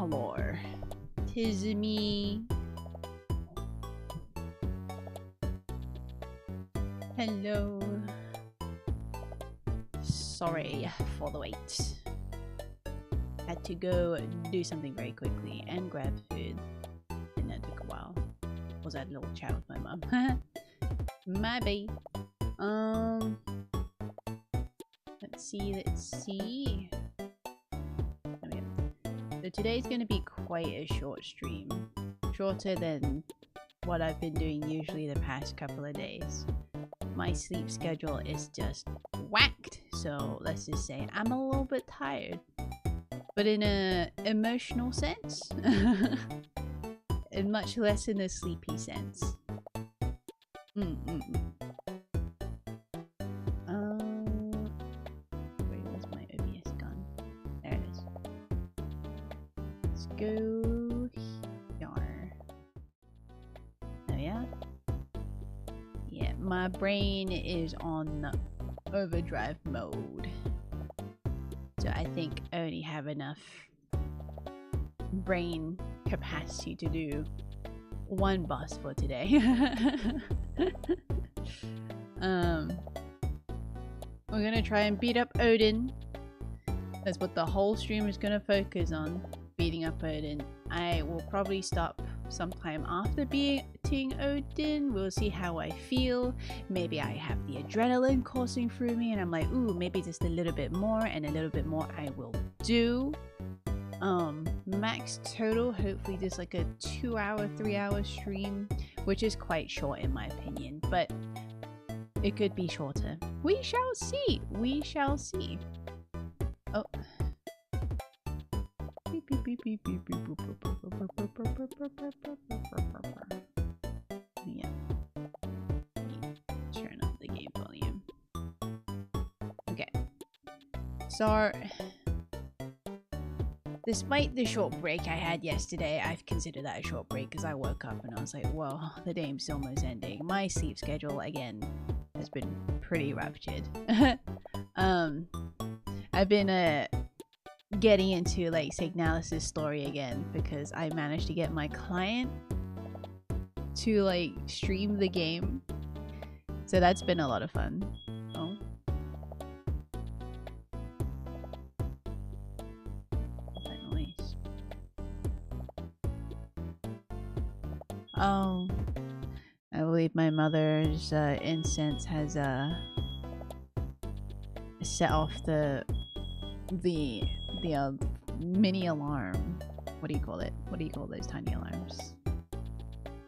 Hello. 'Tis me. Hello. Sorry for the wait. Had to go do something very quickly and grab food. And that took a while. Was that a little chat with my mum? Maybe. Let's see. So today's gonna be quite a short stream. Shorter than what I've been doing usually the past couple of days. My sleep schedule is just whacked, so let's just say I'm a little bit tired. But in a emotional sense. And much less in a sleepy sense. Wait, where's my OBS gone? There it is. Let's go here. Oh yeah? Yeah, my brain is on overdrive mode. So I think I only have enough brain capacity to do one boss for today. We're gonna try and beat up Odin. That's what the whole stream is gonna focus on. Beating up Odin. I will probably stop sometime after beating Odin. We'll see how I feel. Maybe I have the adrenaline coursing through me and I'm like, ooh, maybe just a little bit more, and a little bit more I will do. Max total, hopefully just like a 2-hour, 3-hour stream, which is quite short in my opinion, but it could be shorter. We shall see. We shall see. Oh. Beep, beep, beep, beep, beep, beep, boop, boop, boop, boop, boop, boop, boop, boop, boop. Yeah. Turn up the game volume. Okay. So, despite the short break I had yesterday, I've considered that a short break because I woke up and I was like, well, the game's almost ending. My sleep schedule, again, has been pretty ruptured. I've been getting into like Signalis' story again because I managed to get my client to like stream the game. So that's been a lot of fun. Oh. Oh, I believe my mother's incense has set off the mini alarm. What do you call it? What do you call those tiny alarms?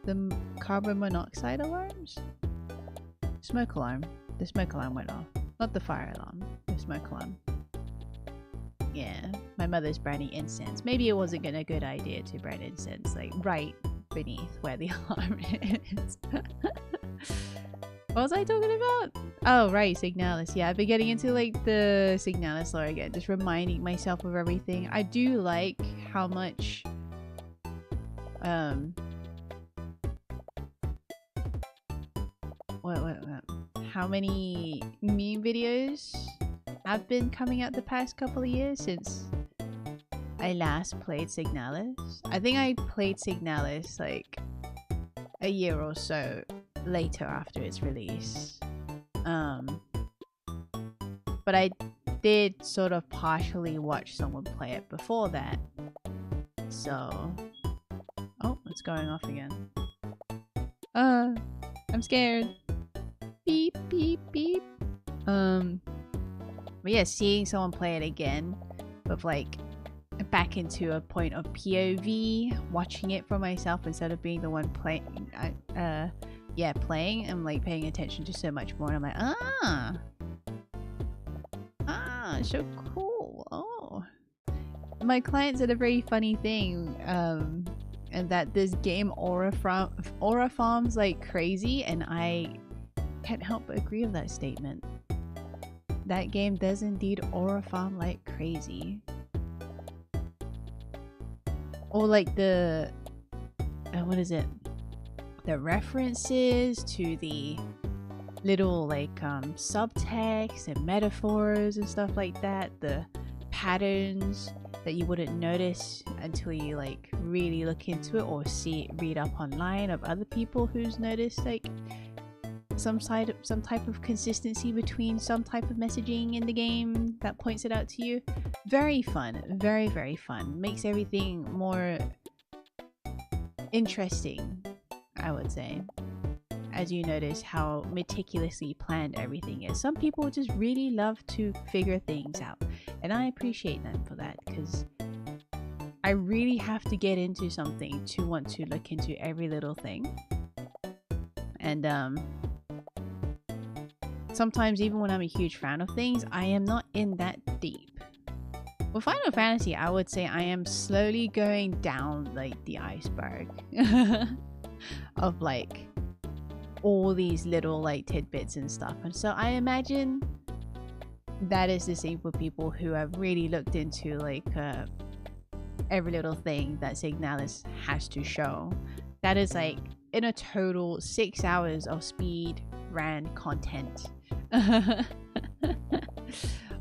The carbon monoxide alarms? Smoke alarm. The smoke alarm went off. Not the fire alarm. The smoke alarm. Yeah, my mother's burning incense. Maybe it wasn't a good idea to burn incense like right beneath where the alarm is. What was I talking about? Oh right, Signalis. Yeah, I've been getting into like the Signalis lore again, just reminding myself of everything. I do like how much how many meme videos have been coming out the past couple of years since I last played Signalis. I think I played Signalis like a year or so later after its release. But I did sort of partially watch someone play it before that. So... Oh, it's going off again. I'm scared. Beep, beep, beep. But yeah, seeing someone play it again with like back into a point of POV, watching it for myself instead of being the one playing, playing, I'm like paying attention to so much more, and I'm like, so cool. Oh, my client said a very funny thing, and that this game aura farms like crazy, and I can't help but agree with that statement. That game does indeed aura farm like crazy. Or like the what is it? The references to the little like subtext and metaphors and stuff like that. The patterns that you wouldn't notice until you like really look into it or read up online of other people who's noticed like some type of consistency between some type of messaging in the game that points it out to you. Very fun, very, very fun. Makes everything more interesting, I would say, as you notice how meticulously planned everything is. Some people just really love to figure things out, and I appreciate them for that, because I really have to get into something to want to look into every little thing. And sometimes even when I'm a huge fan of things, I am not in that deep. With Final Fantasy, I would say I am slowly going down like the iceberg of like all these little like tidbits and stuff. And so I imagine that is the same for people who have really looked into like every little thing that Signalis has to show. That is like in a total 6 hours of speed ran content.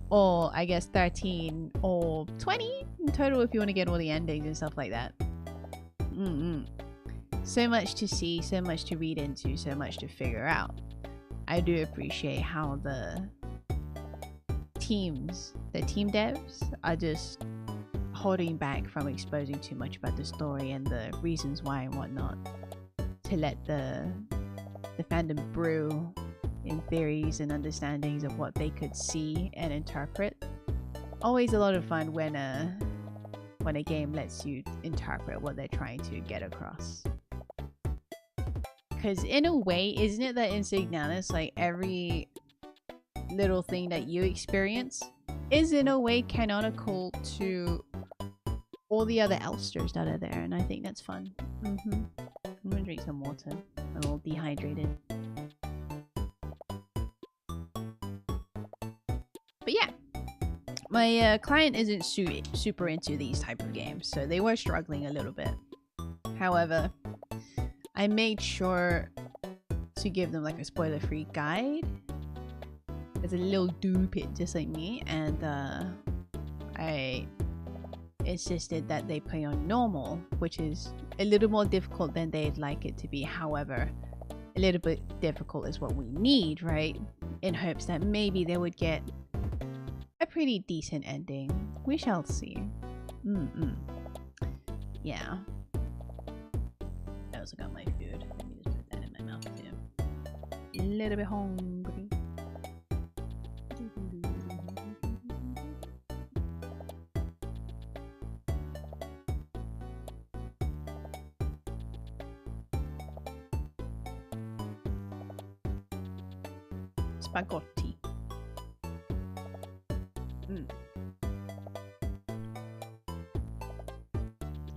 Or I guess 13 or 20 in total if you want to get all the endings and stuff like that. So much to see, so much to read into, so much to figure out. I do appreciate how the team devs are just holding back from exposing too much about the story and the reasons why and whatnot, to let the fandom brew in theories and understandings of what they could see and interpret. Always a lot of fun when a game lets you interpret what they're trying to get across. Because in a way, isn't it that in Signalis, like every little thing that you experience is in a way canonical to all the other Elsters that are there, and I think that's fun. I'm gonna drink some water. I'm a little dehydrated. But yeah, my client isn't super into these type of games, so they were struggling a little bit. However, I made sure to give them like a spoiler-free guide. It's a little dupit just like me, and I insisted that they play on normal, which is a little more difficult than they'd like it to be. However, a little bit difficult is what we need, right? In hopes that maybe they would get a pretty decent ending. We shall see. Yeah. I also got my food. Let me just put that in my mouth too. A little bit hungry. Spaghetti.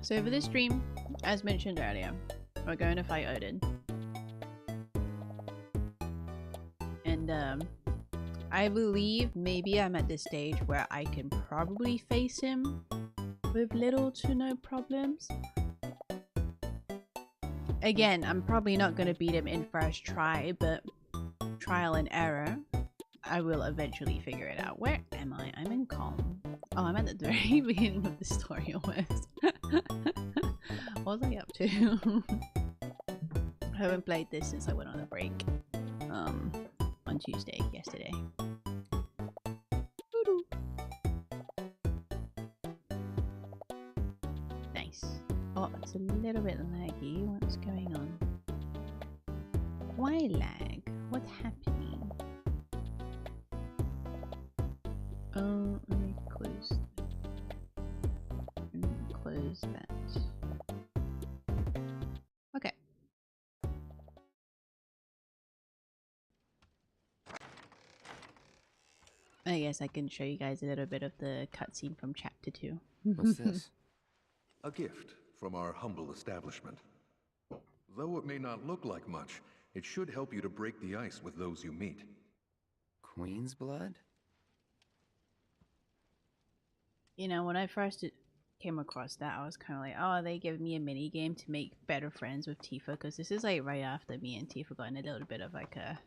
So for this stream, as mentioned earlier, we're going to fight Odin. And I believe maybe I'm at this stage where I can probably face him with little to no problems. Again, I'm probably not going to beat him in first try, but trial and error, I will eventually figure it out. Where am I? I'm in Calm. Oh, I'm at the very beginning of the story almost. What was I up to? I haven't played this since I went on a break. On Tuesday, yesterday. Nice. Oh, it's a little bit laggy. What's going on? Why lag? What's happening? Oh, let me close that. Okay. I guess I can show you guys a little bit of the cutscene from chapter 2. What's this? A gift from our humble establishment. Though it may not look like much, it should help you to break the ice with those you meet. Queen's blood? You know, when I first came across that, I was kind of like, oh, they give me a mini game to make better friends with Tifa, because this is like right after me and Tifa got in a little bit of like a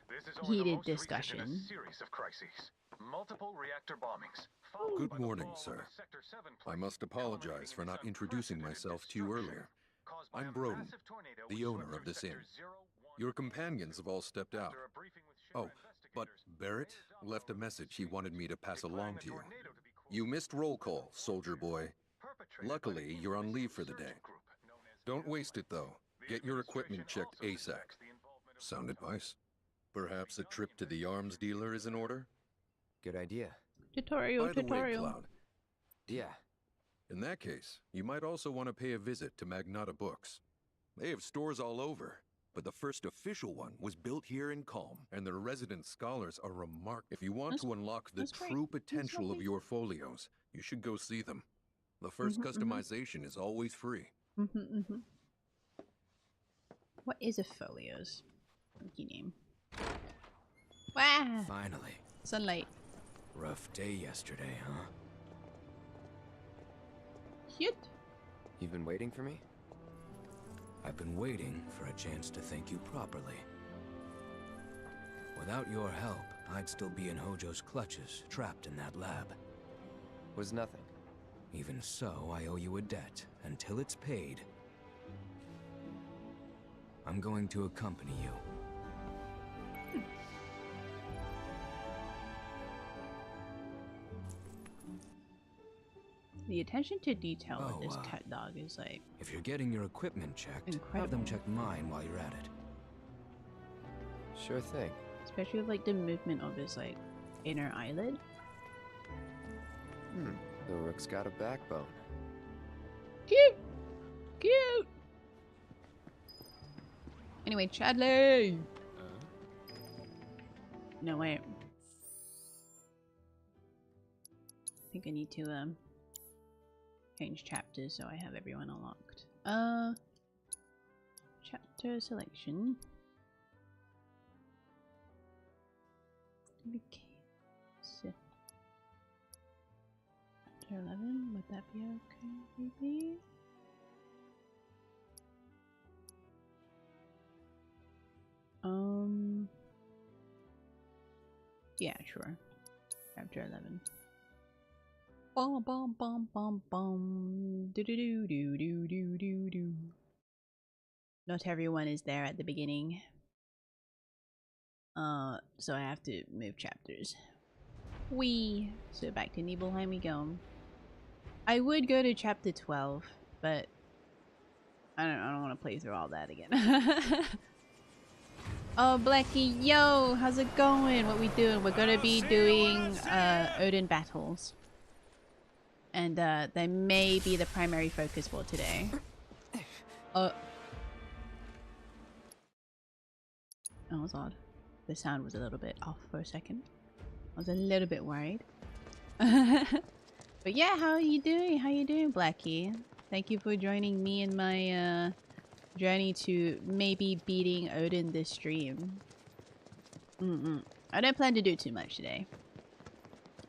this is heated discussion. series of crises. Multiple reactor bombings, Good morning, sir. I must apologize for not introducing myself to you earlier. I'm Broden, the owner of this inn. Your companions have all stepped out. Oh, but Barrett left a message he wanted me to pass along to you. You missed roll call, soldier boy. Luckily, you're on leave for the day. Don't waste it, though. Get your equipment checked ASAP. Sound advice? Perhaps a trip to the arms dealer is in order? Good idea. Tutorial, By the way, tutorial. Cloud, Yeah. in that case, you might also want to pay a visit to Magnata Books. They have stores all over, but the first official one was built here in Calm, and their resident scholars are remarkable. If you want to unlock the true potential of your folios, you should go see them. The first customization is always free. What is a folios? Funky name. Wow! Finally. Sunlight. Rough day yesterday, huh? Shit. You've been waiting for me? I've been waiting for a chance to thank you properly. Without your help, I'd still be in Hojo's clutches, trapped in that lab. Was nothing. Even so, I owe you a debt. Until it's paid, I'm going to accompany you. The attention to detail of this cat dog is like... If you're getting your equipment checked, incredible. have them check mine while you're at it. Sure thing. Especially with like the movement of his like inner eyelid. The rook's got a backbone. Cute! Cute! Anyway, Chadley! No, wait. I think I need to change chapters so I have everyone unlocked. Chapter selection. Chapter 11, would that be okay, maybe? Yeah, sure. Chapter 11. Bom bom bom bom bom. Do do do do do do do do. Not everyone is there at the beginning. So I have to move chapters. So back to Nibelheim we go. I would go to chapter 12, but I don't want to play through all that again. Oh, Blackie, yo, how's it going? What we doing? We're gonna be doing Odin battles. And they may be the primary focus for today. That was odd. The sound was a little bit off for a second. I was a little bit worried. But yeah, how are you doing? How you doing, Blackie? Thank you for joining me in my journey to maybe beating Odin this stream. I don't plan to do too much today.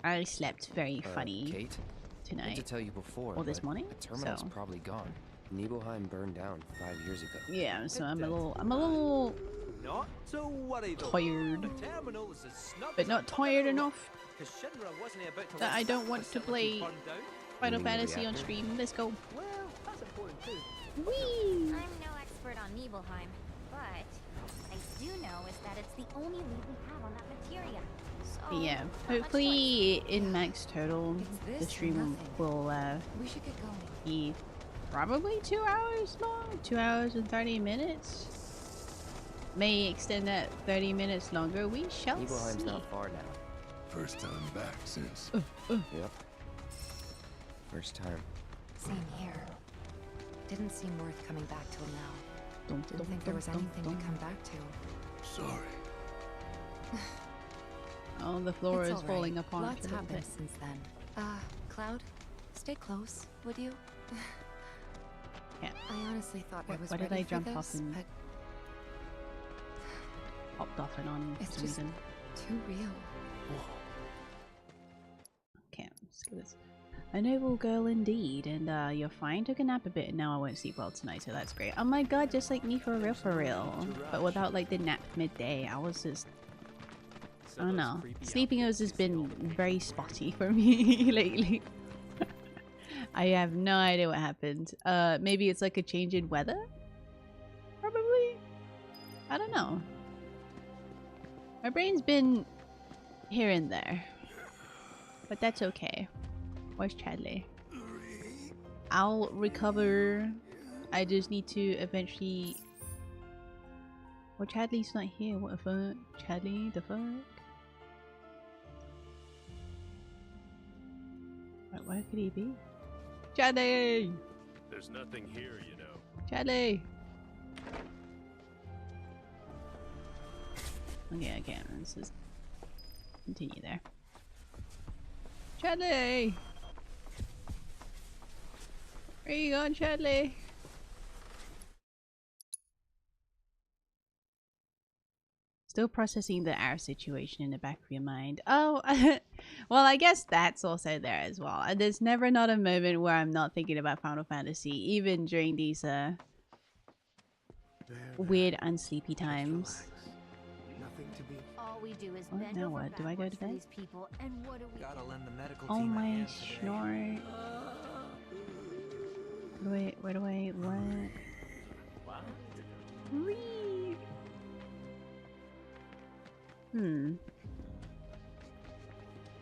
I slept very funny Kate? tonight. I meant to tell you before, or this morning. the terminal's probably gone. Nibelheim burned down 5 years ago. Yeah, so I'm a little Not to worry though. tired, The terminal is as snug but as not a tired butterfly, enough 'cause Shinra wasn't about to that let I don't that want to facility play burn down. Final You mean the Fantasy on reactor? stream. Let's go. Well, that's important too. Whee! I'm no expert on Nibelheim, but I do know is that it's the only lead we have on that materia. So, Yeah, not much hopefully in max total, It's this the or stream nothing. will choice. We should get going. be probably 2 hours long. 2 hours and 30 minutes. May extend that 30 minutes longer. We shall Nibelheim's see. not far now. First time back since. Yep. First time. Same here. Didn't seem worth coming back till now. Dum, Didn't dum, think there was dum, anything dum. to come back to. Sorry. Oh, the floor It's is all right. falling apart Lots a little happened bit. since then. Cloud, stay close, would you? Yeah. I honestly thought I was Why did ready I jump for off this, and but popped off and on for it's some just reason? too real. Okay, let's do this. A noble girl indeed, and you're fine. Took a nap a bit, and now I won't sleep well tonight, so that's great. Oh my god, just like me for real, for real. But without like the nap midday, I was just I don't know. Sleeping O's has been very spotty for me lately. I have no idea what happened. Maybe it's like a change in weather? Probably? I don't know. My brain's been here and there. But that's okay. Where's Chadley? I'll recover. I just need to eventually... Well, Chadley's not here. What the fuck? Chadley, the fuck? Where could he be? Chadley! There's nothing here, you know. Chadley! Okay, let's just continue there. Chadley! Where you going, Chadley? Still processing the air situation in the back of your mind. Oh, well, I guess that's also there as well. There's never not a moment where I'm not thinking about Final Fantasy, even during these weird unsleepy times. Nothing to be. All we do is What? bend Now over what? Do I go to backwards for bed? these people, and what do we Gotta lend the medical Oh team a my hand today. snort. Where do I, what? Read.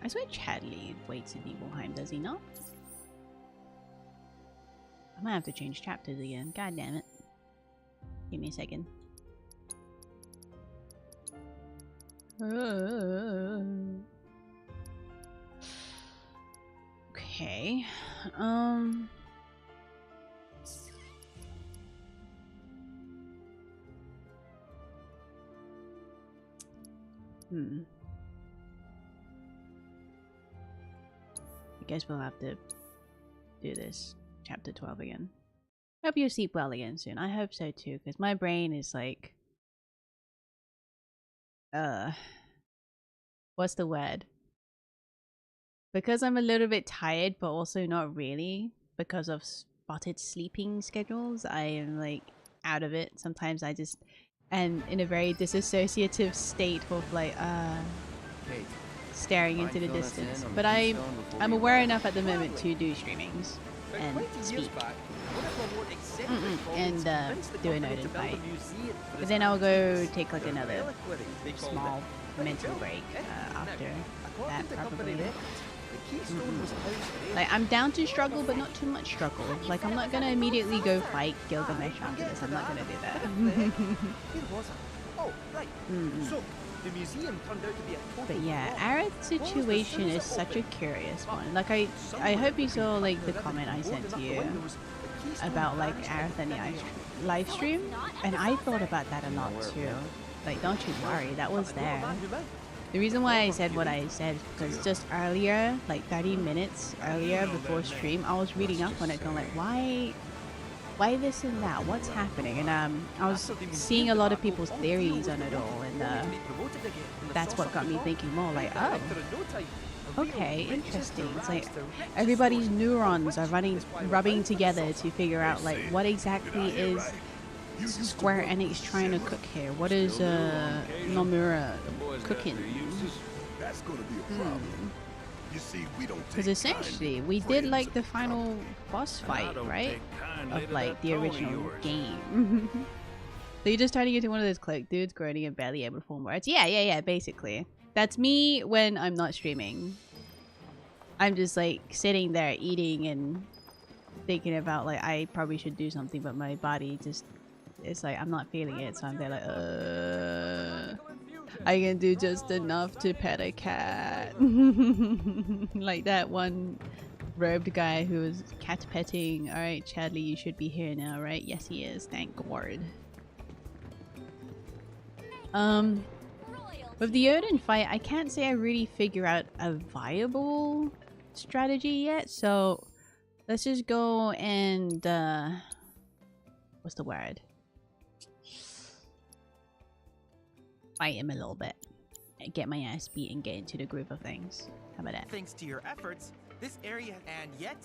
I swear Chadley waits in Nibelheim, does he not? I might have to change chapters again. God damn it. Give me a second. Okay. I guess we'll have to do this chapter 12 again. Hope you sleep well again soon. I hope so too, because my brain is like... what's the word? Because I'm a little bit tired, but also not really, because of spotted sleeping schedules, I am like out of it. Sometimes I just am in a very disassociative state of like staring into the distance. But I'm aware enough at the moment to do streamings and speak and do an Odin fight. But then I'll go take like another small mental break after that probably. Like I'm down to struggle, but not too much struggle. Like I'm not gonna immediately go fight Gilgamesh after this. I'm not gonna do that. But yeah, Aerith's situation is such a curious one. Like I hope you saw like the comment I sent to you about like Aerith and the live stream, and I thought about that a lot too. Like don't you worry, that was there. The reason why I said what I said is because just earlier, like 30 minutes earlier before stream, I was reading up on it going like, why this and that? What's happening? And I was seeing a lot of people's theories on it all, and that's what got me thinking more like, oh, okay, interesting. It's like everybody's neurons are rubbing together to figure out like what exactly is Square Enix trying to cook here. What is Nomura cooking? Because essentially we did like the final boss fight, right? Of like the original game. So you're just turning into one of those cloak dudes, groaning and barely able to form words. Yeah, basically. That's me when I'm not streaming. I'm just like sitting there eating and thinking about like I probably should do something, but my body just, it's like I'm not feeling it, so I'm there like I can do just enough to pet a cat. Like that one robed guy who was cat petting. Alright, Chadley, you should be here now, right? Yes, he is. Thank God. With the Odin fight, I can't say I really figure out a viable strategy yet, so let's just go and what's the word? Fight him a little bit. Get my ass beat and get into the groove of things. How about that? Thanks to your efforts, this area, and yet,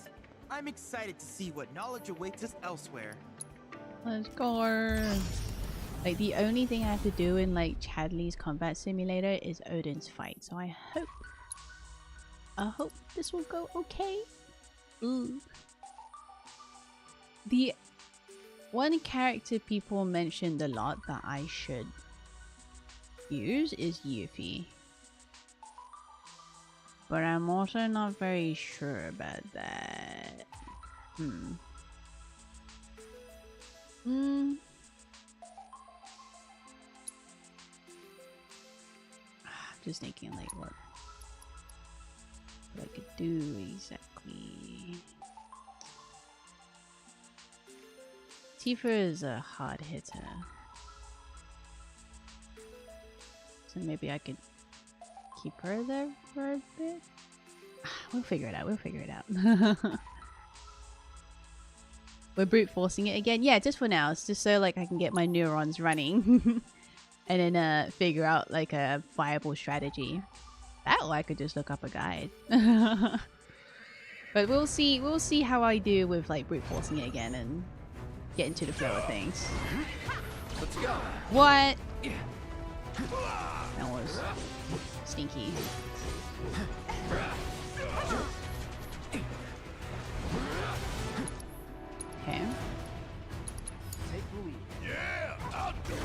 I'm excited to see what knowledge awaits us elsewhere. Let's go. Like the only thing I have to do in like Chadley's combat simulator is Odin's fight. So I hope this will go okay. Ooh. The one character people mentioned a lot that I should use is Yuffie. But I'm also not very sure about that. Just thinking like what I could do exactly. Tifa is a hard hitter. So maybe I could keep her there for a bit. We'll figure it out. We'll figure it out. We're brute forcing it again. Yeah, just for now. It's just so like I can get my neurons running. And then figure out like a viable strategy. That or I could just look up a guide. But we'll see how I do with like brute forcing it again and get into the flow of things. Let's go. What? That was stinky. Okay. Take the lead. Yeah, I'll do it.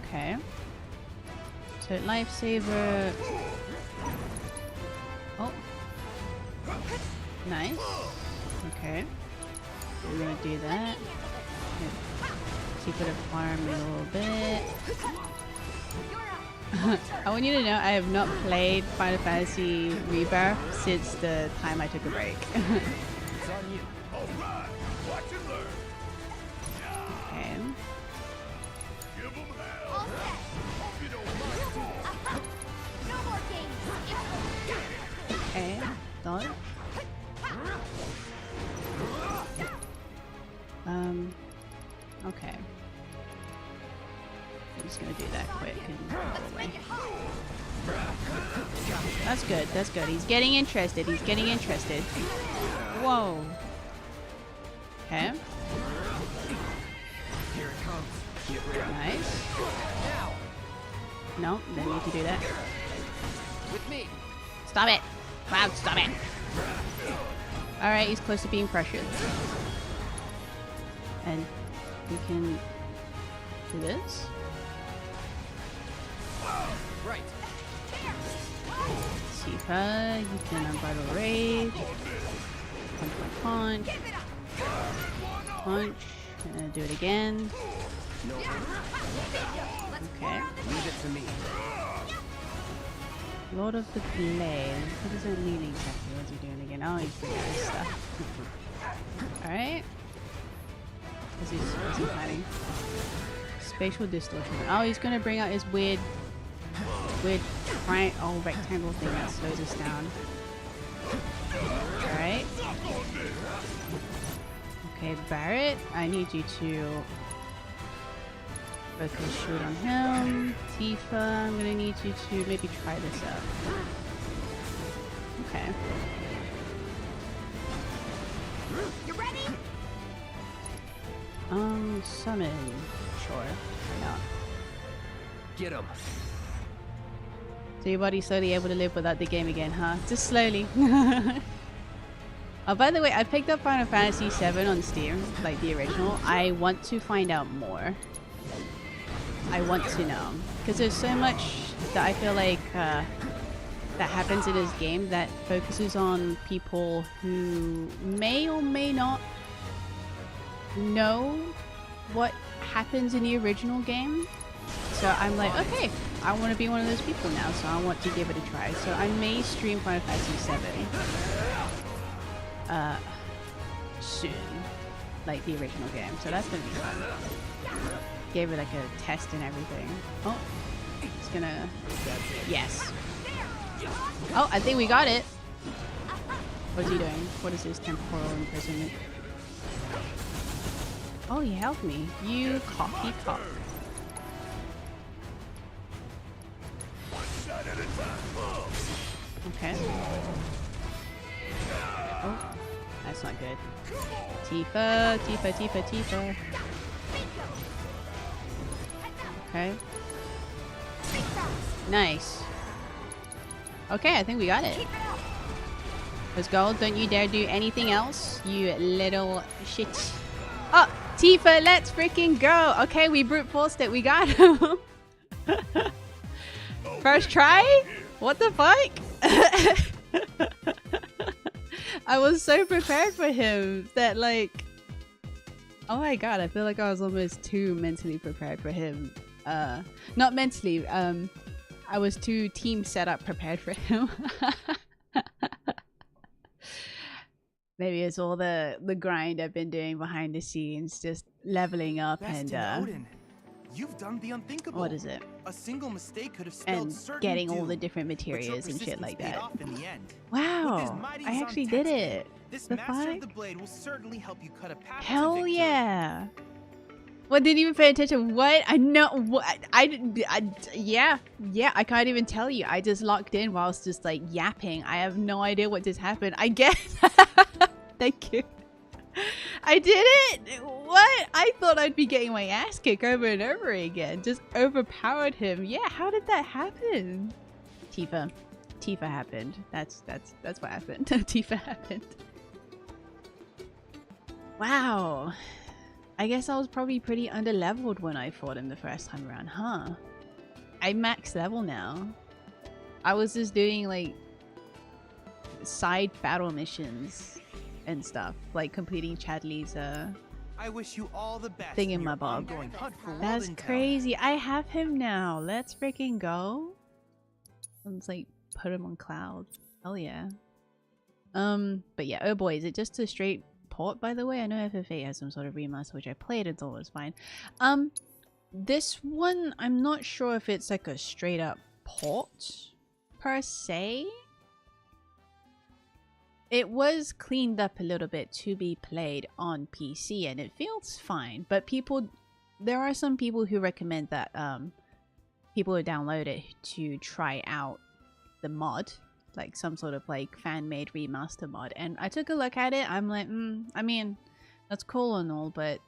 Okay. So lifesaver. Oh. Nice. Okay. I'm gonna do that. Keep it a farm a little bit. I want you to know I have not played Final Fantasy Rebirth since the time I took a break. It's on you. All right, watch and learn. Okay. Give 'em hell. Hope you don't mind. No more games. Okay. Done. Okay. I'm just gonna do that quick and go away. That's good, that's good. He's getting interested, he's getting interested. Whoa. Okay. Here it comes. Nice. No, didn't need to do that. With me. Stop it! Cloud, stop it! Alright, he's close to being pressured. And we can do this. Right. Tifa, you can unbridle rage. Punch, punch, punch. Punch. And do it again. Okay. Leave it to me. Lord of the Blade. What does that mean exactly? What's he doing again? Oh, he's doing this stuff. Alright. What's he planning? Spatial distortion. Oh, he's gonna bring out his weird rectangle thing that slows us down. Alright. Okay, Barret, I need you to focus shoot on him. Tifa, I'm gonna need you to maybe try this out. Okay. You ready? Summon. Sure. Why not? Get him. So your body's slowly able to live without the game again, huh? Just slowly. Oh, by the way, I picked up Final Fantasy VII on Steam, like the original. I want to find out more. I want to know. Because there's so much that I feel like that happens in this game that focuses on people who may or may not know what happens in the original game. So I'm like, okay, I want to be one of those people now, so I want to give it a try. So I may stream Final Fantasy VII soon, like the original game. So that's gonna be fun. Gave it like a test and everything. Oh, it's gonna. Yes. Oh, I think we got it. What's he doing? What is this temporal imprisonment? Oh, he helped me. You cocky cock. Okay. Oh, that's not good. Tifa, Tifa, Tifa, Tifa. Okay. Nice. Okay, I think we got it. Let's go. Don't you dare do anything else, you little shit. Oh, Tifa, let's freaking go. Okay, we brute forced it. We got him. First try? What the fuck? I was so prepared for him that like... Oh my god, I feel like I was almost too mentally prepared for him. Not mentally, I was too team setup prepared for him. Maybe it's all the grind I've been doing behind the scenes, just leveling up and Odin, you've done the unthinkable. what is it? A single mistake could have spelled And certain getting all doom, the different but your materials and shit persistence like paid that. off in the end. Wow, With his mighty I actually Zon did text, it. This The master fuck? of the blade will certainly help you cut a path to Hell victory. yeah. What, didn't even pay attention? What? I know. What? Yeah. I can't even tell you. I just locked in whilst just like yapping. I have no idea what just happened. I guess. Thank you. I did it. What? I thought I'd be getting my ass kicked over and over again. Just overpowered him. Yeah. How did that happen? Tifa happened. That's what happened. Tifa happened. Wow. I guess I was probably pretty underleveled when I fought him the first time around, huh? I'm max level now. I was just doing like side battle missions and stuff, like completing Chadley's I wish you all the best thing in your my bob. ongoing hunt for That's Walden Town. crazy. I have him now. Let's freaking go. Let's like put him on cloud. Hell yeah. But yeah, oh boy, is it just a straight port, by the way? I know FF8 has some sort of remaster, which I played and thought was fine. This one, I'm not sure if it's like a straight up port per se. It was cleaned up a little bit to be played on PC and it feels fine, but there are some people who recommend that people who download it to try out the mod, like some sort of like fan-made remaster mod, and I took a look at it. I'm like, I mean, that's cool and all, but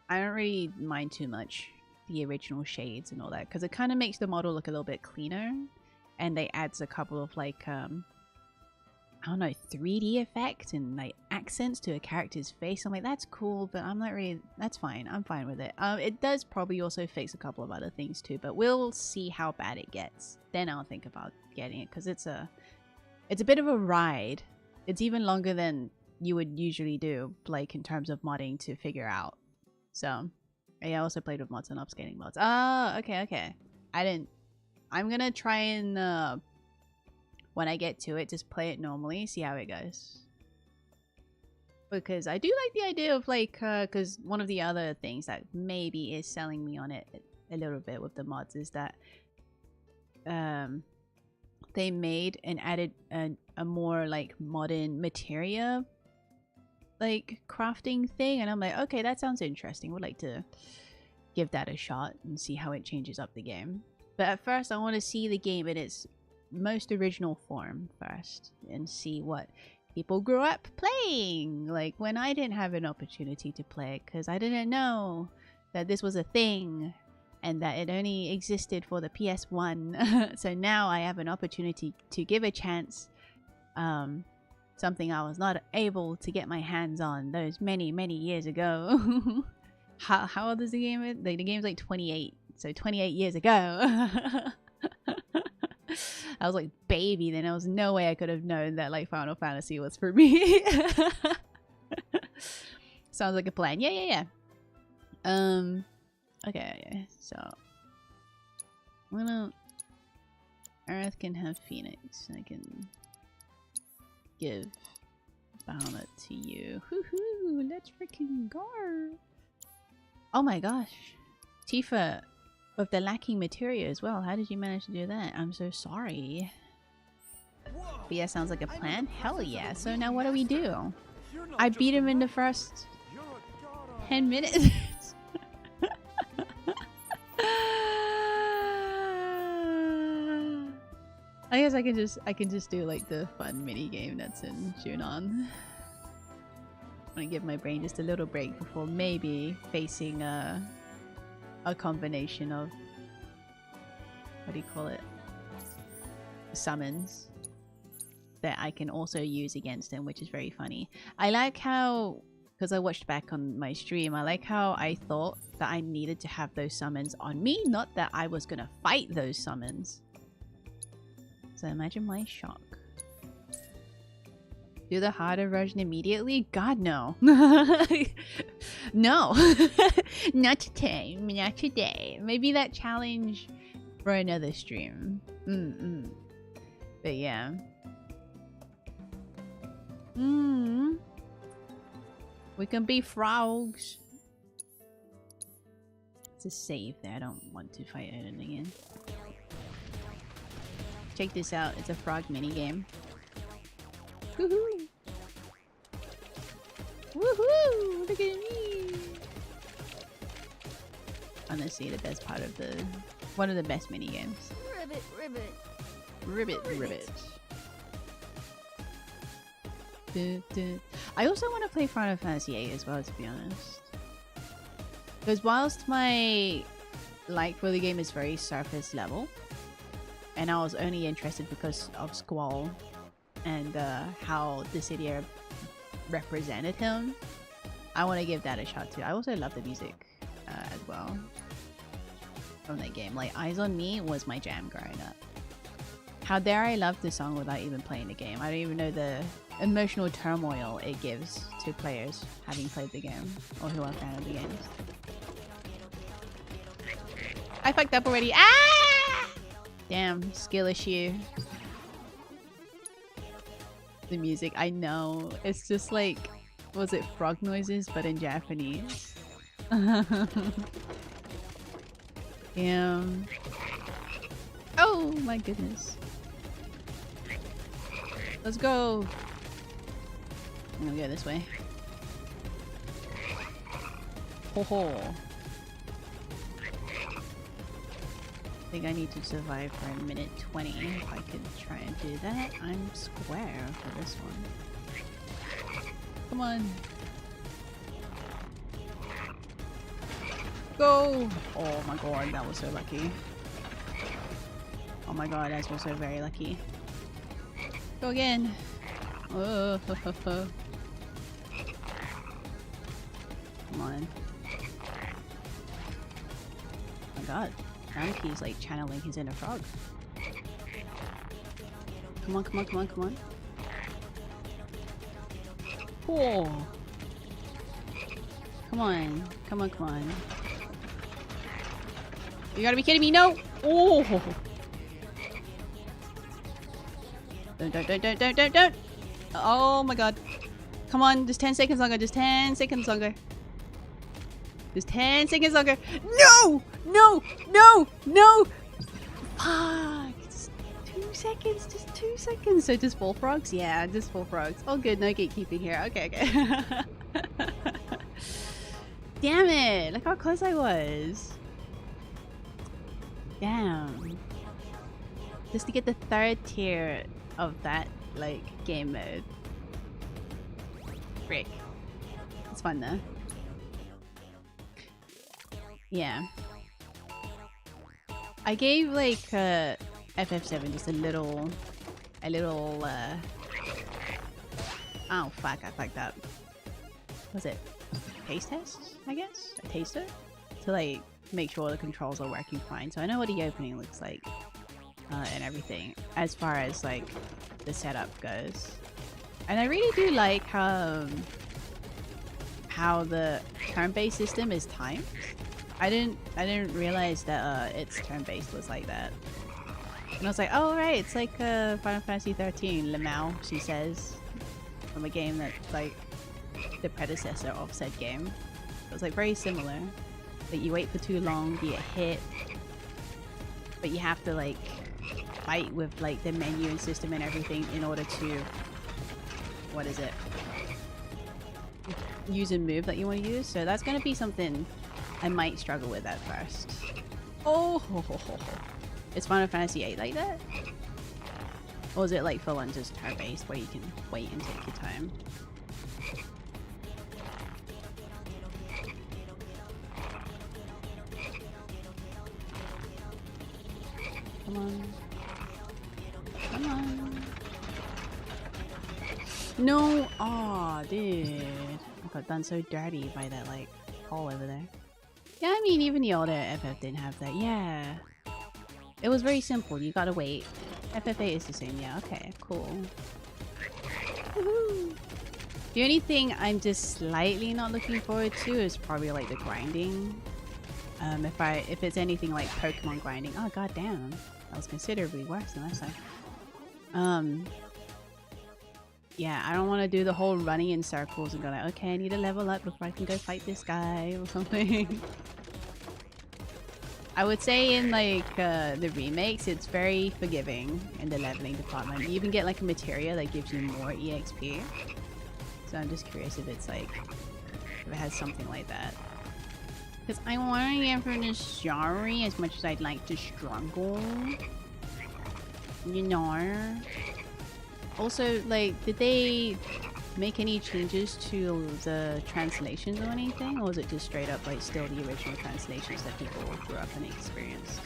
I don't really mind too much the original shades and all that, because it kind of makes the model look a little bit cleaner, and they adds a couple of like I don't know, 3D effects and like accents to a character's face. I'm like, that's cool, but I'm not really, that's fine. I'm fine with it. It does probably also fix a couple of other things too, but we'll see how bad it gets. Then I'll think about getting it, because it's a bit of a ride. It's even longer than you would usually do, like in terms of modding to figure out. So I also played with mods and upscaling mods. Oh, okay. I'm gonna try and when I get to it, just play it normally, see how it goes. Because I do like the idea of like, because one of the other things that maybe is selling me on it a little bit with the mods is that they made and added a more like modern materia like crafting thing, and I'm like, okay, that sounds interesting. Would like to give that a shot and see how it changes up the game. But at first I want to see the game in its most original form first and see what people grew up playing, like when I didn't have an opportunity to play it because I didn't know that this was a thing and that it only existed for the PS1. So now I have an opportunity to give a chance, something I was not able to get my hands on those many years ago. How old is the game? Like, the game's like 28, so 28 years ago. I was like baby then. There was no way I could have known that like Final Fantasy was for me. Sounds like a plan. Yeah. Okay, so why don't Earth can have Phoenix. I can give Bahamut to you. Hoo-hoo, let's freaking go. Oh my gosh. Tifa, with the lacking materia as well. How did you manage to do that? I'm so sorry. But yeah, sounds like a plan. Hell yeah. So now what do we do? I beat him in the first 10 minutes. I guess I can just do like the fun mini game that's in Junon. I'm gonna give my brain just a little break before maybe facing a combination of, what do you call it, summons that I can also use against him, which is very funny. I like how, because I watched back on my stream, I like how I thought that I needed to have those summons on me, not that I was gonna fight those summons. So imagine my shock. Do the harder version immediately? God, no. No. Not today. Not today. Maybe that challenge for another stream. But yeah. We can be frogs. It's a save there. I don't want to fight Odin again. Check this out. It's a frog minigame. Woohoo! Woohoo! Look at me! Honestly, the best part of the... one of the best minigames. Ribbit, ribbit. Ribbit, ribbit. I also want to play Final Fantasy VIII as well, to be honest. Because whilst my like for the game is very surface level, and I was only interested because of Squall and how the city represented him, I want to give that a shot too. I also love the music as well from that game. Like Eyes on Me was my jam growing up. How dare I love the song without even playing the game? I don't even know the emotional turmoil it gives to players having played the game or who are fan of the games. I fucked up already. Ah! Damn, skill issue. The music, I know. It's just like, was it frog noises but in Japanese? Damn. Oh my goodness. Let's go. I'm gonna go this way. Ho ho. I think I need to survive for a minute 20. If I could try and do that, I'm square for this one. Come on. Go! Oh my god, that was so lucky. Oh my god, that was so very lucky. Go again. Oh, come on. Oh my god. He's like channeling his inner frog. Come on, come on, come on, come on. Oh. Come on. Come on, come on. You gotta be kidding me, no! Oh! Don't. Oh my god. Come on, just 10 seconds longer, just 10 seconds longer. Just 10 seconds longer. No! No! No! No! Fuck! Just 2 seconds, just 2 seconds. So just 4 frogs? Yeah, just 4 frogs. All good, no gatekeeping here. Okay, okay. Damn it! Look how close I was. Damn. Just to get the 3rd tier of that, like, game mode. Frick. It's fun though. Yeah. I gave like FF7 just a little oh fuck, I fucked up. Was it taste test, I guess? A taster? To like make sure the controls are working fine. So I know what the opening looks like and everything as far as like the setup goes. And I really do like how the turn-based system is timed. I didn't realize that its turn-based was like that. And I was like, oh right, it's like Final Fantasy 13, Lemao, she says, from a game that's like the predecessor of said game. It was like very similar. Like you wait for too long, you get hit, but you have to like fight with like the menu and system and everything in order to, what is it? Use a move that you want to use. So that's going to be something I might struggle with at first. Oh, is Final Fantasy VIII like that? Or is it like full on just turn-based where you can wait and take your time? Come on. Come on. No! Aw, dude. I got done so dirty by that, like, hole over there. Yeah, I mean, even the older FF didn't have that. Yeah. It was very simple. You gotta wait. FF8 is the same. Yeah, okay, cool. Woohoo! The only thing I'm just slightly not looking forward to is probably like the grinding. If it's anything like Pokemon grinding. Oh god damn. That was considerably worse than last time. Yeah, I don't want to do the whole running in circles and go like, okay, I need to level up before I can go fight this guy or something. I would say in like the remakes, it's very forgiving in the leveling department. You even get like a materia that gives you more EXP. So I'm just curious if it's like, if it has something like that. Because I want to get for the sorry as much as I'd like to struggle. You know. Also, like, did they make any changes to the translations or anything? Or was it just straight up like still the original translations that people grew up and experienced?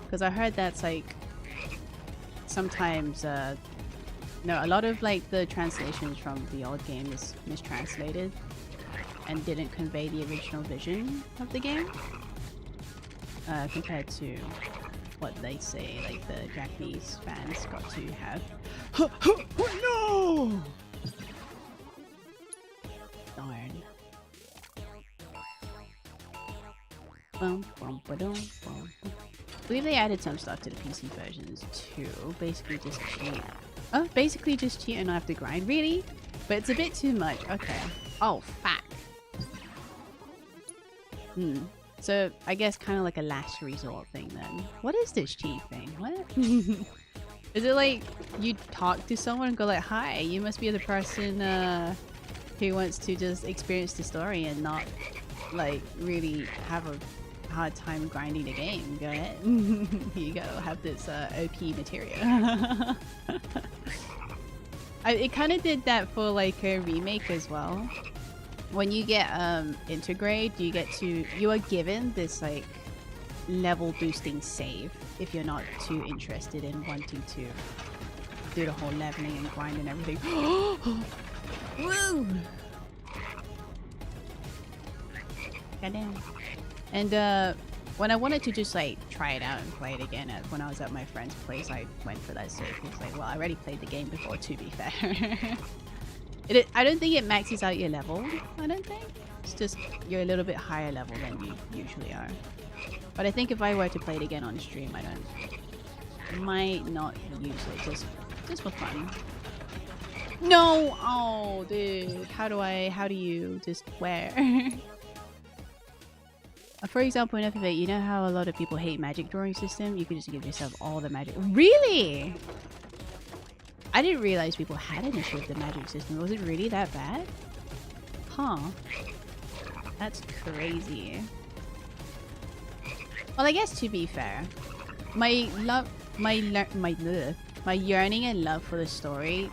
Because I heard that's like sometimes no, a lot of like the translations from the old game is mistranslated and didn't convey the original vision of the game compared to what they say like the Japanese fans got to have. No! Darn. I believe they added some stuff to the PC versions too. Basically just cheat. Oh, basically just cheat and not have to grind. Really? But it's a bit too much. Okay. Oh, fuck. So I guess kind of like a last resort thing then. What is this cheat thing? What? Is it like you talk to someone and go like, hi, you must be the person who wants to just experience the story and not like really have a hard time grinding the game. Go ahead. Here you go, have this OP material. It kind of did that for like a remake as well. When you get intergrade, you are given this like level boosting save if you're not too interested in wanting to do the whole leveling and grind and everything. Woo! Goddamn. And when I wanted to just like try it out and play it again when I was at my friend's place, I went for that save. It's like, well, I already played the game before, to be fair. I don't think it maxes out your level, I don't think. It's just you're a little bit higher level than you usually are. But I think if I were to play it again on stream, I might not use it, just for fun. No! Oh, dude. How do you just where? For example, in FF8, you know how a lot of people hate magic drawing system? You could just give yourself all the magic. Really? I didn't realize people had an issue with the magic system. Was it really that bad? Huh. That's crazy. Well, I guess to be fair, my yearning and love for the story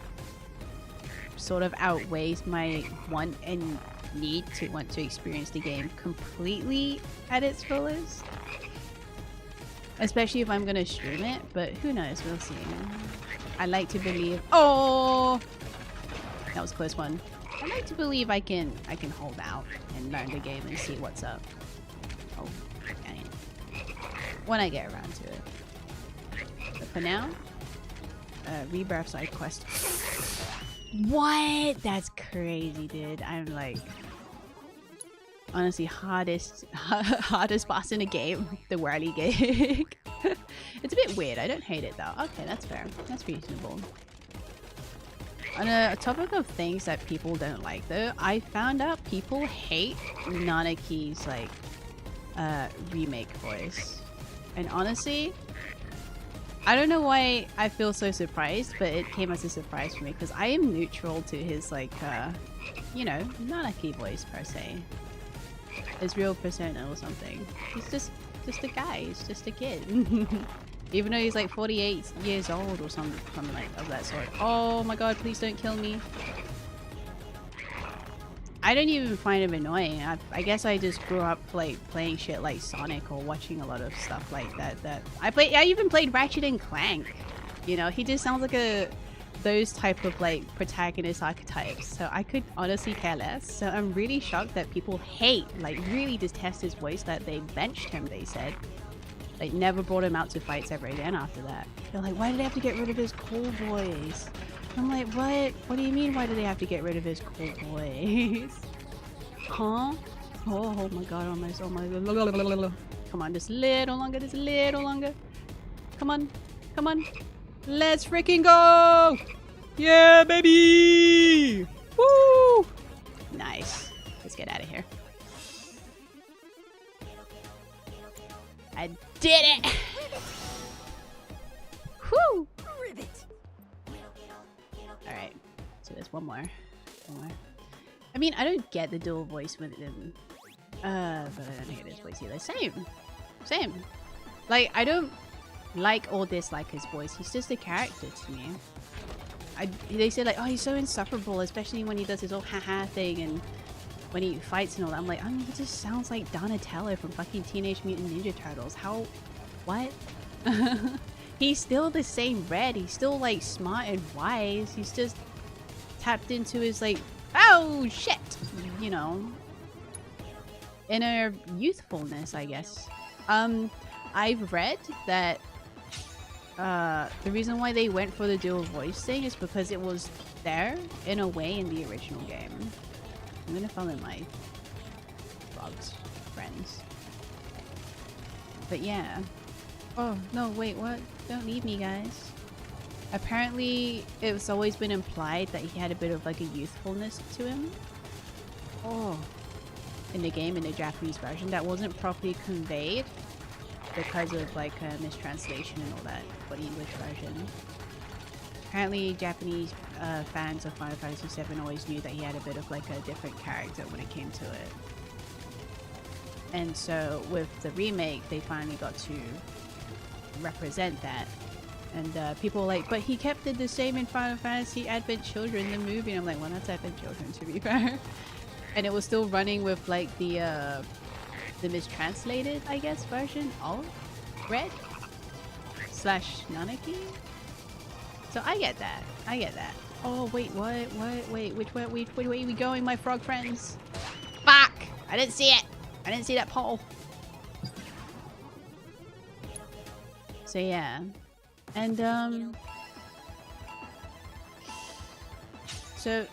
sort of outweighs my want and need to want to experience the game completely at its fullest. Especially if I'm gonna stream it, but who knows, we'll see. I like to believe— oh! That was a close one. I like to believe I can hold out and learn the game and see what's up. Oh, dang it. When I get around to it. But for now, Rebirth side quest. What? That's crazy, dude. I'm like, honestly, hardest boss in the game, the whirly gig. It's a bit weird. I don't hate it though. Okay, that's fair. That's reasonable. On a topic of things that people don't like though, I found out people hate Nanaki's like remake voice. And honestly, I don't know why I feel so surprised, but it came as a surprise for me because I am neutral to his like you know, Nanaki voice per se. His real persona or something. He's just a guy, he's just a kid. Even though he's like 48 years old or something like of that sort. Oh my god, please don't kill me. I don't even find him annoying. I guess I just grew up like playing shit like Sonic or watching a lot of stuff like that. I even played Ratchet and Clank. You know, he just sounds like those type of like protagonist archetypes. So I could honestly care less. So I'm really shocked that people hate, like really detest his voice, that they benched him, they said. Like never brought him out to fights ever again after that. They're like, why did they have to get rid of his cool voice? I'm like, what? What do you mean, why do they have to get rid of his cool voice? Huh? Oh my god, almost, oh my god. Come on, just a little longer, just a little longer. Come on, come on. Let's freaking go! Yeah, baby! Woo! Nice. Let's get out of here. I did it! Whew! Alright, so there's one more. I mean, I don't get the dual voice with him. But I don't hate his voice either. Same. Like, I don't like or dislike his voice. He's just a character to me. They say like, oh, he's so insufferable, especially when he does his old haha thing and when he fights and all that. I'm like, I mean, he just sounds like Donatello from fucking Teenage Mutant Ninja Turtles. How? What? He's still the same Red. He's still like smart and wise. He's just tapped into his like, oh shit, you know, inner youthfulness, I guess. I've read that the reason why they went for the dual voice thing is because it was there in a way in the original game. I'm gonna follow my frogs friends. But yeah. Oh no, wait, what? Don't leave me, guys. Apparently it's always been implied that he had a bit of like a youthfulness to him. Oh. In the game, in the Japanese version, that wasn't properly conveyed because of like a mistranslation and all that for the English version. Apparently Japanese fans of Final Fantasy VII always knew that he had a bit of like a different character when it came to it. And so with the remake, they finally got to represent that. And people were like, but he kept it the same in Final Fantasy Advent Children, the movie. And I'm like, well, that's Advent Children, to be fair. And it was still running with like the mistranslated, I guess, version of Red / Nanaki. So I get that. Oh wait, what? Wait, which way are we going, my frog friends? Fuck! I didn't see it. I didn't see that pole. So yeah, and so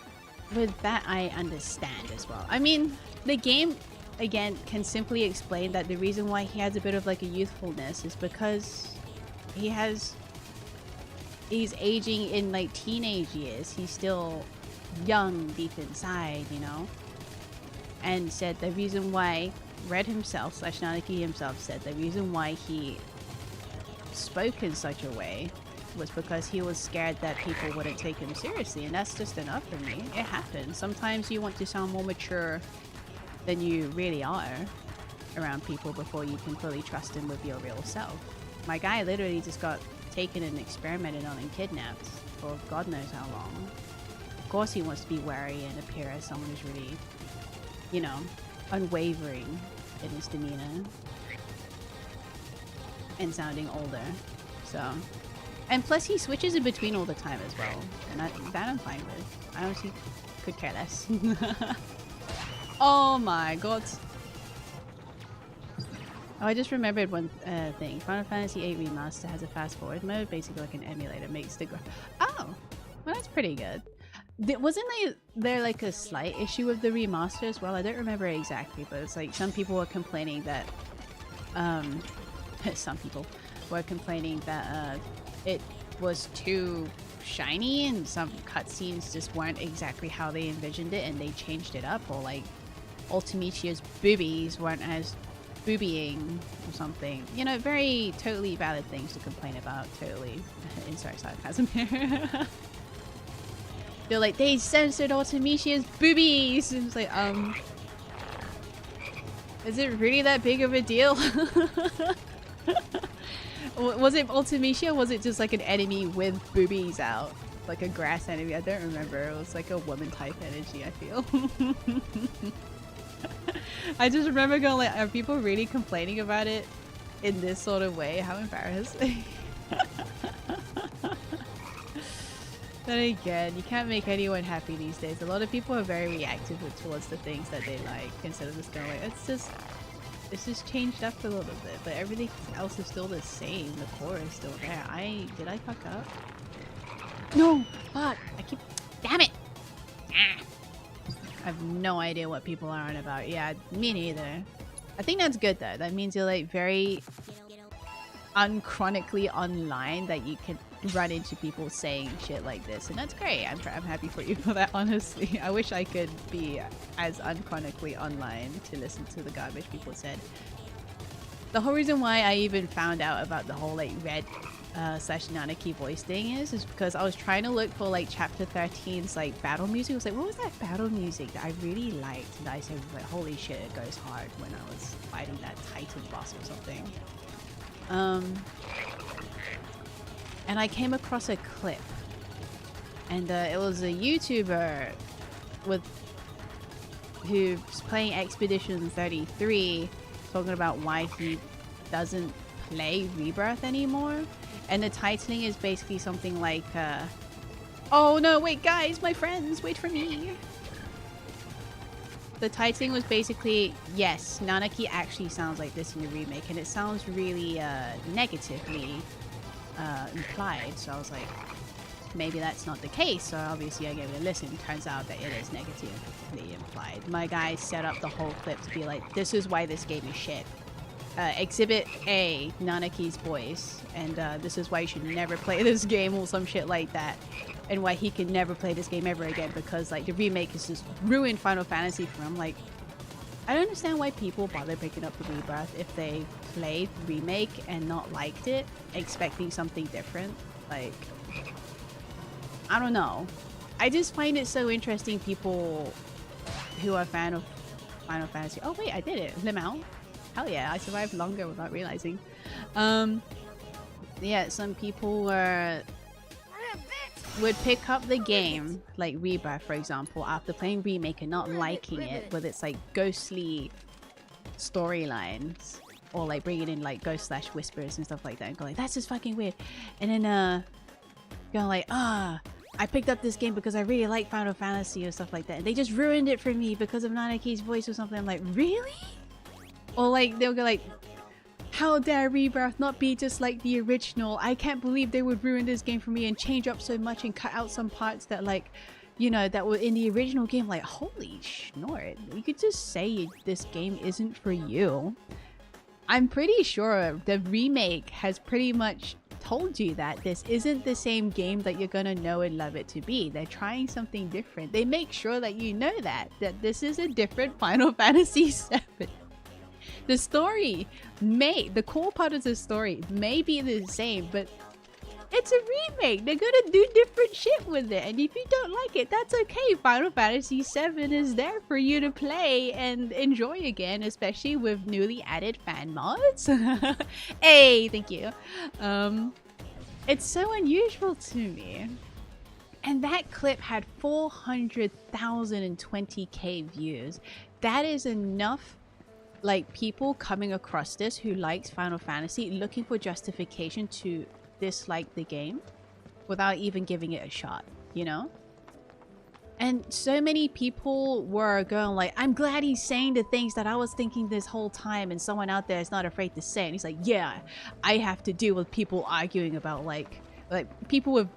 with that I understand as well. I mean, the game again can simply explain that the reason why he has a bit of like a youthfulness is because he's aging in like teenage years. He's still young deep inside, you know. And said the reason why Red himself / Nanaki himself said the reason why he spoke in such a way was because he was scared that people wouldn't take him seriously, and that's just enough for me. It happens. Sometimes you want to sound more mature than you really are around people before you can fully trust them with your real self. My guy literally just got taken and experimented on and kidnapped for God knows how long. Of course he wants to be wary and appear as someone who's really, you know, unwavering in his demeanor and sounding older. So, and plus he switches in between all the time as well, and that I'm fine with. I honestly could care less. Oh my god. Oh, I just remembered one thing. Final Fantasy VIII Remaster has a fast forward mode, basically like an emulator, makes the oh, well that's pretty good. Wasn't there like a slight issue with the remaster as well? I don't remember exactly, but it's like some people were complaining that some people were complaining that it was too shiny and some cutscenes just weren't exactly how they envisioned it and they changed it up, or like Ultimicia's boobies weren't as boobying or something. You know, very totally valid things to complain about, totally. Insert sarcasm here. They're like, they censored Ultimicia's boobies! And it's like, is it really that big of a deal? Was it Ultimicia? Was it just like an enemy with boobies out? like a grass enemy. I don't remember. It was like a woman type energy, I feel. I just remember going like, are people really complaining about it in this sort of way? How embarrassing. Then again, you can't make anyone happy these days. A lot of people are very reactive towards the things that they like instead of just going like, it's just changed up a little bit, but everything else is still the same. The core is still there. Did I fuck up? No! Fuck! Damn it! Ah. I have no idea what people are on about. Yeah, me neither. I think that's good though. That means you're like very unchronically online, that you can run into people saying shit like this, and that's great. I'm happy for you for that, honestly. I wish I could be as unchronically online to listen to the garbage people said. The whole reason why I even found out about the whole like Red slash Nanaki voice thing is because I was trying to look for like chapter 13's like battle music. I was like, what was that battle music that I really liked? And I said, like, holy shit, it goes hard, when I was fighting that Titan boss or something. And I came across a clip, and it was a YouTuber who's playing Expedition 33, talking about why he doesn't play Rebirth anymore. And the titling is basically something like, oh no, wait guys, my friends, wait for me. The titling was basically, yes, Nanaki actually sounds like this in the remake, and it sounds really negatively implied. So I was like, maybe that's not the case. So obviously I gave it a listen. Turns out that it is negatively implied. My guy set up the whole clip to be like, this is why this game is shit. Exhibit A, Nanaki's voice, and this is why you should never play this game, or some shit like that, and why he can never play this game ever again, because like the remake has just ruined Final Fantasy for him. Like, I don't understand why people bother picking up the Rebirth if they played remake and not liked it, expecting something different. Like, I don't know. I just find it so interesting, people who are fan of Final Fantasy. Oh wait, I did it. Limau. Hell yeah, I survived longer without realizing. Yeah, some people would pick up the game, like Rebirth for example, after playing remake and not liking it, with its like ghostly storylines, or like bringing in like ghost slash whispers and stuff like that, and go like, that's just fucking weird. And then going like, I picked up this game because I really like Final Fantasy or stuff like that, and they just ruined it for me because of Nanaki's voice or something. I'm like, really? Or like they'll go like, how dare Rebirth not be just like the original? I can't believe they would ruin this game for me and change up so much and cut out some parts that, like, you know, that were in the original game. Like, holy snort. You could just say this game isn't for you. I'm pretty sure the remake has pretty much told you that this isn't the same game that you're gonna know and love it to be. They're trying something different. They make sure that you know that this is a different Final Fantasy VII. The story the core part of the story may be the same, but it's a remake. They're gonna do different shit with it, and if you don't like it, that's okay. Final Fantasy VII is there for you to play and enjoy again, especially with newly added fan mods. Hey, thank you. It's so unusual to me. And that clip had 400,020k views. That is enough, like, people coming across this who likes Final Fantasy looking for justification to dislike the game without even giving it a shot, you know? And so many people were going like, I'm glad he's saying the things that I was thinking this whole time, and someone out there is not afraid to say it. And he's like, yeah, I have to deal with people arguing about like people with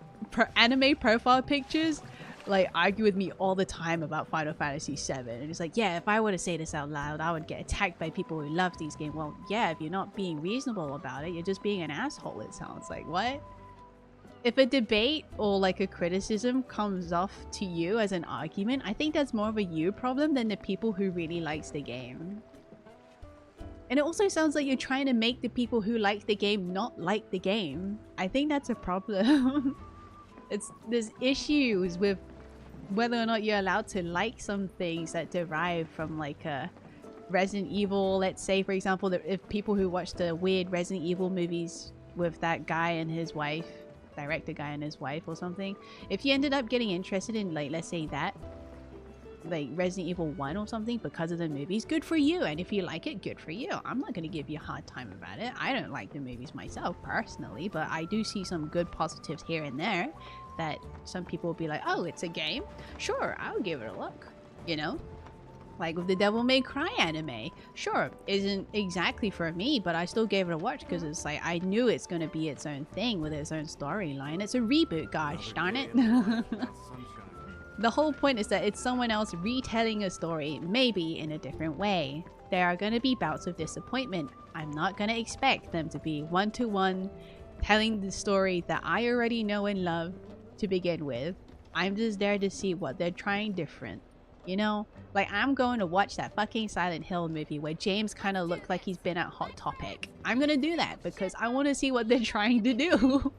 anime profile pictures like argue with me all the time about Final Fantasy VII, and it's like, yeah, if I were to say this out loud, I would get attacked by people who love these games. Well, yeah, if you're not being reasonable about it, you're just being an asshole, it sounds like. What? If a debate or like a criticism comes off to you as an argument, I think that's more of a you problem than the people who really likes the game. And it also sounds like you're trying to make the people who like the game not like the game. I think that's a problem. There's issues with whether or not you're allowed to like some things that derive from like a Resident Evil. Let's say, for example, that if people who watch the weird Resident Evil movies with that guy and his wife director guy and his wife or something. If you ended up getting interested in, like, let's say that, like Resident Evil 1 or something because of the movies, good for you. And if you like it, good for you. I'm not going to give you a hard time about it. I don't like the movies myself personally, but I do see some good positives here and there that some people will be like, oh, it's a game? Sure, I'll give it a look. You know? Like with the Devil May Cry anime. Sure, isn't exactly for me, but I still gave it a watch because it's like, I knew it's going to be its own thing with its own storyline. It's a reboot, gosh darn it. The whole point is that it's someone else retelling a story, maybe in a different way. There are going to be bouts of disappointment. I'm not going to expect them to be one-to-one telling the story that I already know and love to begin with. I'm just there to see what they're trying different. You know? Like, I'm going to watch that fucking Silent Hill movie where James kind of looked like he's been at Hot Topic. I'm going to do that because I want to see what they're trying to do.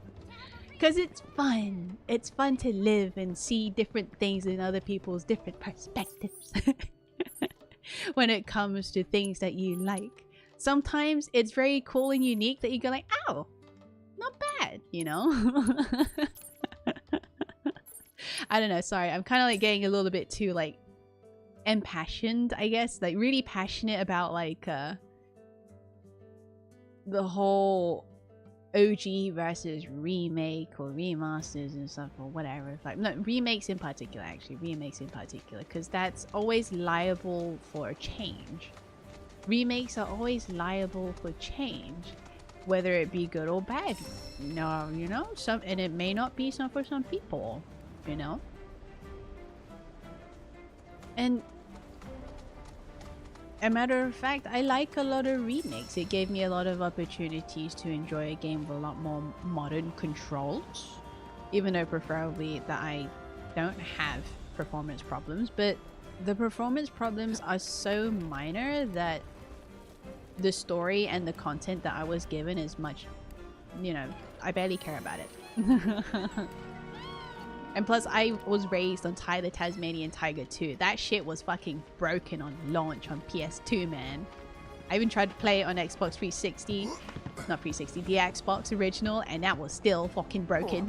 Because it's fun. It's fun to live and see different things in other people's different perspectives. When it comes to things that you like. Sometimes it's very cool and unique that you go like, oh, not bad, you know? I don't know, sorry. I'm kind of like getting a little bit too like impassioned, I guess. Like really passionate about like the whole OG versus remake or remasters and stuff or whatever. Like, no, remakes in particular, actually. Remakes in particular, because that's always liable for change. Remakes are always liable for change, whether it be good or bad. No, you know, and it may not be some for some people, you know. And a matter of fact, I like a lot of remakes. It gave me a lot of opportunities to enjoy a game with a lot more modern controls. Even though preferably that I don't have performance problems. But the performance problems are so minor that the story and the content that I was given is much, you know, I barely care about it. And plus, I was raised on Ty the Tasmanian Tiger 2. That shit was fucking broken on launch on PS2, man. I even tried to play it on Xbox 360. Not 360, the Xbox original, and that was still fucking broken.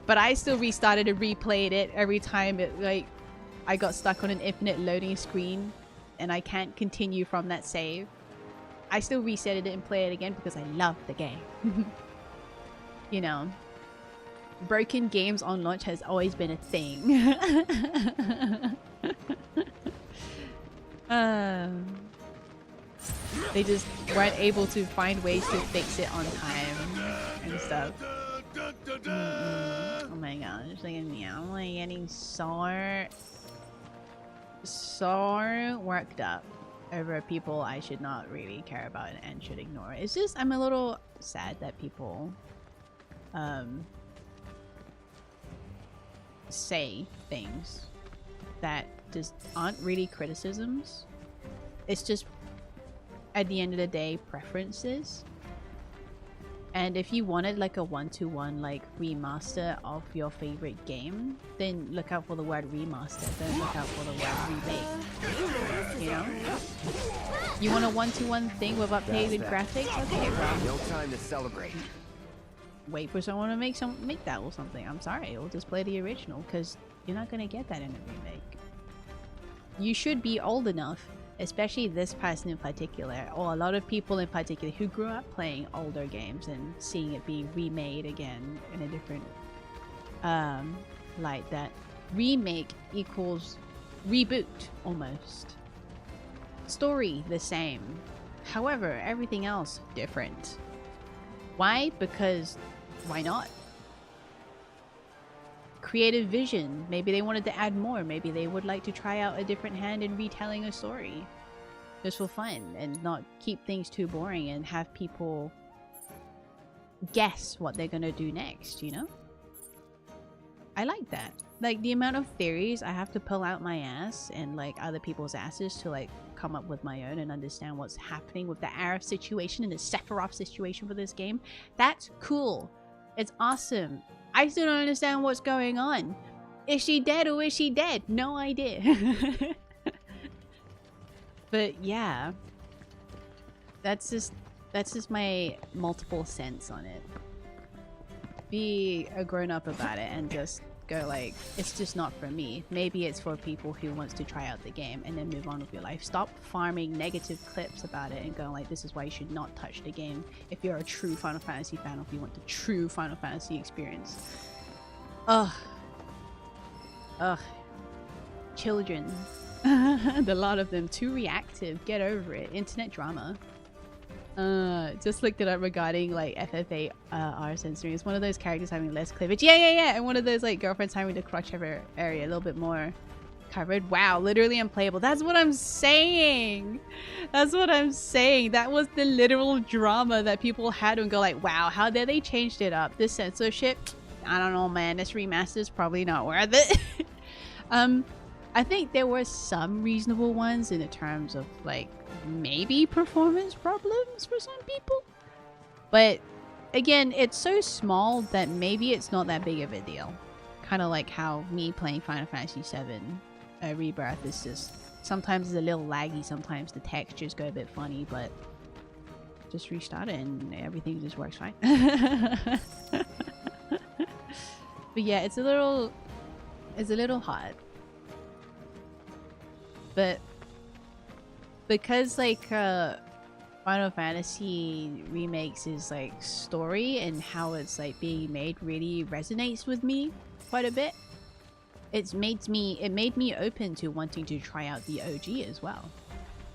But I still restarted and replayed it every time it, like, I got stuck on an infinite loading screen and I can't continue from that save. I still reset it and play it again because I love the game. You know. Broken games on launch has always been a thing. They just weren't able to find ways to fix it on time and stuff. Oh my gosh, look at me. I'm like getting so worked up over people I should not really care about and should ignore. It's just, I'm a little sad that people say things that just aren't really criticisms. It's just, at the end of the day, preferences. And if you wanted like a one-to-one like remaster of your favorite game, then look out for the word remaster. Don't look out for the word remake. You know? You want a one-to-one thing with updated graphics? Okay, bro. No time to celebrate. Wait for someone to make that or something. I'm sorry, we'll just play the original because you're not gonna get that in a remake. You should be old enough, especially this person in particular, or a lot of people in particular who grew up playing older games and seeing it be remade again in a different light, that remake equals reboot almost. Story the same, however everything else different. Why? Because why not? Creative vision. Maybe they wanted to add more. Maybe they would like to try out a different hand in retelling a story. Just for fun and not keep things too boring and have people guess what they're gonna do next, you know? I like that. Like the amount of theories I have to pull out my ass and like other people's asses to like come up with my own and understand what's happening with the Aerith situation and the Sephiroth situation for this game. That's cool. It's awesome. I still don't understand what's going on. Is she dead or is she dead? No idea. But yeah, that's just my multiple cents on it. be a grown-up about it and just go like, it's just not for me. Maybe it's for people who wants to try out the game and then move on with your life. Stop farming negative clips about it and going like, this is why you should not touch the game if you're a true Final Fantasy fan or if you want the true Final Fantasy experience. Ugh. Ugh. Children. The lot of them. Too reactive. Get over it. Internet drama. Just looked it up regarding like FFA R censoring. It's one of those characters having less cleavage. Yeah. And one of those like girlfriends having the crotch-over area a little bit more covered. Wow, literally unplayable. That's what I'm saying. That's what I'm saying. That was the literal drama that people had and go like, wow, how dare they changed it up? This censorship, I don't know, man. This remaster is probably not worth it. I think there were some reasonable ones in the terms of like maybe performance problems for some people, but again, it's so small that maybe it's not that big of a deal. Kind of like how me playing Final Fantasy VII Rebirth is just sometimes it's a little laggy, sometimes the textures go a bit funny, but just restart it and everything just works fine. But yeah, it's a little hard. But because like Final Fantasy remakes is like story and how it's like being made really resonates with me quite a bit. It made me open to wanting to try out the OG as well.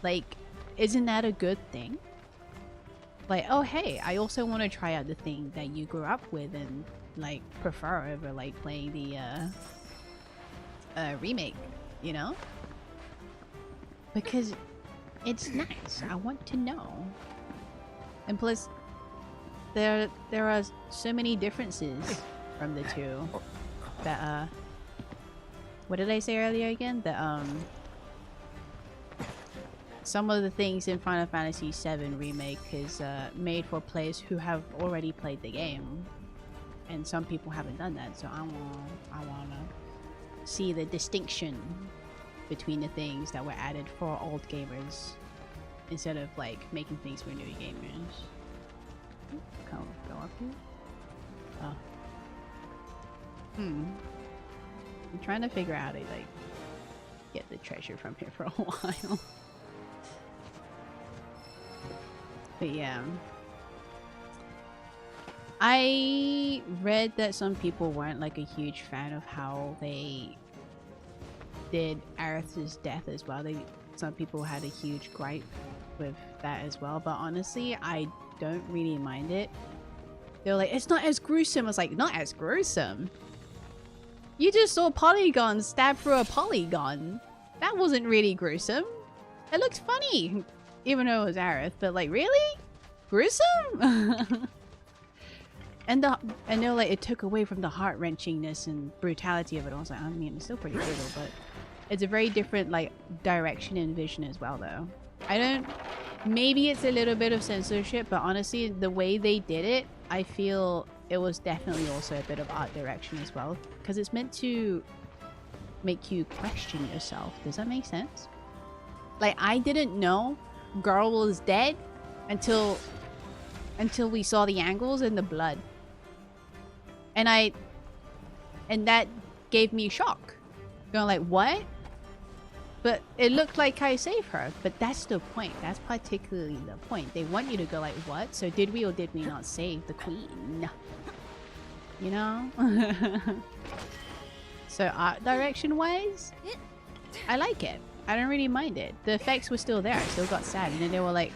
Like, isn't that a good thing? Like, oh hey, I also want to try out the thing that you grew up with and like prefer over like playing the remake, you know? Because it's nice. I want to know. And plus, there are so many differences from the two that what did I say earlier again? That some of the things in Final Fantasy VII Remake is made for players who have already played the game, and some people haven't done that. So I wanna see the distinction between the things that were added for old gamers instead of like making things for new gamers. Go up here. Oh. I'm trying to figure out how to like get the treasure from here for a while. But yeah. I read that some people weren't like a huge fan of how they did Aerith's death as well. Some people had a huge gripe with that as well, but honestly, I don't really mind it. They're like, it's not as gruesome. I was like, not as gruesome? You just saw polygons stab through a polygon. That wasn't really gruesome. It looked funny, even though it was Aerith, but like, really? Gruesome? And they're like, it took away from the heart-wrenchingness and brutality of it. I was like, I mean, it's still pretty brutal, but it's a very different like direction and vision as well though. Maybe it's a little bit of censorship, but honestly the way they did it, I feel it was definitely also a bit of art direction as well, because it's meant to make you question yourself. Does that make sense? Like, I didn't know girl was dead until we saw the angles and the blood, and that gave me shock. Going like, what? But it looked like I saved her. But that's the point. That's particularly the point. They want you to go like, what? So did we or did we not save the queen? You know? So art direction wise, I like it. I don't really mind it. The effects were still there. I still got sad. And then they were like,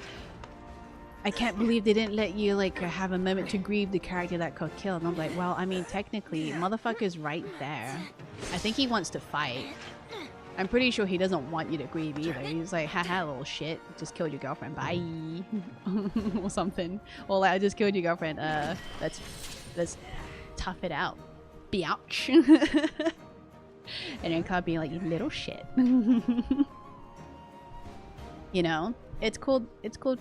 I can't believe they didn't let you like have a moment to grieve the character that got killed. And I'm like, well, I mean, technically, motherfucker's right there. I think he wants to fight. I'm pretty sure he doesn't want you to grieve either. He's like, haha, little shit. Just killed your girlfriend. Bye. Or something. Or like, I just killed your girlfriend. Let's tough it out. Biatch. And then Cloud being like, you little shit. You know? It's called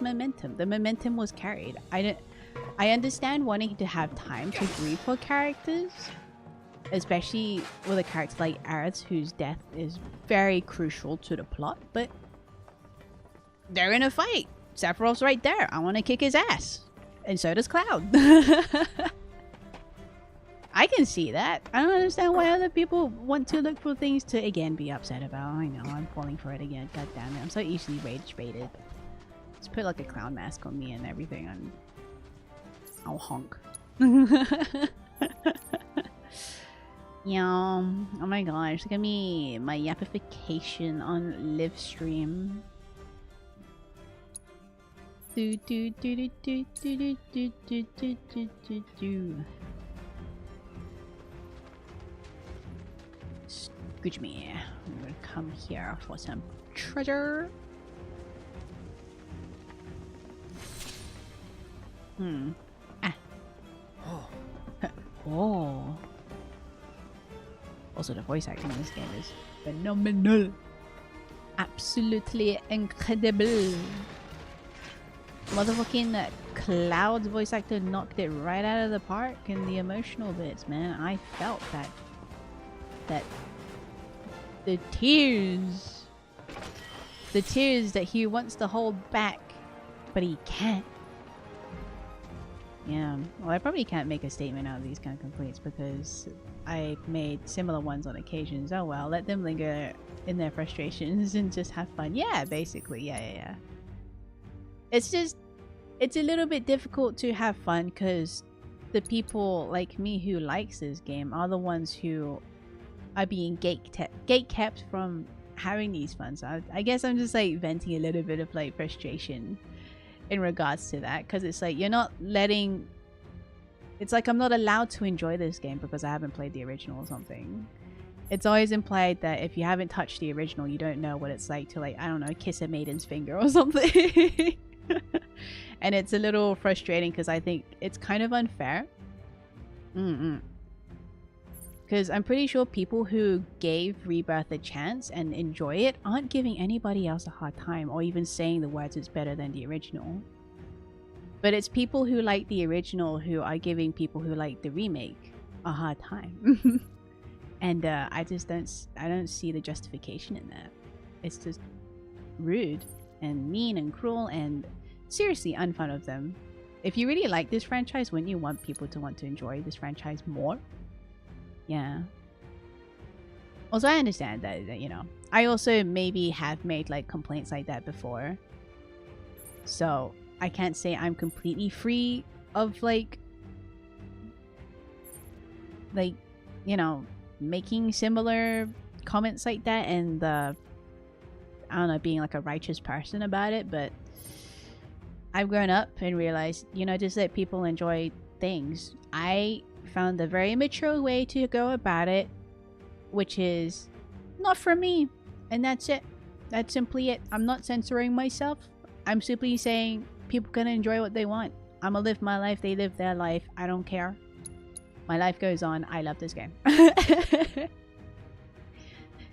momentum. The momentum was carried. I understand wanting to have time to grieve for characters, especially with a character like Aerith, whose death is very crucial to the plot, but they're in a fight. Sephiroth's right there. I want to kick his ass. And so does Cloud. I can see that. I don't understand why other people want to look for things to again be upset about. I know, I'm falling for it again. God damn it. I'm so easily rage baited. Just put like a clown mask on me and everything and I'll honk. Yeah. Oh my gosh, look at me. My yappification on Livestream. Do do do do do do do do do do do do. Excuse me. I'm gonna come here for some treasure. Ah. Oh. Also, the voice acting in this game is phenomenal. Absolutely incredible. Motherfucking Cloud's voice actor knocked it right out of the park in the emotional bits, man. I felt that the tears that he wants to hold back, but he can't. Yeah, well, I probably can't make a statement out of these kind of complaints because I made similar ones on occasions. Oh well, let them linger in their frustrations and just have fun. Yeah, basically, yeah. It's just, it's a little bit difficult to have fun because the people like me who likes this game are the ones who are being gate-kept from having these fun. So I guess I'm just like venting a little bit of like frustration in regards to that, because it's like you're not letting, it's like I'm not allowed to enjoy this game because I haven't played the original or something. It's always implied that if you haven't touched the original, you don't know what it's like to, like, I don't know, kiss a maiden's finger or something. And it's a little frustrating because I think it's kind of unfair. Because I'm pretty sure people who gave Rebirth a chance and enjoy it aren't giving anybody else a hard time or even saying the words it's better than the original. But it's people who like the original who are giving people who like the remake a hard time. And I don't see the justification in that. It's just rude and mean and cruel and seriously unfun of them. If you really like this franchise, wouldn't you want people to want to enjoy this franchise more? Yeah. Also, I understand that, you know, I also maybe have made like complaints like that before. So I can't say I'm completely free of like, you know, making similar comments like that and I don't know, being like a righteous person about it. But I've grown up and realized, you know, just let people enjoy things. I found a very mature way to go about it, which is not for me, and that's it. That's simply it. I'm not censoring myself. I'm simply saying people can enjoy what they want. I'm gonna live my life, they live their life. I don't care. My life goes on. I love this game.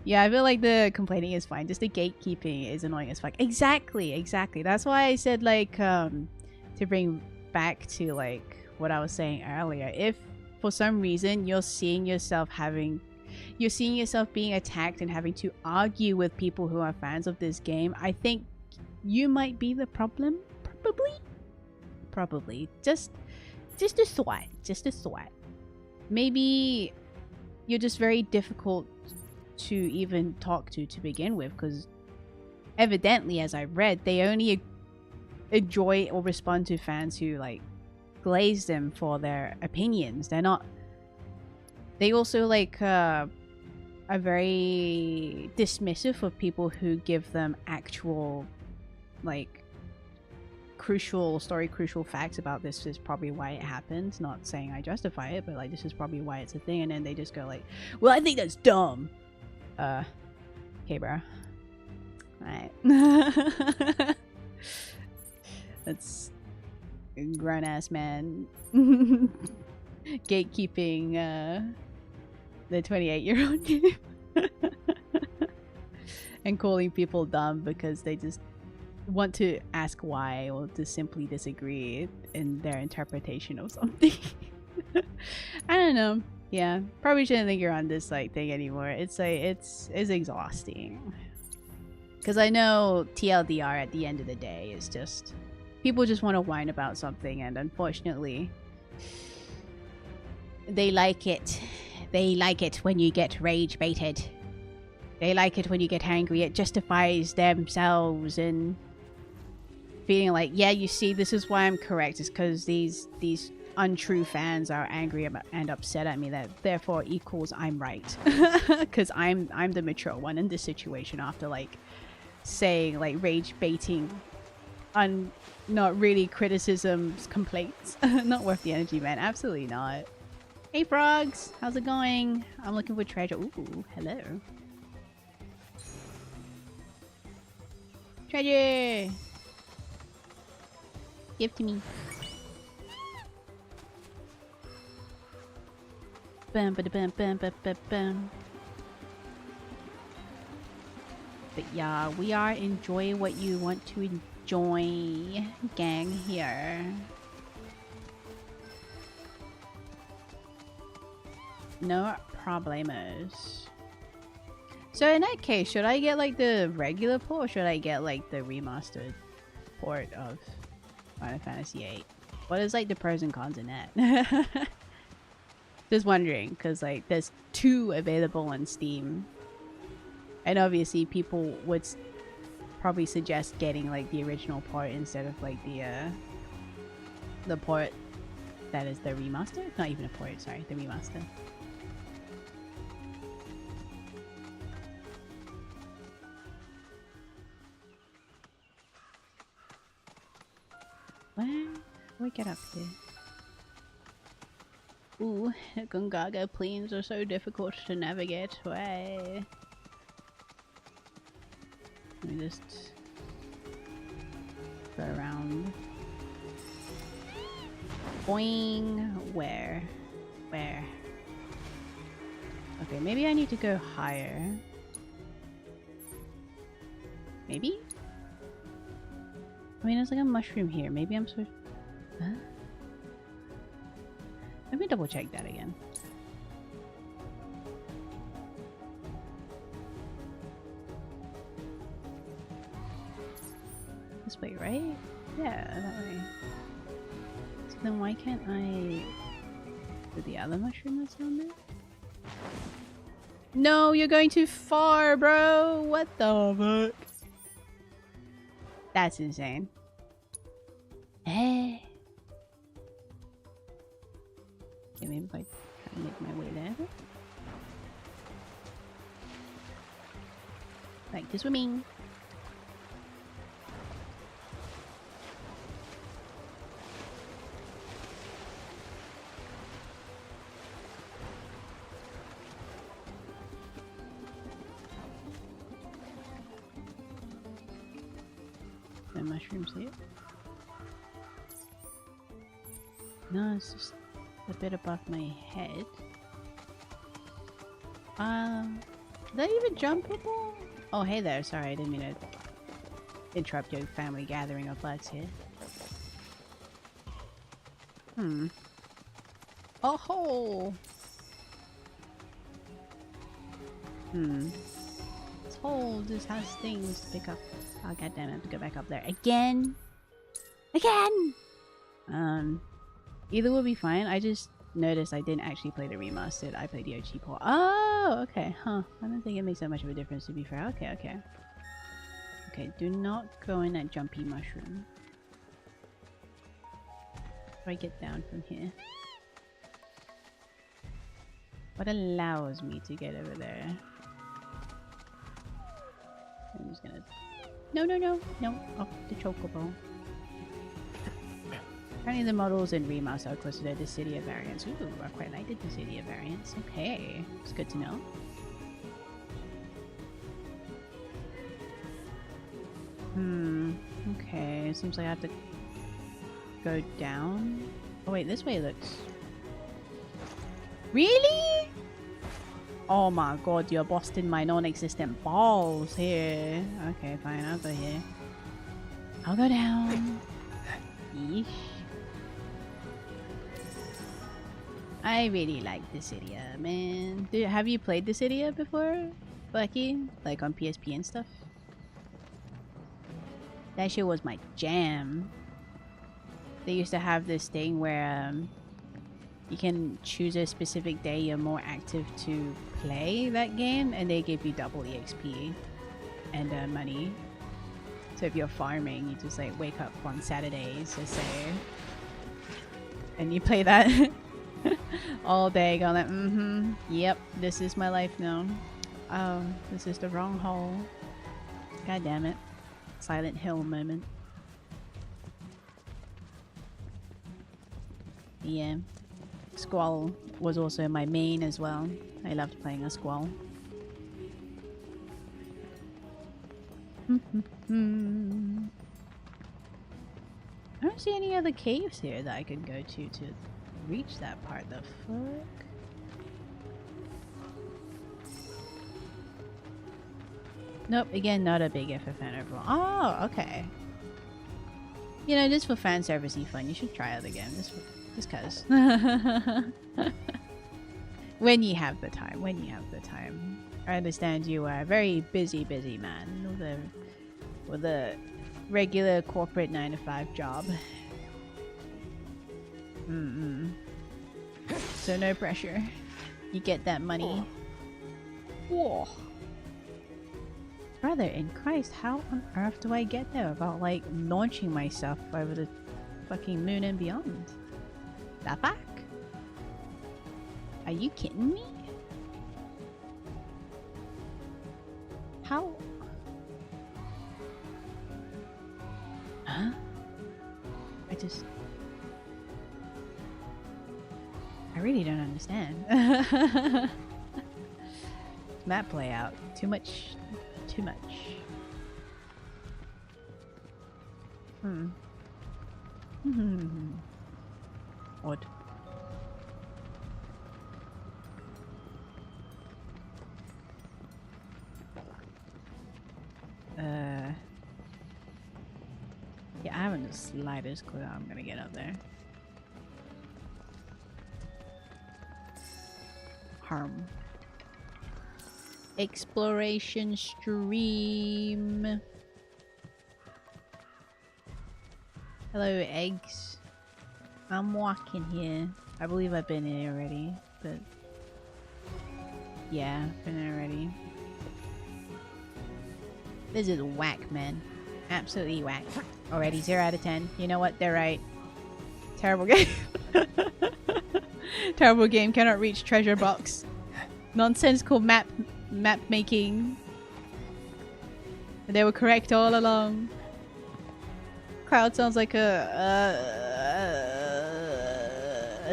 Yeah, I feel like the complaining is fine. Just the gatekeeping is annoying as fuck. Exactly. That's why I said, like, to bring back to like what I was saying earlier. If for some reason you're seeing yourself being attacked and having to argue with people who are fans of this game, I think you might be the problem. Probably. Just a thought. Maybe you're just very difficult to even talk to begin with, because evidently, as I read, they only enjoy or respond to fans who like glaze them for their opinions. They also like are very dismissive of people who give them actual like crucial facts about this is probably why it happens. Not saying I justify it, but like this is probably why it's a thing, and then they just go like, well, I think that's dumb. Okay, bro. Alright. That's a grown-ass man gatekeeping the 28-year-old game. And calling people dumb because they just want to ask why or to simply disagree in their interpretation of something. I don't know. Yeah, probably shouldn't linger on this like thing anymore. It's like it's exhausting. Because I know TLDR at the end of the day is just people just want to whine about something, and unfortunately They like it. They like it when you get rage baited. They like it when you get angry. It justifies themselves and feeling like, yeah, you see, this is why I'm correct. It's because these untrue fans are angry and upset at me. That therefore equals I'm right. Because I'm the mature one in this situation after like saying like rage baiting not really criticisms, complaints. Not worth the energy, man. Absolutely not. Hey frogs, how's it going? I'm looking for treasure. Ooh, hello. Treasure! Give to me. Bum ba da bum bum ba ba bum. But yeah, we are enjoying what you want to enjoy, gang here. No problemos. So in that case, should I get like the regular port or should I get like the remastered port of Final Fantasy VIII? What is like the pros and cons in that? Just wondering, because like there's 2 available on Steam. And obviously people would probably suggest getting like the original port instead of like the port that is the remaster? Not even a port, sorry, the remaster. Where? We get up here. Ooh, the Gungaga plains are so difficult to navigate. Why? Let me just go around. Boing! Where? Where? Okay, maybe I need to go higher. Maybe? I mean, there's like a mushroom here. Maybe I'm supposed... Huh? Let me double check that again. This way, right? Yeah, that way. So then why can't I do the other mushroom that's down there? No, you're going too far, bro! What the fuck? That's insane. Hey. Okay, maybe if I try to make my way there. Like to swimming. No mushrooms here. No, it's just a bit above my head. Is that even jumpable? Oh, hey there. Sorry, I didn't mean to interrupt your family gathering of lads here. Oh ho! This hole just has things to pick up. Oh goddamn! I have to go back up there again. Again. Either will be fine. I just noticed I didn't actually play the remastered. I played the OG port. Oh, okay. Huh. I don't think it makes that much of a difference, to be fair. Okay, okay. Okay, do not go in that jumpy mushroom. If I get down from here. What allows me to get over there? I'm just gonna... No, no, no. No. Off the chocobo. Apparently the models in remaster are closer to the Dissidia variants. Ooh, I quite like the Dissidia variants. Okay, it's good to know. Okay, seems like I have to go down. Oh wait, this way looks... Really? Oh my god, you're busting my non-existent balls here. Okay, fine, I'll go here. I'll go down. Yeesh. I really like Dissidia, man. Have you played Dissidia before, Blackie? Like on PSP and stuff? That shit was my jam. They used to have this thing where you can choose a specific day you're more active to play that game, and they give you double EXP and money. So if you're farming, you just like wake up on Saturdays, let's say, and you play that all day, going like, yep, this is my life now. Oh, this is the wrong hole. God damn it. Silent Hill moment. Yeah. Squall was also my main as well. I loved playing a Squall. I don't see any other caves here that I can go to reach that part. The fuck? Nope, again, not a big fan overall. Oh, okay. You know, just for fan servicey fun, you should try it again. Just cause. When you have the time, I understand you are a very busy man with a regular corporate 9-to-5 job. So no pressure. You get that money. Whoa. Brother in Christ, how on earth do I get there without like launching myself over the fucking moon and beyond? The fuck? Are you kidding me? How? Huh? I really don't understand. Map layout. Too much. Odd. Yeah, I haven't the slightest clue how I'm gonna get up there. Harm. Exploration stream. Hello, eggs. I'm walking here. I believe I've been here already, but yeah, I've been here already. This is whack, man. Absolutely whack. Already 0 out of 10. You know what? They're right. Terrible game. Terrible game. Cannot reach treasure box. Nonsensical map making. They were correct all along. Cloud sounds like a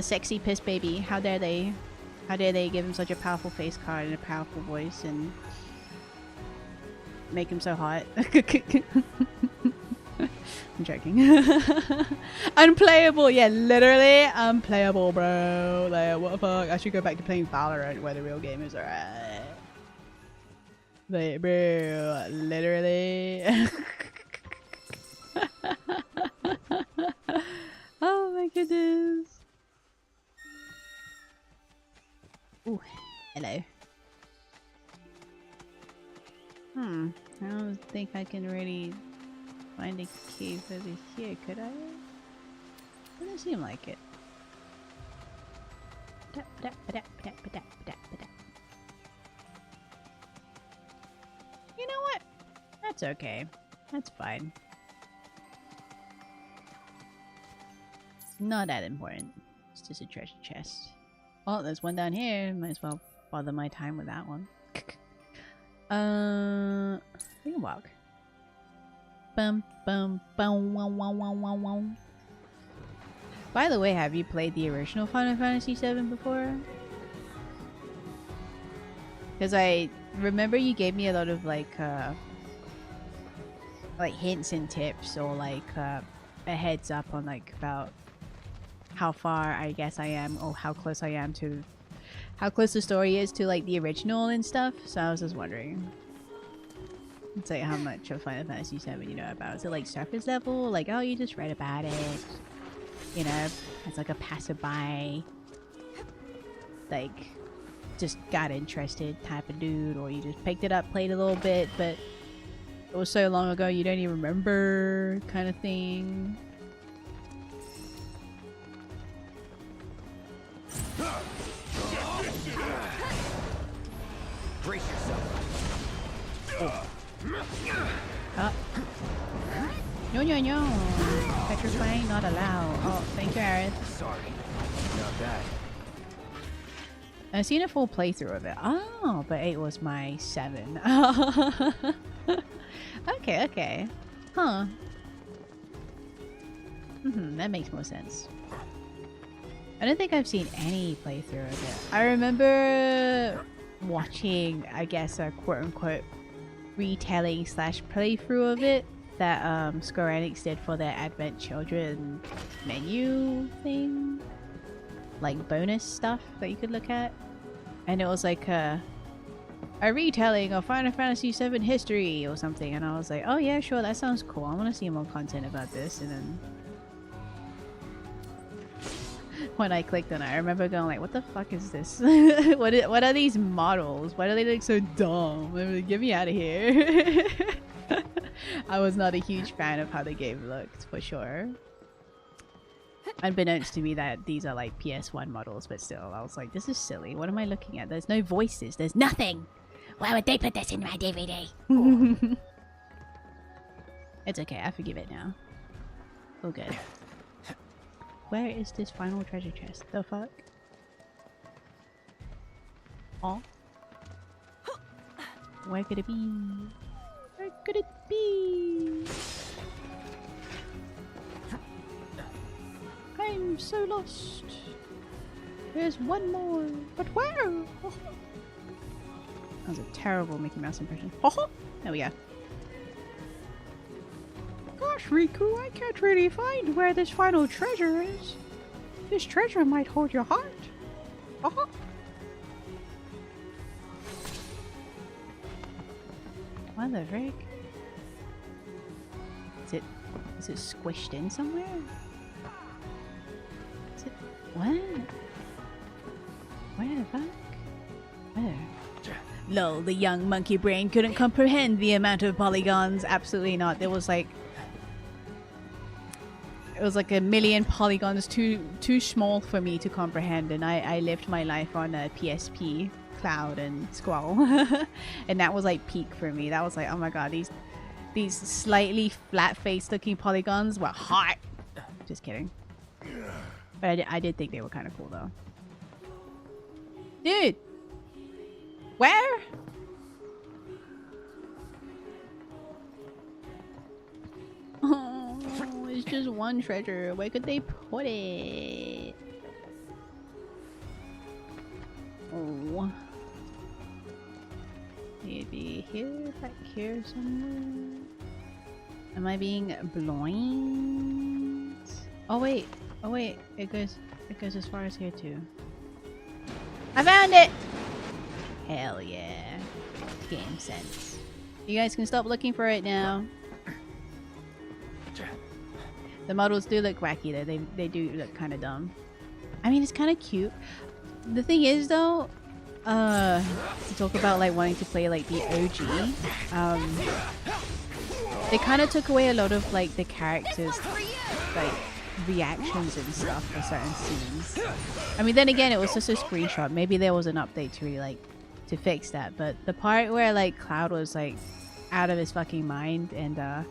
sexy piss baby. How dare they? How dare they give him such a powerful face card and a powerful voice and make him so hot. I'm joking. Unplayable, yeah, literally unplayable, bro. Like, what the fuck? I should go back to playing Valorant where the real game is alright. Like, bro, literally. Oh my goodness. Ooh, hello. I don't think I can really find a cave over here, could I? Doesn't seem like it. You know what? That's okay. That's fine. Not that important. It's just a treasure chest. Oh, there's one down here. Might as well bother my time with that one. We can walk. Bum bum bum wow wow wow wow wow. By the way, have you played the original Final Fantasy VII before? Because I remember you gave me a lot of like hints and tips, or like a heads up on like about how far I guess I am, or how close I am to how close the story is to like the original and stuff. So I was just wondering. It's like how much of Final Fantasy VII you know about. Is it like surface level? Like, oh, you just read about it, you know, as like a passerby, like just got interested type of dude, or you just picked it up, played a little bit, but it was so long ago you don't even remember kind of thing. No, no, no. Petrifying, not allowed. Oh, thank you, Aerith. Sorry. Not that. I've seen a full playthrough of it. Oh, but 8 was my 7. Okay, okay. Huh. That makes more sense. I don't think I've seen any playthrough of it. I remember watching, I guess, a quote-unquote retelling slash playthrough of it that Square Enix did for their Advent Children menu thing. Like bonus stuff that you could look at. And it was like a retelling of Final Fantasy VII history or something. And I was like, oh yeah, sure, that sounds cool. I want to see more content about this. And then when I clicked on it, I remember going like, what the fuck is this? What are these models? Why do they look so dumb? Like, get me out of here. I was not a huge fan of how the game looked, for sure. Unbeknownst to me that these are like PS1 models, but still, I was like, this is silly. What am I looking at? There's no voices. There's nothing. Why would they put this in my DVD? It's okay. I forgive it now. All good. Where is this final treasure chest? The fuck? Oh. Where could it be? Where could it be? I'm so lost. There's one more, but where? Oh. That was a terrible Mickey Mouse impression. Oh. There we go. Gosh, Riku, I can't really find where this final treasure is. This treasure might hold your heart. Oh. What the frick? Is it squished in somewhere? Is it what? Where the fuck? Where? Lol, the young monkey brain couldn't comprehend the amount of polygons. Absolutely not. There was like it was like a million polygons too small for me to comprehend, and I lived my life on a PSP, Cloud, and Squall. And that was like peak for me. That was like, oh my god, these slightly flat-faced looking polygons were hot. Just kidding. But I did think they were kind of cool though. Dude! Where? Oh, it's just one treasure. Where could they put it? Oh. Maybe here, back here somewhere. Am I being blind? Oh wait. Oh wait. It goes as far as here too. I found it! Hell yeah. Game sense. You guys can stop looking for it now. The models do look wacky though. They do look kind of dumb. I mean, it's kind of cute. The thing is though, to talk about like wanting to play like the OG, they kind of took away a lot of like the characters' like reactions and stuff for certain scenes. I mean, then again, it was just a screenshot. Maybe there was an update to really like to fix that. But the part where like Cloud was like out of his fucking mind and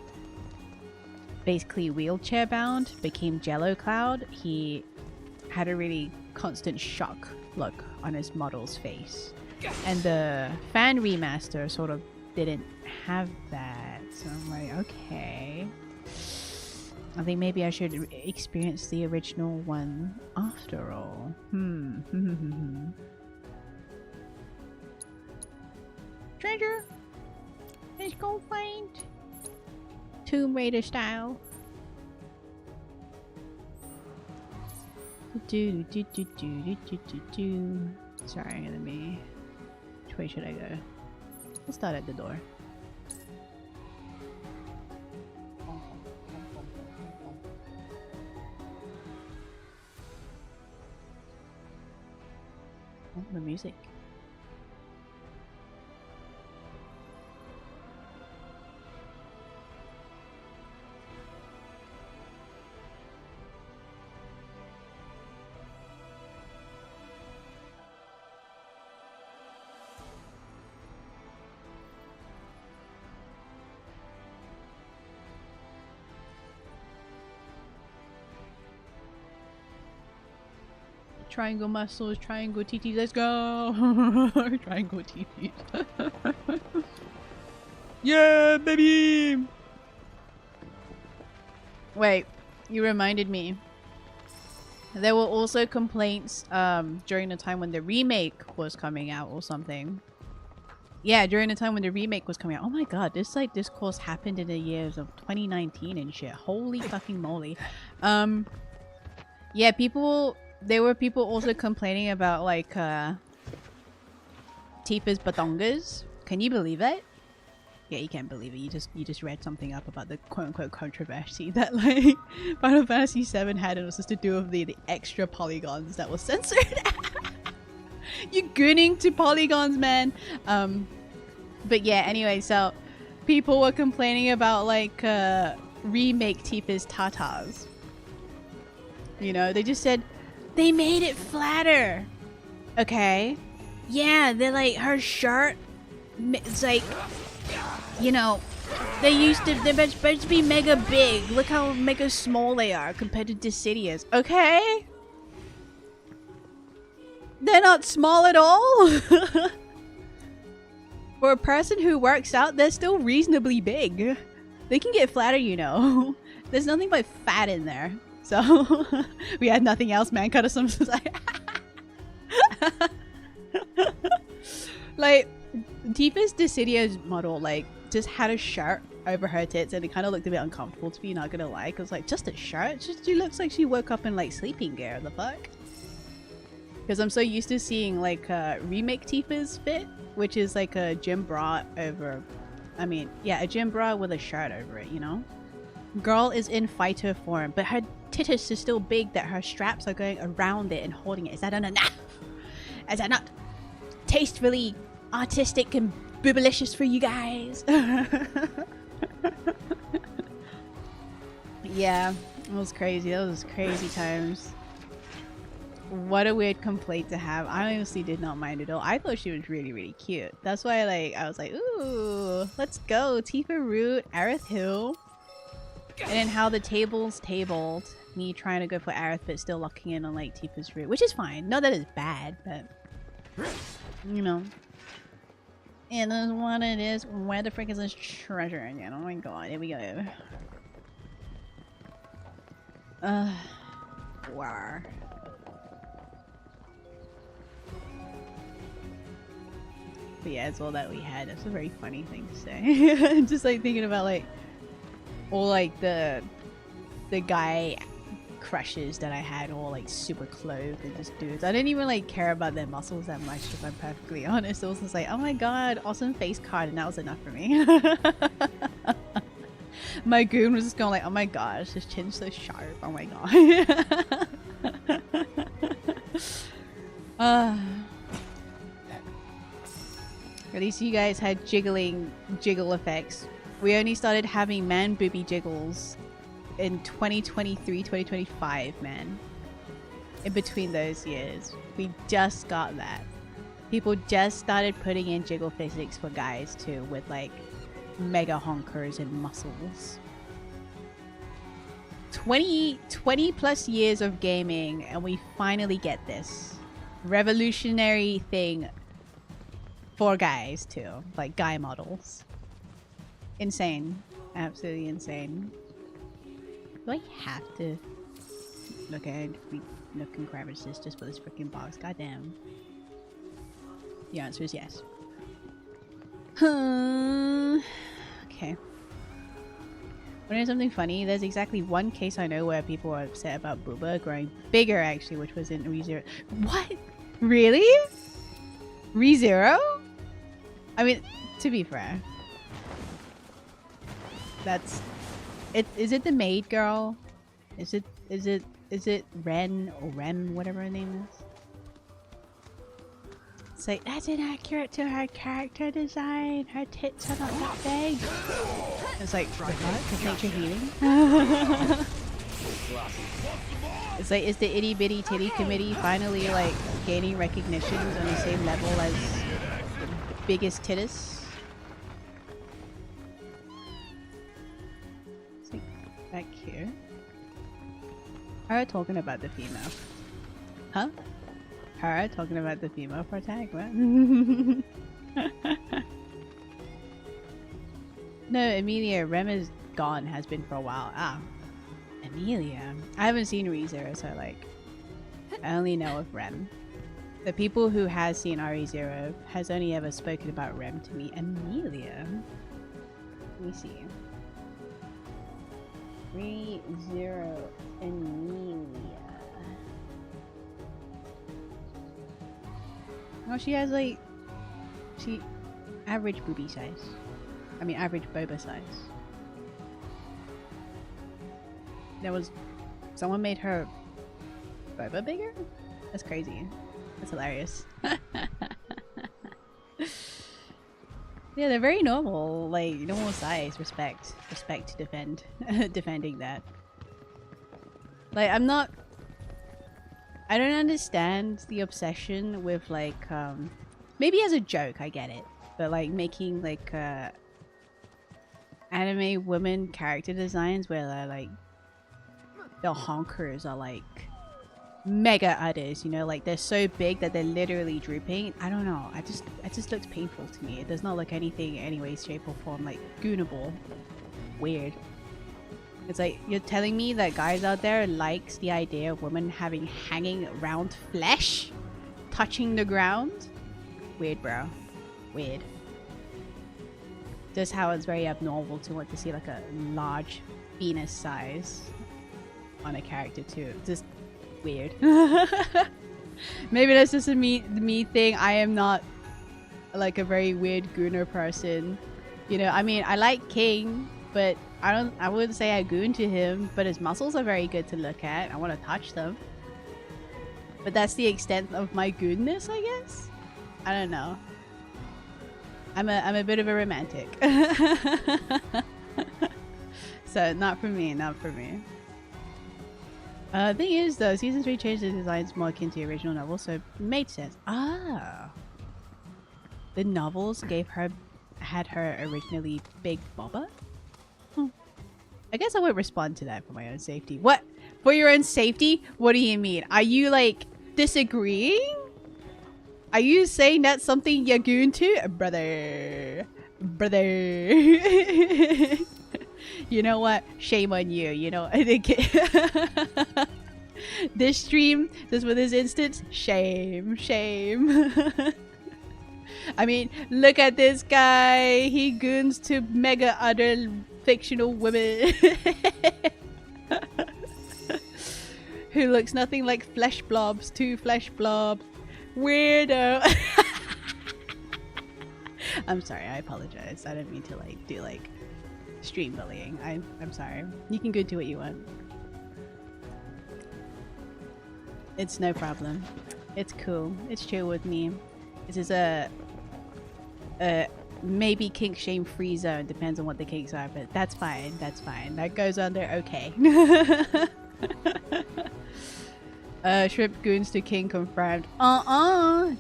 basically wheelchair bound, became Jello Cloud, he had a really constant shock look on his model's face. And the fan remaster sort of didn't have that. So I'm like, okay. I think maybe I should experience the original one after all. Treasure! Let's go find Tomb Raider style. Sorry, let me. Which way should I go? Let's start at the door. Oh, the music. triangle muscles, triangle TTs, let's go! Triangle TTs. Yeah, baby! Wait, you reminded me. There were also complaints during the time when the remake was coming out or something. Yeah, during the time when the remake was coming out. Oh my god, this course happened in the years of 2019 and shit. Holy fucking moly. Yeah, there were people also complaining about like Tifa's badongas. Can you believe it? Yeah, you can't believe it. You just read something up about the quote-unquote controversy that like Final Fantasy VII had, and it was just to do with the extra polygons that was censored. You gooning to polygons, man. But yeah, anyway, so people were complaining about like remake Tifa's tatas. You know, they just said they made it flatter. Okay. Yeah, they're like her shirt. It's like, you know, they're supposed to be mega big. Look how mega small they are compared to Dissidia's. Okay. They're not small at all. For a person who works out, they're still reasonably big. They can get flatter, you know. There's nothing but fat in there. So, we had nothing else, man. Cut us some like, Tifa's Dissidia's model, like, just had a shirt over her tits and it kind of looked a bit uncomfortable, to be not gonna lie. Cause like, just a shirt? She looks like she woke up in like sleeping gear. The fuck? Because I'm so used to seeing like remake Tifa's fit, which is like a gym bra over, I mean, yeah, a gym bra with a shirt over it, you know? Girl is in fighter form, but her titties is still big that her straps are going around it and holding it. Is that enough? Is that not tastefully artistic and boobalicious for you guys? Yeah, it was crazy. That was crazy times. What a weird complaint to have. I honestly did not mind at all. I thought she was really, really cute. That's why like I was like, ooh, let's go. Tifa Root, Aerith Hill. And then how the tables tabled. Me trying to go for Aerith but still locking in on like Tifa's Root. Which is fine. Not that it's bad, but you know. It is what it is. Where the frick is this treasure again? Oh my god, here we go. War. But yeah, it's all that we had. That's a very funny thing to say. Just like thinking about like all like the guy crushes that I had, all like super clothed and just dudes. I didn't even like care about their muscles that much, if I'm perfectly honest. It was just like, oh my god, awesome face card, and that was enough for me. My goon was just going like, oh my gosh, his chin's so sharp, oh my god. At least you guys had jiggle effects. We only started having man booby jiggles in 2023, 2025, man. In between those years. We just got that. People just started putting in jiggle physics for guys too, with like mega honkers and muscles. 20 plus years of gaming and we finally get this revolutionary thing for guys too, like guy models. Insane. Absolutely insane. Do I have to look at look and grab assist just for this freaking box? Goddamn. The answer is yes. Okay. Want to know something funny? There's exactly one case I know where people are upset about Booba growing bigger, actually, which was in ReZero. What? Really? ReZero? I mean, to be fair, that's it. Is it the maid girl? Is it Ren or Rem, whatever her name is? It's like, that's inaccurate to her character design. Her tits are not that big. It's like, what? Is nature healing? It's like, is the itty bitty titty committee finally like gaining recognitions on the same level as the biggest titties? It's like, back here. Are you talking about the female? Huh? Her talking about the female protagonist? What? No, Emilia, Rem is gone, has been for a while. Ah, Emilia. I haven't seen ReZero, so like, I only know of Rem. The people who has seen ReZero has only ever spoken about Rem to me. Emilia. Let me see. ReZero Emilia. Oh, she has like, she average booby size. I mean average boba size. There was, someone made her boba bigger? That's crazy. That's hilarious. Yeah, they're very normal, like normal size. Respect to defend, defending that. Like I don't understand the obsession with like, maybe as a joke I get it, but like making like anime women character designs where they're like, the honkers are like mega udders, you know, like they're so big that they're literally drooping. I don't know, it just looks painful to me. It does not look anything any way, shape or form like goonable. Weird. It's like you're telling me that guys out there likes the idea of women having hanging round flesh touching the ground? Weird, bro. Weird. Just how it's very abnormal to want to see like a large penis size on a character too. Just weird. Maybe that's just a me thing. I am not like a very weird gooner person. You know, I mean, I like King, but I wouldn't say I goon to him, but his muscles are very good to look at. I want to touch them. But that's the extent of my goodness, I guess? I don't know. I'm a bit of a romantic. So not for me, not for me. Thing is though, season 3 changed the designs more akin to the original novel, so it made sense. Ah, the novels had her originally big boba. I guess I would respond to that for my own safety. What? For your own safety? What do you mean? Are you like disagreeing? Are you saying that's something you're goon to? Brother. You know what? Shame on you. You know, I think this stream, just for this instance, shame. I mean, look at this guy. He goons to mega other fictional women who looks nothing like flesh blobs. 2 flesh blobs. Weirdo. I'm sorry, I apologize. I didn't mean to like do like stream bullying. I'm sorry. You can go do what you want. It's no problem. It's cool. It's chill with me. This is a maybe kink shame free zone, depends on what the kinks are, but that's fine. That's fine. That goes under okay. Shrimp goons to king confirmed. Nuh-uh.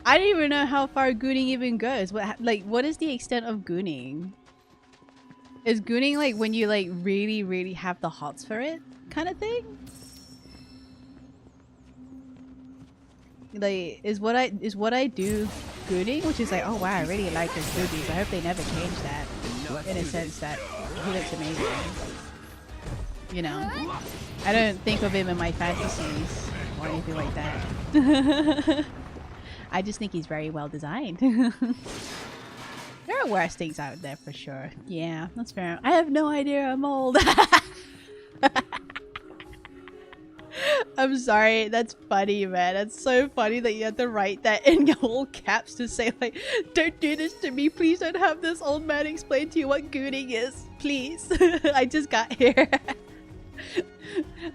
I don't even know how far gooning even goes. What is the extent of gooning? Is gooning like when you like really have the hots for it kind of thing? Like is what I do gooning, which is like, oh wow, I really like his boobies. I hope they never change that. In a sense that he looks amazing. You know, I don't think of him in my fantasies or anything like that. I just think he's very well designed. There are worse things out there for sure. Yeah, that's fair. I have no idea I'm old. I'm sorry, that's funny, man. That's so funny that you had to write that in all caps to say like, don't do this to me. Please don't have this old man explain to you what gooning is. Please. I just got here.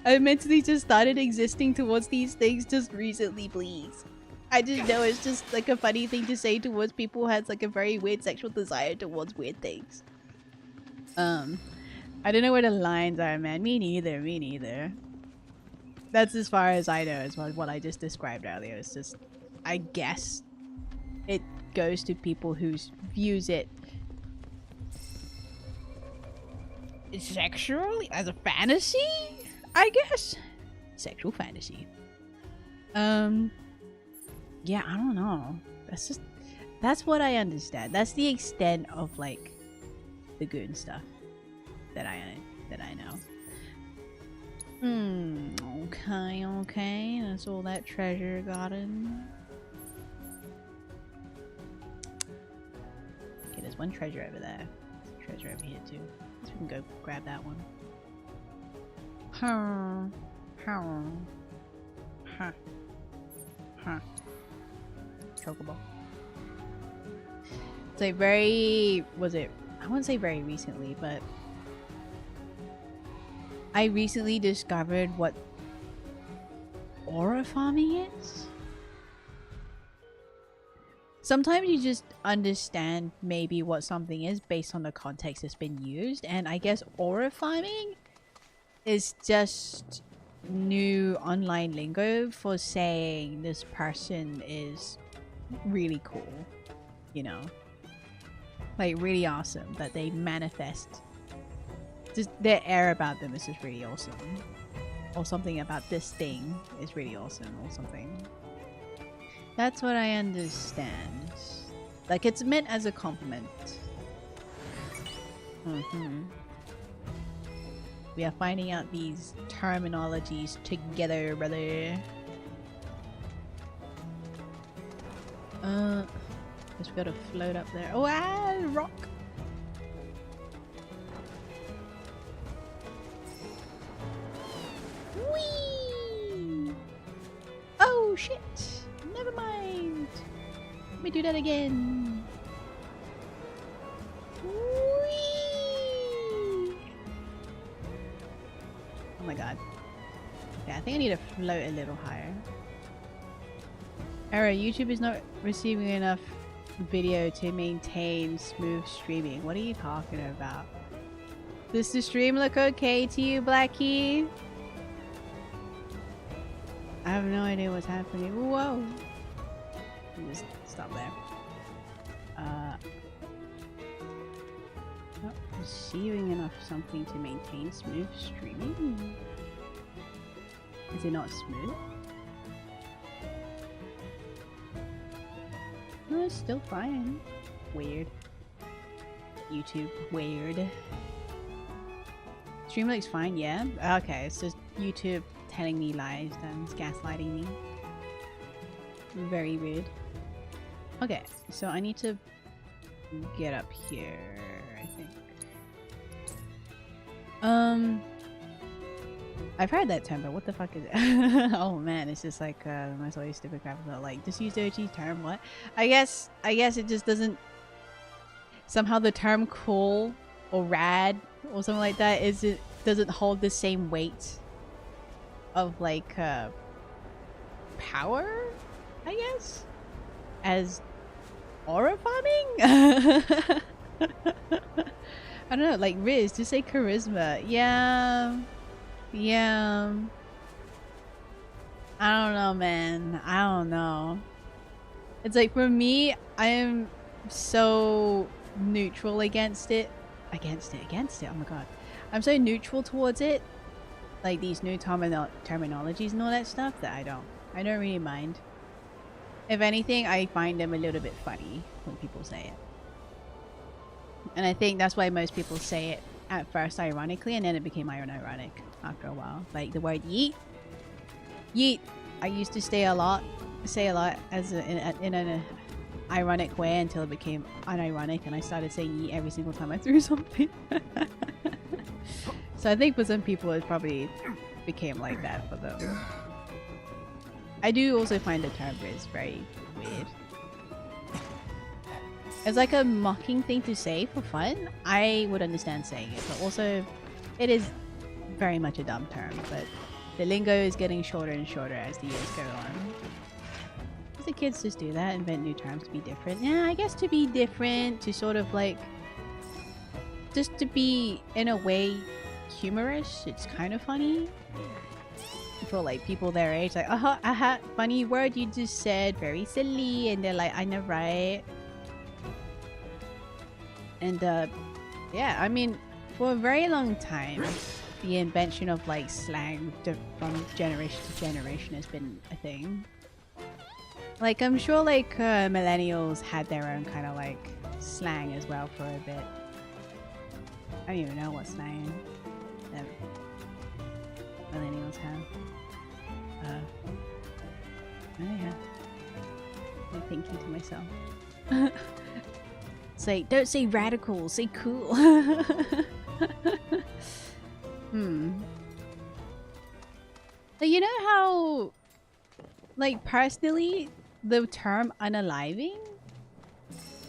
I mentally just started existing towards these things just recently, please. I just know it's just like a funny thing to say towards people who has like a very weird sexual desire towards weird things. I don't know where the lines are, man. Me neither. That's as far as I know as well, what I just described earlier. It's just, I guess it goes to people who views it sexually as a fantasy, I guess. Sexual fantasy. Yeah, I don't know. That's what I understand. That's the extent of like the goon stuff that I know. Okay. That's all that treasure garden. Okay, there's one treasure over there. There's a treasure over here too. So we can go grab that one. Chocobo. It's like I wouldn't say very recently, but I recently discovered what aura farming is. Sometimes you just understand maybe what something is based on the context it's been used, and I guess aura farming is just new online lingo for saying this person is really cool, you know, like really awesome, that they manifest, just their air about them is just really awesome, or something about this thing is really awesome, or something. That's what I understand. Like, it's meant as a compliment. We are finding out these terminologies together, brother. Guess we gotta float up there. Oh, rock! Whee! Oh, shit! Never mind! Let me do that again. Whee! Oh my god. Okay, I think I need to float a little higher. Error, YouTube is not receiving enough video to maintain smooth streaming. What are you talking about? Does the stream look okay to you, Blackie? I have no idea what's happening. Whoa! Just stop there. Not receiving enough something to maintain smooth streaming? Is it not smooth? No, it's still fine. Weird. YouTube, weird. Stream looks fine, yeah? Okay, it's just YouTube telling me lies and gaslighting me. Very weird. Okay, so I need to get up here, I think. I've heard that term, but what the fuck is it? Oh man, it's just like that's all these stupid crap about like just use the OG term. What? I guess it just doesn't. Somehow the term cool or rad or something like that doesn't hold the same weight of like power, I guess, as aura farming. I don't know, like Riz, just say charisma. Yeah. I don't know, man. I don't know. It's like, for me, I am so neutral against it. Against it. Oh my god. I'm so neutral towards it. Like these new terminologies and all that stuff that I don't really mind. If anything, I find them a little bit funny when people say it. And I think that's why most people say it at first ironically, and then it became ironic after a while. Like the word yeet. Yeet. I used to say a lot as in an ironic way until it became unironic, and I started saying yeet every single time I threw something. So I think for some people it probably became like that for them. I do also find the term is very weird. It's like a mocking thing to say for fun. I would understand saying it, but also it is very much a dumb term. But the lingo is getting shorter and shorter as the years go on. The kids just do that, invent new terms to be different. Yeah, I guess to be different, to sort of like, just to be in a way humorous. It's kind of funny for like people their age, like funny word you just said, very silly, and they're like, I know, right? And yeah, I mean, for a very long time, the invention of like slang from generation to generation has been a thing. Like I'm sure like millennials had their own kind of like slang as well for a bit. I don't even know what slang that millennials have. Oh yeah. I'm thinking to myself. It's like, don't say radical, say cool. But you know how, like personally, the term unaliving,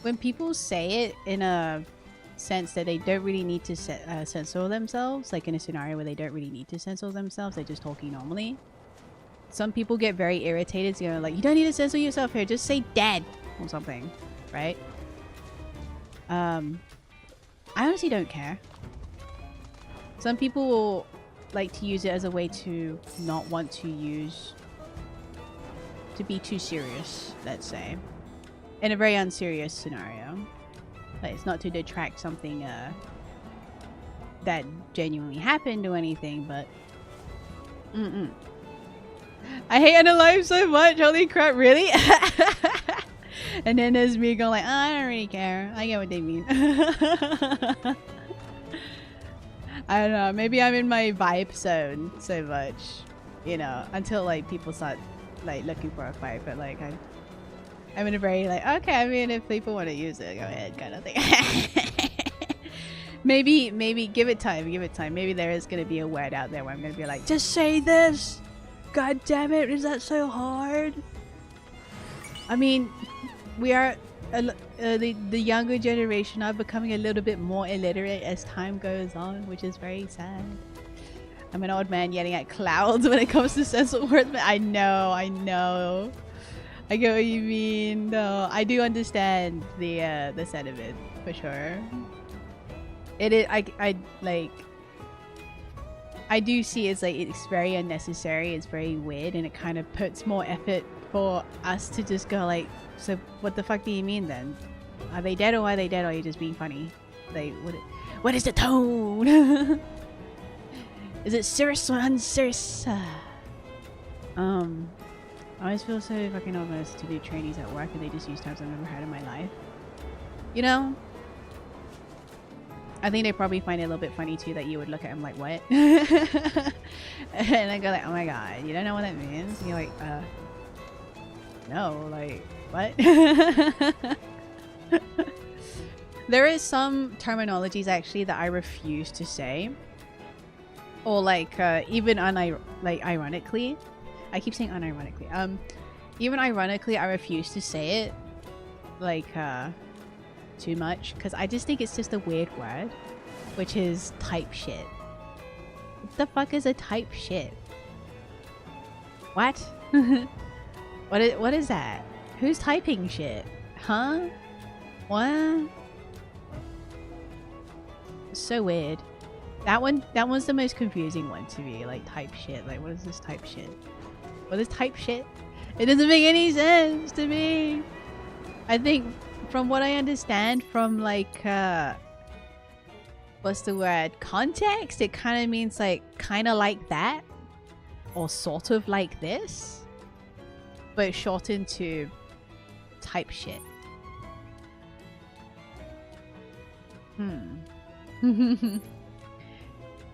when people say it in a sense that they don't really need to censor themselves, like in a scenario where they don't really need to censor themselves, they're just talking normally. Some people get very irritated, you know, like, you don't need to censor yourself here, just say dead or something, right? I honestly don't care. Some people will like to use it as a way to not want to be too serious, let's say. In a very unserious scenario. Like, it's not to detract something that genuinely happened or anything, but I hate unalive so much, holy crap, really? And then there's me going like, oh, I don't really care. I get what they mean. I don't know, maybe I'm in my vibe zone so much, you know, until like people start like looking for a fight, but like I'm in a very like, okay, I mean, if people want to use it, go ahead kind of thing. maybe give it time, maybe there is going to be a word out there where I'm going to be like, just say this, god damn it, is that so hard? I mean, we are the younger generation are becoming a little bit more illiterate as time goes on, which is very sad. I'm an old man yelling at clouds when it comes to censored words, but I know. I get what you mean. No, I do understand the sentiment for sure. It is. I do see it's like it's very unnecessary. It's very weird, and it kind of puts more effort for us to just go like, so what the fuck do you mean then? Are they dead or are they dead? Or are you just being funny? Like, what is the tone? Is it serious or unserious? I always feel so fucking nervous to do trainees at work and they just use terms I've never heard in my life. You know? I think they probably find it a little bit funny too that you would look at them like, what? And I go like, oh my god, you don't know what that means? And you're like, no, like, what? There is some terminologies actually that I refuse to say. Or like, even ironically. I keep saying unironically. Even ironically, I refuse to say it. Like, too much. Because I just think it's just a weird word. Which is type shit. What the fuck is a type shit? What? What is that? Who's typing shit? Huh? What? So weird. That one's the most confusing one to me. Like, type shit. Like, what is this type shit? What is type shit? It doesn't make any sense to me. I think from what I understand from like what's the word? Context? It kind of means like kind of like that or sort of like this. But shortened to type shit.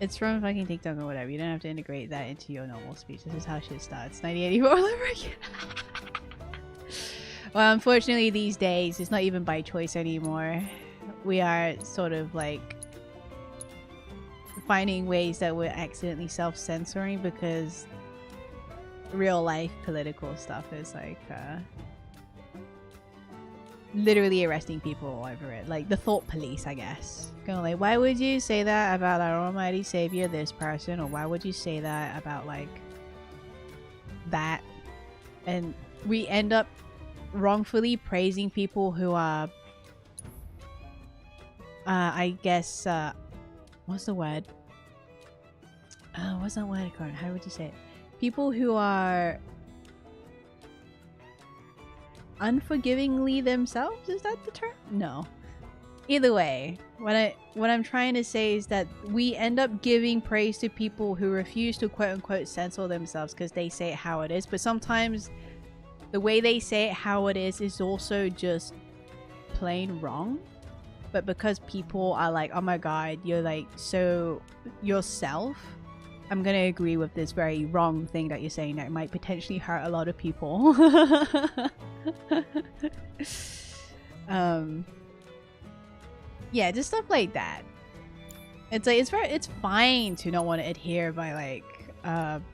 It's from fucking TikTok or whatever. You don't have to integrate that into your normal speech. This is how shit starts. 1984 all over again. Well, unfortunately these days, it's not even by choice anymore. We are sort of like finding ways that we're accidentally self-censoring because real life political stuff is like literally arresting people over it. Like the thought police, I guess. Going like, why would you say that about our almighty savior, this person? Or why would you say that about like that? And we end up wrongfully praising people who are I guess what's the word? What's that word called? How would you say it? People who are unforgivingly themselves? Is that the term? No. Either way, what I'm trying to say is that we end up giving praise to people who refuse to quote-unquote censor themselves because they say it how it is, but sometimes the way they say it how it is also just plain wrong. But because people are like, oh my god, you're like so yourself, I'm gonna agree with this very wrong thing that you're saying that might potentially hurt a lot of people. Yeah, just stuff like that. It's like it's fine to not want to adhere by like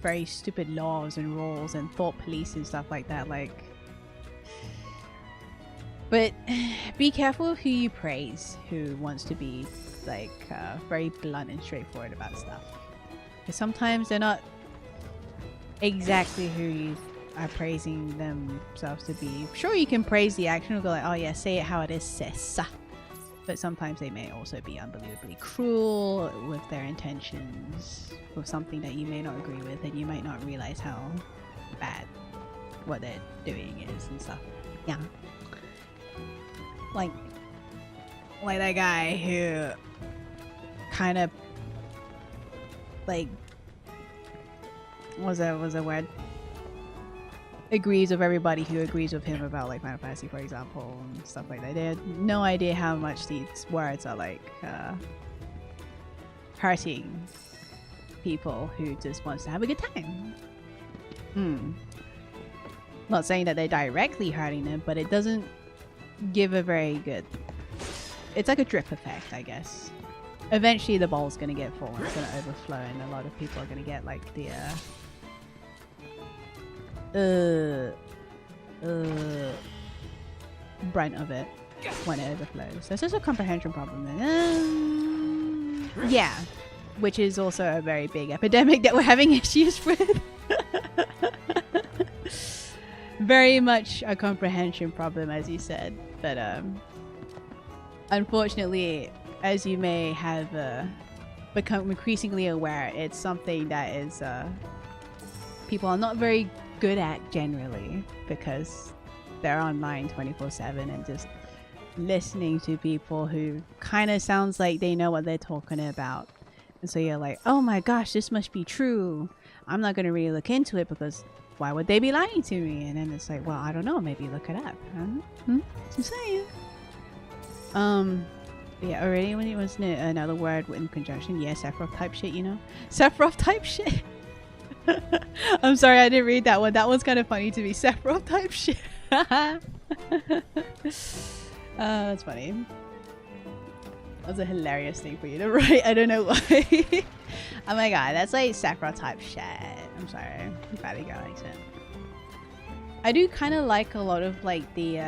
very stupid laws and rules and thought police and stuff like that. Like, but be careful of who you praise, who wants to be like very blunt and straightforward about stuff. Because sometimes they're not exactly who you are praising themselves to be. Sure, you can praise the action and go like, oh yeah, say it how it is, sis. But sometimes they may also be unbelievably cruel with their intentions, with something that you may not agree with, and you might not realize how bad what they're doing is and stuff. Yeah. Like that guy who kind of like was a word agrees with everybody who agrees with him about like Final Fantasy, for example, and stuff like that. They had no idea how much these words are like hurting people who just wants to have a good time. Not saying that they're directly hurting them, but it doesn't give a very good, it's like a drip effect, I guess. Eventually the bowl's gonna get full and it's gonna overflow, and a lot of people are gonna get like the brunt of it when it overflows. So it's just a comprehension problem then. Yeah, which is also a very big epidemic that we're having issues with. Very much a comprehension problem, as you said, but unfortunately, as you may have become increasingly aware, it's something that is people are not very good at generally, because they're online 24/7 and just listening to people who kind of sounds like they know what they're talking about, and so you're like, oh my gosh, this must be true, I'm not going to really look into it because why would they be lying to me? And then it's like, well, I don't know, maybe look it up. I'm saying. Yeah, already when it was another word in conjunction. Yeah, Sephiroth type shit, you know? Sephiroth type shit. I'm sorry, I didn't read that one. That one's kind of funny to me. Sephiroth type shit. That's funny. That was a hilarious thing for you to write. I don't know why. Oh my god, that's like Sephiroth type shit. I'm sorry. Bad ego accent. I do kind of like a lot of like the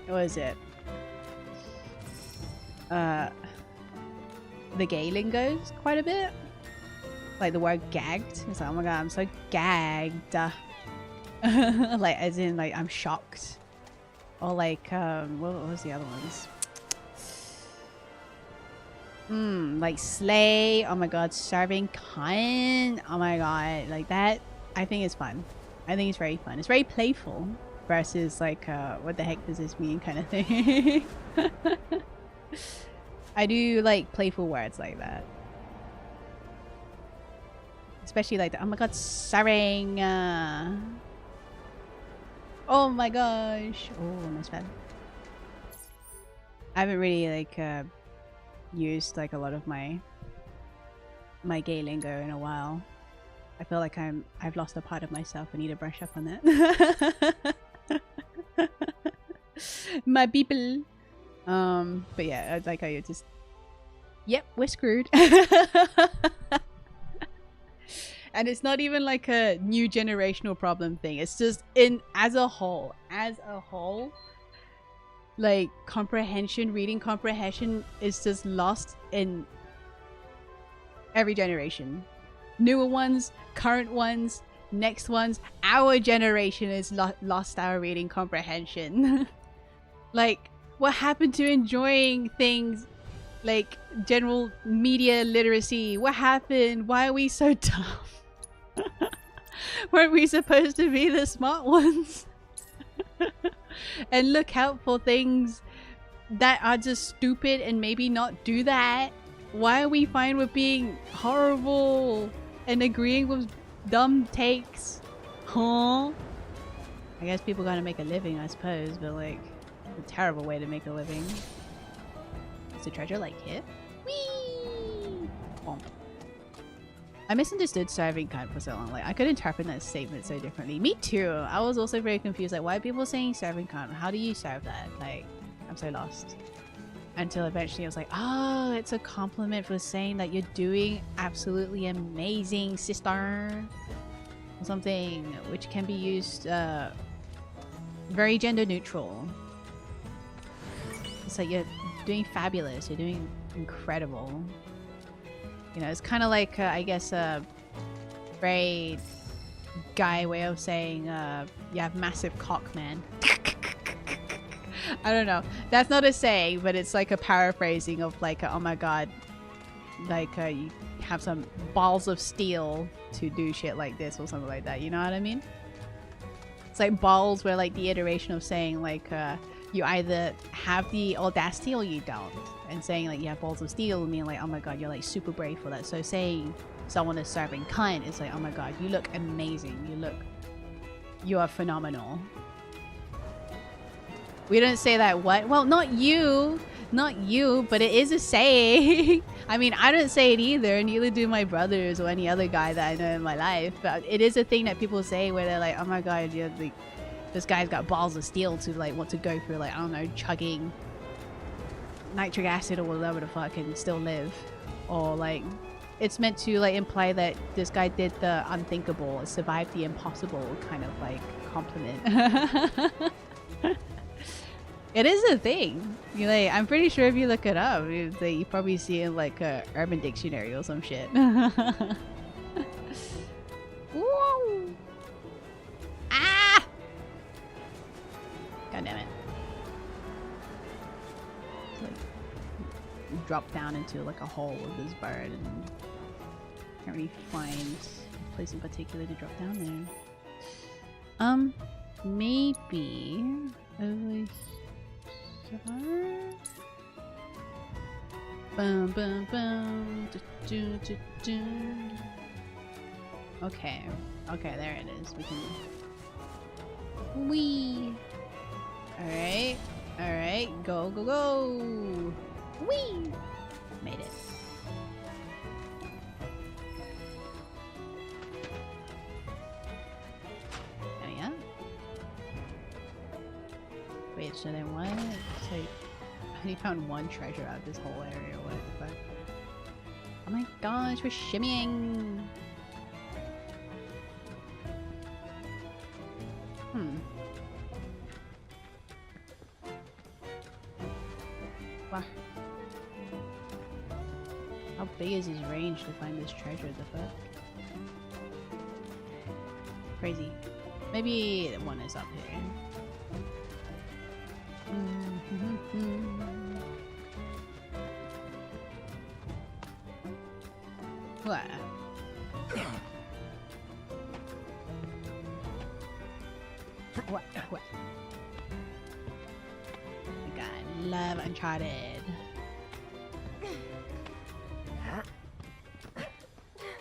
what is it? The gay lingos quite a bit. Like the word gagged. It's like, oh my god, I'm so gagged. Like as in like I'm shocked. Or like what was the other ones? Like slay. Oh my god, serving cunt. Oh my god, like that. I think it's fun. I think it's very fun. It's very playful versus like what the heck does this mean kind of thing. I do like playful words like that. Especially like the, oh my god, serving. Oh my gosh. Oh, nice bad. I haven't really like used like a lot of my gay lingo in a while. I feel like I've lost a part of myself. I need to brush up on that. My people. But yeah, I like how you just, yep, we're screwed. And it's not even like a new generational problem thing. It's just as a whole, like reading comprehension is just lost in every generation. Newer ones, current ones, next ones. Our generation is lost our reading comprehension. Like, what happened to enjoying things like general media literacy? What happened? Why are we so dumb? Weren't we supposed to be the smart ones? And look out for things that are just stupid and maybe not do that? Why are we fine with being horrible and agreeing with dumb takes? Huh? I guess people gotta make a living, I suppose, but like, a terrible way to make a living. Is the treasure like here? Whee! Bonk. I misunderstood serving kind for so long. Like, I could interpret that statement so differently. Me too. I was also very confused. Like, why are people saying serving kind? How do you serve that? Like, I'm so lost. Until eventually I was like, oh, it's a compliment for saying that you're doing absolutely amazing, sister. Or something, which can be used very gender neutral. It's like you're doing fabulous, you're doing incredible. You know, it's kind of like, I guess, a very guy way of saying, you have massive cock, man. I don't know. That's not a saying, but it's like a paraphrasing of like, oh my god, like you have some balls of steel to do shit like this or something like that. You know what I mean? It's like balls were like the iteration of saying like you either have the audacity or you don't. And saying like you have balls of steel would mean like, oh my god, you're like super brave for that. So saying someone is serving cunt is like, oh my god, you look amazing. You are phenomenal. We don't say that what? Well, not you, but it is a saying. I mean, I don't say it either, neither do my brothers or any other guy that I know in my life. But it is a thing that people say where they're like, oh my god, you're like, this guy's got balls of steel to like want to go through like, I don't know, chugging nitric acid or whatever the fuck and still live. Or like, it's meant to like imply that this guy did the unthinkable, survived the impossible kind of like compliment. It is a thing. You like, I'm pretty sure if you look it up, you probably see it in like a Urban Dictionary or some shit. Whoa! Ah! God damn it! Like, drop down into like a hole with this bird, and can't really find a place in particular to drop down there. Maybe over. Boom, boom, boom. Do, do, do. Okay. Okay, there it is. We can. Whee! Alright. Alright. Go, go, go! Whee! Made it. There we go. Wait, so then what? So I only found one treasure out of this whole area. What the fuck? Oh my gosh, we're shimmying! Wow. How big is his range to find this treasure? The fuck? Crazy. Maybe one is up here. What? What? What? Oh my god, love Uncharted.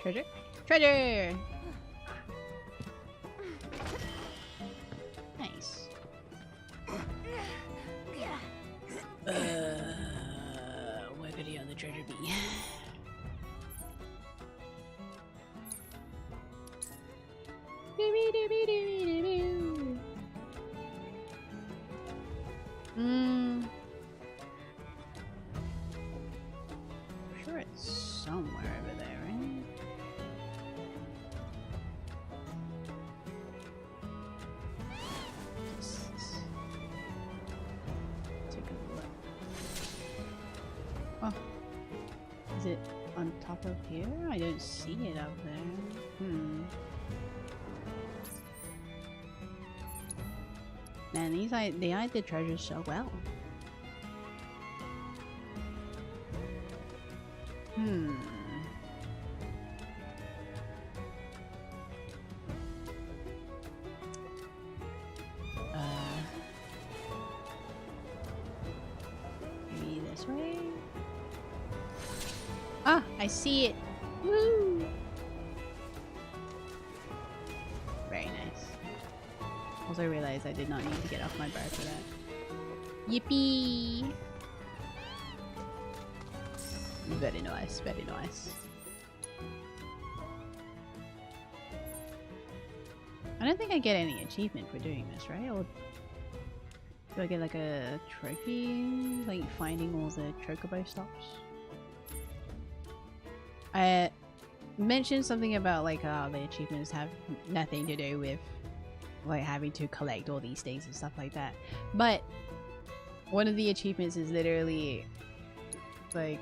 Treasure? Treasure! Nice. Where could the other treasure be? I'm sure it's somewhere over there, right? Take a look. Oh, is it on top of here? I don't see it up there. Man, they hide the treasures so well. Ah, I see it. Woo! Very nice. Also realized I did not need to get off my bar for that. Yippee! Very nice, very nice. I don't think I get any achievement for doing this, right? Or do I get like a trophy? Like finding all the chocobo stops? I mentioned something about like the achievements have nothing to do with like having to collect all these things and stuff like that. But one of the achievements is literally like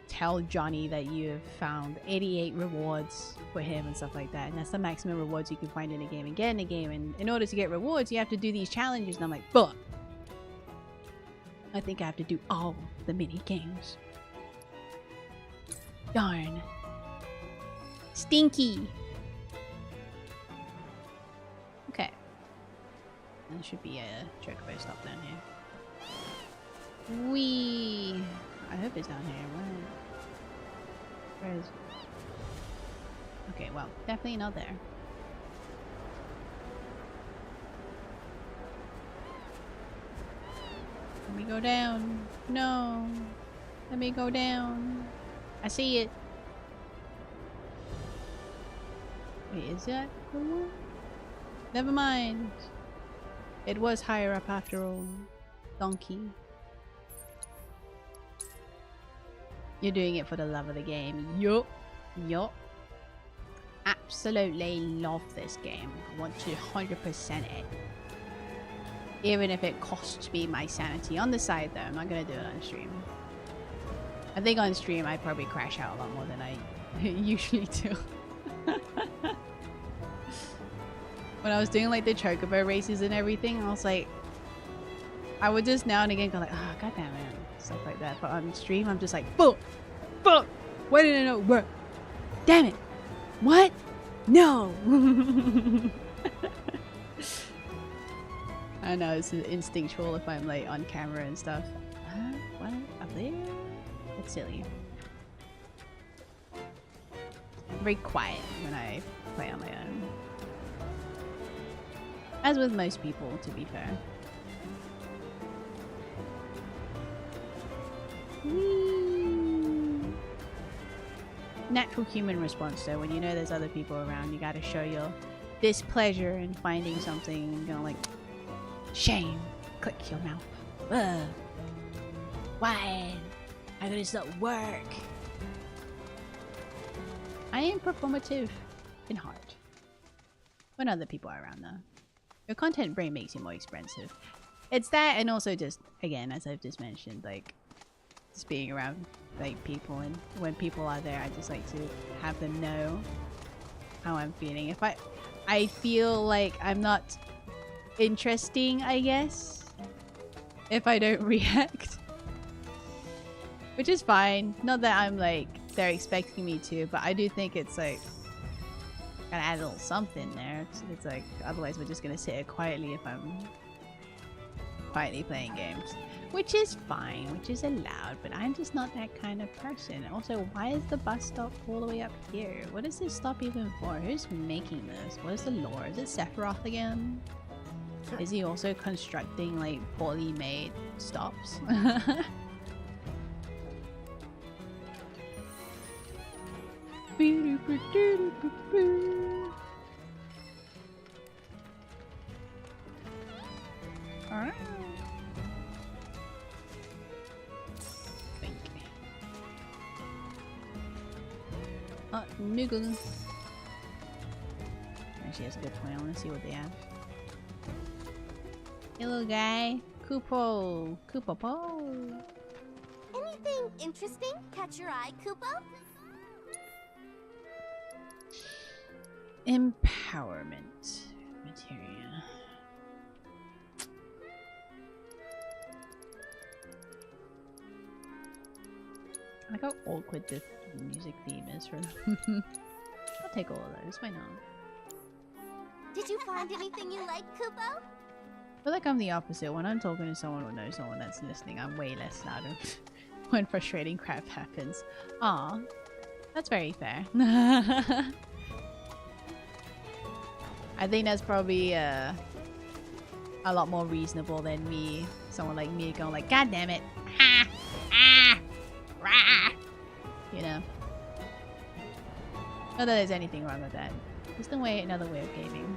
tell Johnny that you have found 88 rewards for him and stuff like that, and that's the maximum rewards you can find in a game and get in a game, and in order to get rewards you have to do these challenges, and I'm like, fuck, I think I have to do all the mini games. Darn. Stinky. Okay. There should be a chocobo stop down here. Wee. I hope it's down here. Where is it? Okay, well, definitely not there. Let me go down. No. Let me go down. I see it. Wait, is that the one? Never mind. It was higher up after all. Donkey. You're doing it for the love of the game. Yup. Yup. Absolutely love this game. I want to 100% it. Even if it costs me my sanity. On the side though, I'm not gonna do it on stream. I think on stream I probably crash out a lot more than I usually do. When I was doing like the chocobo races and everything, I was like, I would just now and again go like, oh goddamn it, stuff like that. But on stream, I'm just like, fuck, fuck. Why didn't I know? What? Damn it! What? No. I know it's instinctual if I'm like on camera and stuff. What? Up there? It's silly. Very quiet when I play on my own. As with most people, to be fair. Whee! Natural human response though, when you know there's other people around, you gotta show your displeasure in finding something and go like, shame, click your mouth. Ugh. Why? I gotta stop work. I am performative in heart. When other people are around though. Your content brain makes you more expensive. It's that, and also just, again, as I've just mentioned, like, just being around, like, people, and when people are there, I just like to have them know how I'm feeling. If I feel like I'm not interesting, I guess, if I don't react. Which is fine. Not that I'm, like, they're expecting me to, but I do think it's, like, gotta add a little something there. It's like, otherwise we're just gonna sit here quietly if I'm quietly playing games. Which is fine, which is allowed, but I'm just not that kind of person. Also, why is the bus stop all the way up here? What is this stop even for? Who's making this? What is the lore? Is it Sephiroth again? Is he also constructing, like, poorly made stops? Alright. Oh, Noogle. Actually, that's a good point. I want to see what they have. Hello, guy. Kupo. Kupo. Anything interesting catch your eye, Kupo? Empowerment materia. I like how awkward the music theme is for them. I'll take all of those, why not? Did you find anything you like, Kupo? feel like I'm the opposite. When I'm talking to someone or know someone that's listening, I'm way less loud when frustrating crap happens. Aw, that's very fair. I think that's probably a lot more reasonable than me. Someone like me going like, God damn it. Ha! Ah! Rah! You know? Not that there's anything wrong with that. Just another way of gaming.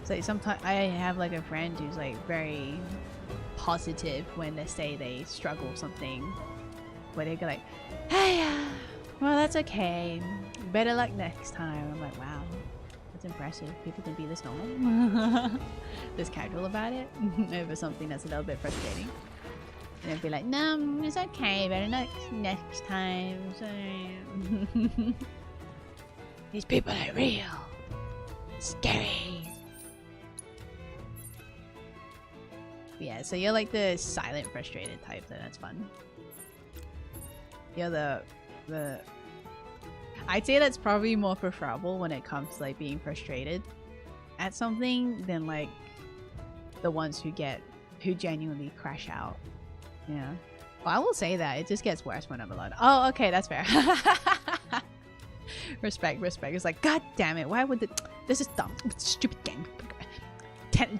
So sometimes I have like a friend who's like very positive when they say they struggle with something. Where they go like, hey, well that's okay. Better luck next time. I'm like, wow. That's impressive. People can be this normal. This casual about it. Over something that's a little bit frustrating. And they'd be like, no, it's okay. Better luck next time. So... These people are real. Scary. Yeah, so you're like the silent frustrated type, so that's fun. You're the I'd say that's probably more preferable when it comes to like being frustrated at something than like the ones who genuinely crash out. Yeah. Well, I will say that it just gets worse when I'm alone. Oh, okay, that's fair. Respect. It's like, God damn it, why would this is dumb. Stupid game.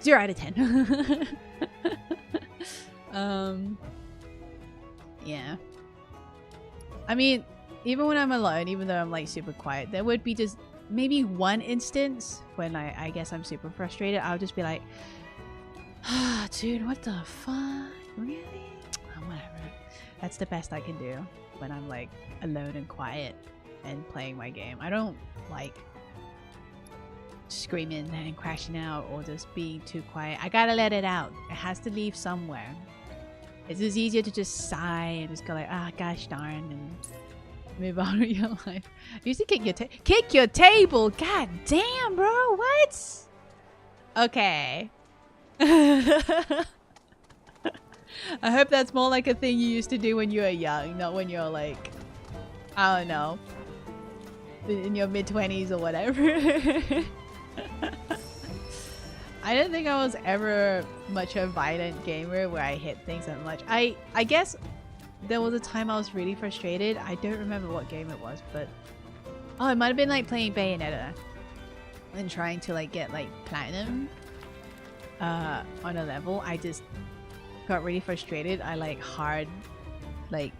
0 out of 10. Yeah. I mean, even when I'm alone, even though I'm like super quiet, there would be just maybe one instance when I guess I'm super frustrated. I'll just be like, ah, dude, what the fuck? Really? Oh, whatever. That's the best I can do when I'm like alone and quiet and playing my game. I don't like screaming and crashing out or just being too quiet. I gotta let it out. It has to leave somewhere. It's just easier to just sigh and just go like, ah, gosh darn, and move on with your life. You used to kick your table. God damn, bro. What? Okay. I hope that's more like a thing you used to do when you were young, not when you're like, I don't know, in your mid-20s or whatever. I don't think I was ever much a violent gamer where I hit things that much. I guess there was a time I was really frustrated. I don't remember what game it was, but oh, it might have been like playing Bayonetta and trying to like get like platinum on a level. I just got really frustrated. I like hard like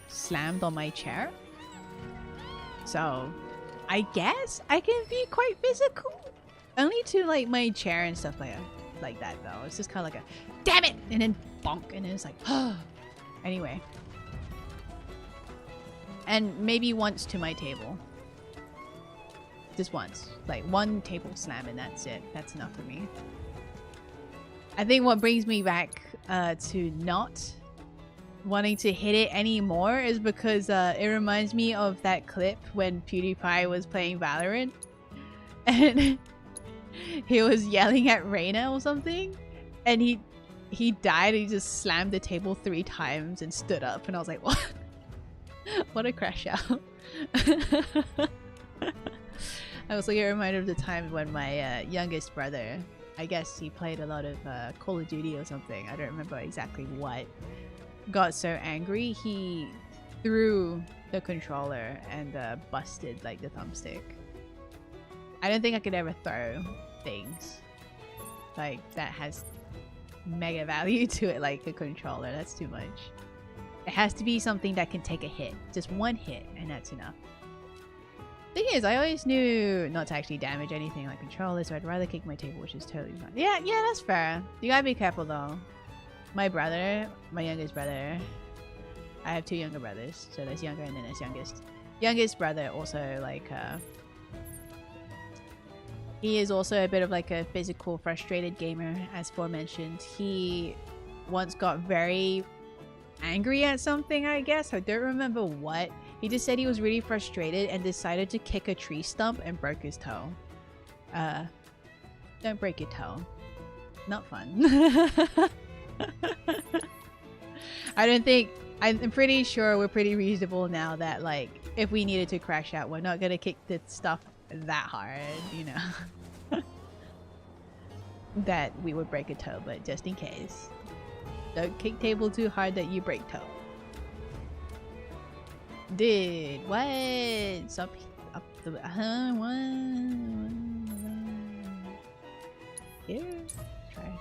slammed on my chair. So I guess I can be quite physical. Only to like my chair and stuff like that though. It's just kind of like a damn it, and then bonk, and then it's like anyway. And maybe once to my table. Just once. Like one table slam and that's it. That's enough for me. I think what brings me back to not wanting to hit it anymore is because it reminds me of that clip when PewDiePie was playing Valorant. And he was yelling at Reina or something, and he died. And he just slammed the table 3 times and stood up, and I was like, what? What a crash out. I also get reminded of the time when my youngest brother, I guess he played a lot of Call of Duty or something, I don't remember exactly what, got so angry he threw the controller and busted like the thumbstick. I don't think I could ever throw things like that has mega value to it like a controller. That's too much. It has to be something that can take a hit. Just one hit and that's enough. Thing is, I always knew not to actually damage anything like controllers, so I'd rather kick my table, which is totally fine. Yeah, that's fair. You gotta be careful though. My brother, my youngest brother, I have 2 younger brothers, so there's younger and then there's youngest. Youngest brother also like he is also a bit of like a physical frustrated gamer, as aforementioned. He once got very angry at something, I guess. I don't remember what. He just said he was really frustrated and decided to kick a tree stump and broke his toe. Don't break your toe. Not fun. I'm pretty sure we're pretty reasonable now that like if we needed to crash out, we're not gonna kick the stuff that hard, you know. that we would break a toe, but just in case. Don't kick table too hard that you break toe. Dude, what? Stop up the here. Try.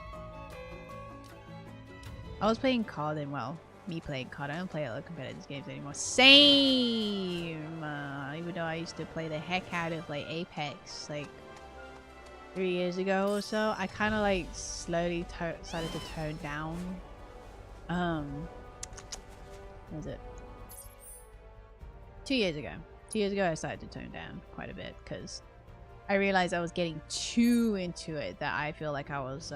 I was playing COD and well, me playing COD. I don't play a lot of competitive games anymore. Same. Even though I used to play the heck out of like Apex like 3 years ago or so, I kind of like slowly started to tone down. What was it? 2 years ago. 2 years ago I started to tone down quite a bit because I realized I was getting too into it, that I feel like I was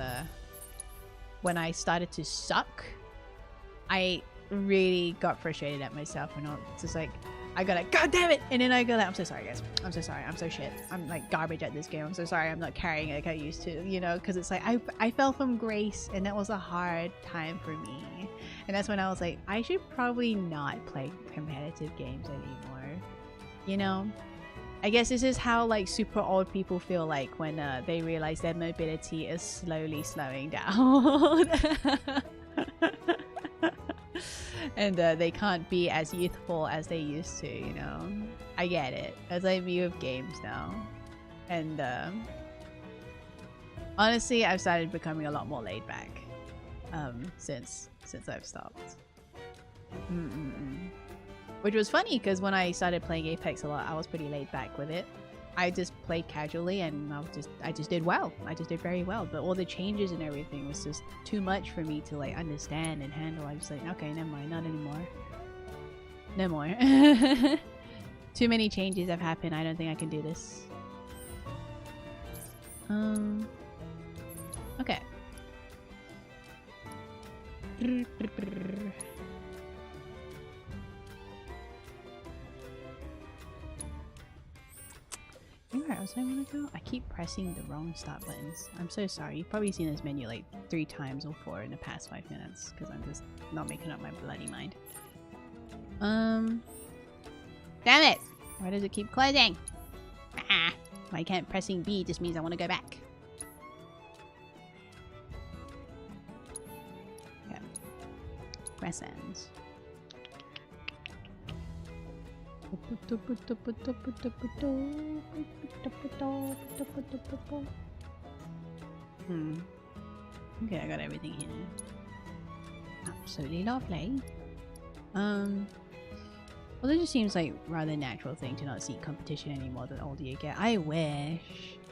when I started to suck, I really got frustrated at myself and I was just like, I go like, God damn it! And then I go like, I'm so sorry guys, I'm so sorry, I'm so shit, I'm like garbage at this game, I'm so sorry I'm not carrying it like I used to, you know, because it's like I fell from grace and that was a hard time for me. And that's when I was like, I should probably not play competitive games anymore, you know? I guess this is how like super old people feel like when they realize their mobility is slowly slowing down. And they can't be as youthful as they used to, you know? I get it, as I view of games now. And honestly, I've started becoming a lot more laid back since I've stopped. Which was funny because when I started playing Apex a lot, I was pretty laid back with it. I just played casually and I just did well. I just did very well. But all the changes and everything was just too much for me to like understand and handle. I was like, okay, never mind, not anymore. No more. Too many changes have happened. I don't think I can do this. Okay. Where else I want to go? I keep pressing the wrong start buttons. I'm so sorry. You've probably seen this menu like 3 times or 4 in the past 5 minutes because I'm just not making up my bloody mind. Damn it! Why does it keep closing? Ah! Why can't pressing B just means I want to go back? Okay. Press ends. Okay, I got everything here. Absolutely lovely. Well, it just seems like rather natural thing to not see competition anymore the older you get. I wish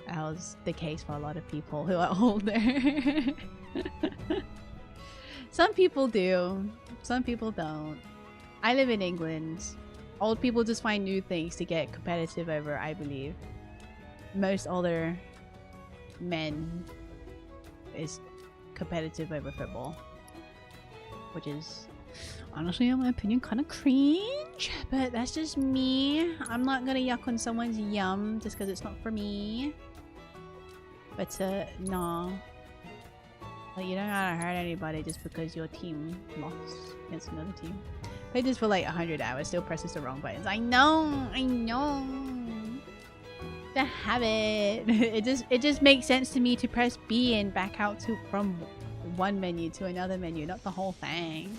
that was the case for a lot of people who are older. Some people do, some people don't. I live in England. Old people just find new things to get competitive over, I believe. Most older men is competitive over football. Which is, honestly, in my opinion, kind of cringe. But that's just me. I'm not gonna yuck on someone's yum just because it's not for me. But, no. Like, you don't gotta hurt anybody just because your team lost against another team. Played this for like 100 hours, still presses the wrong buttons. I know! The habit. It just makes sense to me to press B and back out from one menu to another menu, not the whole thing.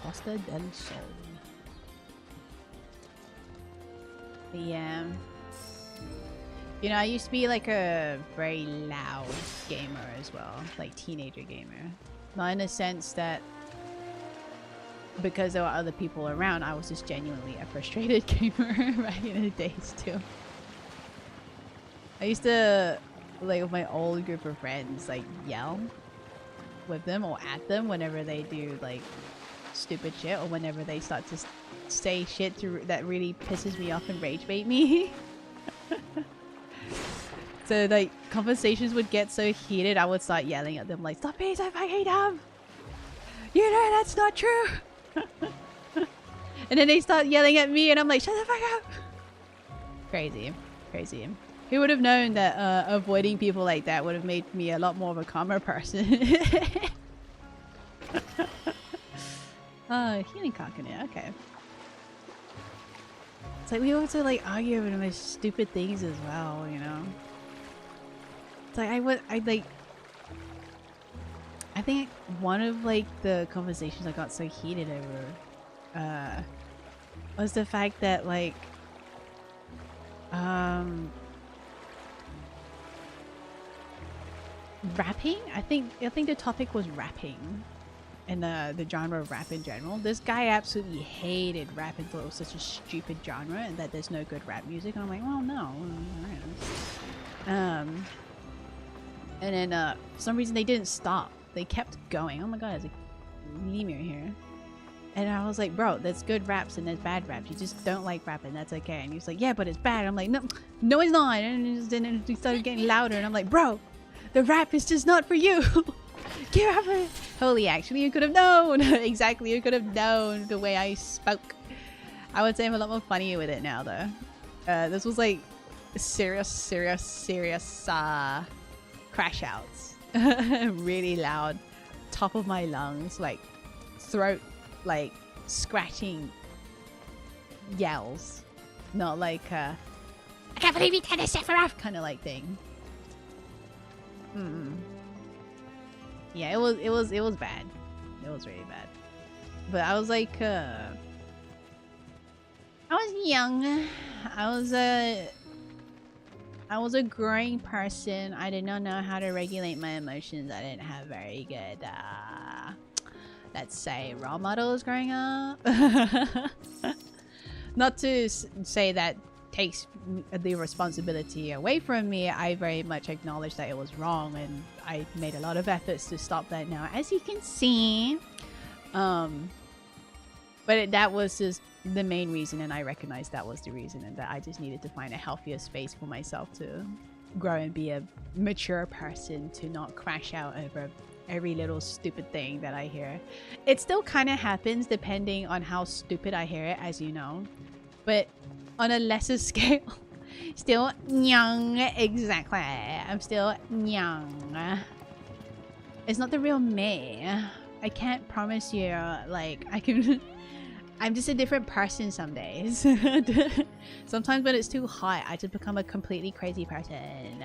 Costa del Sol. Yeah. You know, I used to be like a very loud gamer as well, like teenager gamer. Not in the sense that because there were other people around, I was just genuinely a frustrated gamer back in the days too. I used to, like with my old group of friends, like yell with them or at them whenever they do like stupid shit or whenever they start to say shit that really pisses me off and rage bait me. So like conversations would get so heated, I would start yelling at them like, "Stop being so fucking dumb! You know that's not true!" And then they start yelling at me and I'm like, "Shut the fuck up!" Crazy. Crazy. Who would have known that avoiding people like that would have made me a lot more of a calmer person. Healing coconut, okay. It's like we also like argue over the most stupid things as well, you know? It's like I think one of like the conversations I got so heated over was the fact that like rapping. I think the topic was rapping and the genre of rap in general. This guy absolutely hated rap and thought it was such a stupid genre and that there's no good rap music. And I'm like, well, no. And then for some reason they didn't stop. They kept going. Oh my god, there's a lemur here. And I was like, bro, there's good raps and there's bad raps. You just don't like rap and that's okay. And he was like, yeah, but it's bad. I'm like, no, it's not. And then he started getting louder and I'm like, bro, the rap is just not for you. Get up it. Holy, actually, you could have known. Exactly, you could have known the way I spoke. I would say I'm a lot more funnier with it now, though. This was like serious crash outs. Really loud, top of my lungs, like throat, like scratching yells. Not like I can't believe you did this, Sephiroth kind of like thing. Yeah, it was bad. It was really bad. But I was like, I was young. I was a growing person. I did not know how to regulate my emotions. I didn't have very good, let's say, role models growing up. Not to say that takes the responsibility away from me. I very much acknowledge that it was wrong and I made a lot of efforts to stop that now, as you can see. But that was just the main reason, and I recognized that was the reason, and that I just needed to find a healthier space for myself to grow and be a mature person, to not crash out over every little stupid thing that I hear. It still kind of happens depending on how stupid I hear it, as you know, but on a lesser scale. Still young, exactly. I'm still young. It's not the real me. I can't promise you, like, I can... I'm just a different person some days. Sometimes when it's too hot, I just become a completely crazy person.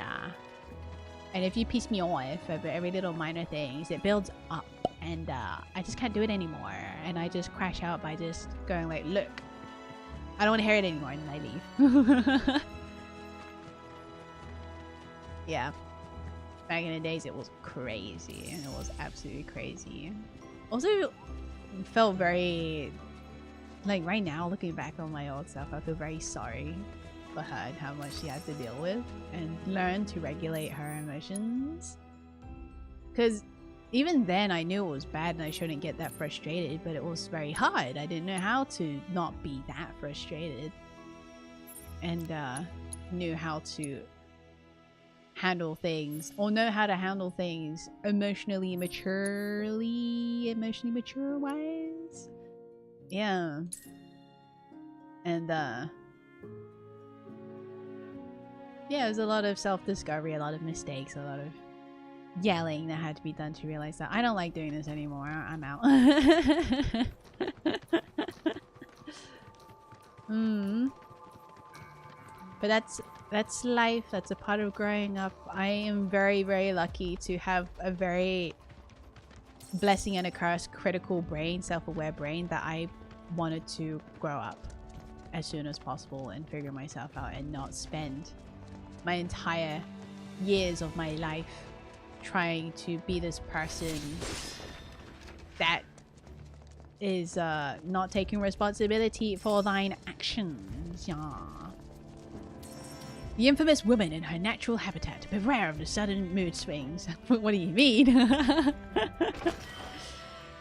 And if you piss me off over every little minor things, it builds up. And I just can't do it anymore. And I just crash out by just going like, look, I don't want to hear it anymore, and then I leave. Yeah. Back in the days, it was crazy. It was absolutely crazy. Also, felt very... Like, right now, looking back on my old stuff, I feel very sorry for her and how much she had to deal with. And learn to regulate her emotions. Because even then, I knew it was bad and I shouldn't get that frustrated. But it was very hard. I didn't know how to not be that frustrated. And knew how to handle things, or know how to handle things emotionally mature wise. Yeah. And yeah, it was a lot of self-discovery, a lot of mistakes, a lot of yelling that had to be done to realize that I don't like doing this anymore. I'm out. But that's life. That's a part of growing up. I am very, very lucky to have a very blessing and a curse critical brain, self-aware brain, that I wanted to grow up as soon as possible and figure myself out and not spend my entire years of my life trying to be this person that is not taking responsibility for thine actions. Yeah. The infamous woman in her natural habitat. Beware of the sudden mood swings. What do you mean?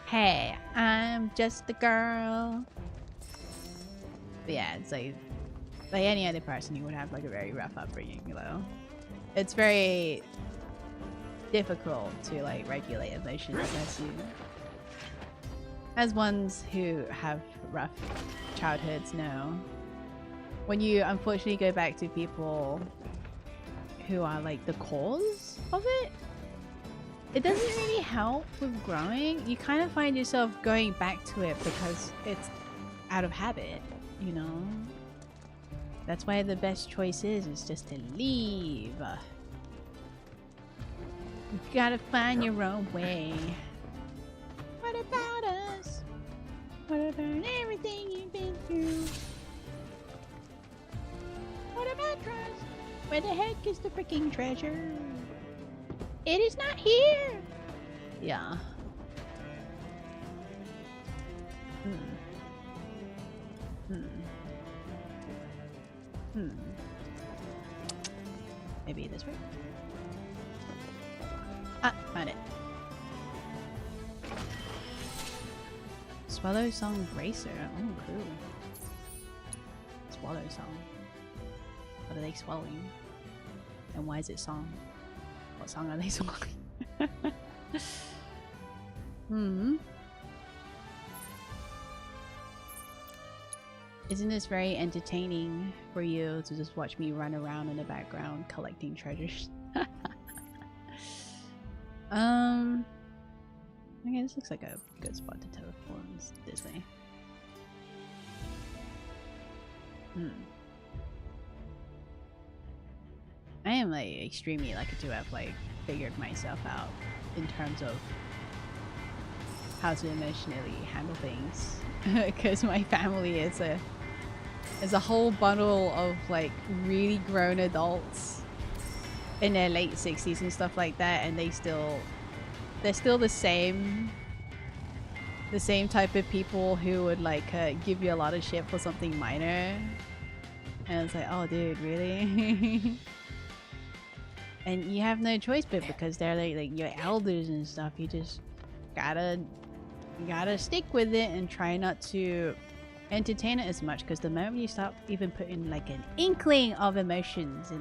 Hey, I'm just a girl. But yeah, it's like any other person, you would have like a very rough upbringing, you know. It's very difficult to like regulate emotions as ones who have rough childhoods know. When you unfortunately go back to people who are like the cause of it, it doesn't really help with growing. You kind of find yourself going back to it because it's out of habit, you know? That's why the best choice is just to leave. You gotta find your own way. What about us? What about everything you've been through? What about trust? Where the heck is the freaking treasure? It is not here! Yeah. Maybe this way? Ah, found it. Swallow Song Racer. Oh, cool. Swallow Song. What are they swallowing? And why is it song? What song are they swallowing? Isn't this very entertaining for you to just watch me run around in the background collecting treasures? Okay, this looks like a good spot to teleport this way. I am like extremely lucky to have like figured myself out in terms of how to emotionally handle things, because my family is a whole bundle of like really grown adults in their late 60s and stuff like that, and they're still the same type of people who would like give you a lot of shit for something minor, and it's like, oh dude, really? And you have no choice, but because they're like your elders and stuff, you just gotta stick with it and try not to entertain it as much, because the moment you start even putting like an inkling of emotions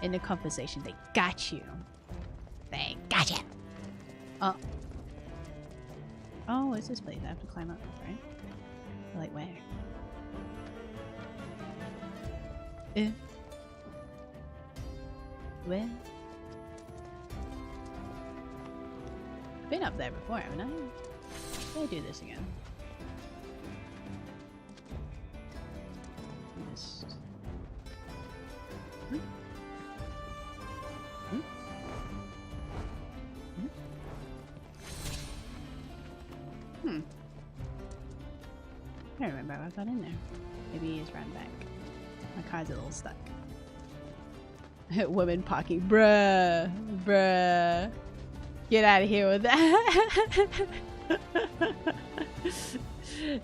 in the conversation, they got you. They got you. Oh, what's this place? I have to climb up, right? Like where? When? Been up there before, haven't I? Let me do this again. Just... I don't remember how I got in there. Maybe he just ran back. My car's a little stuck. Women parking. Bruh. Bruh. Get out of here with that.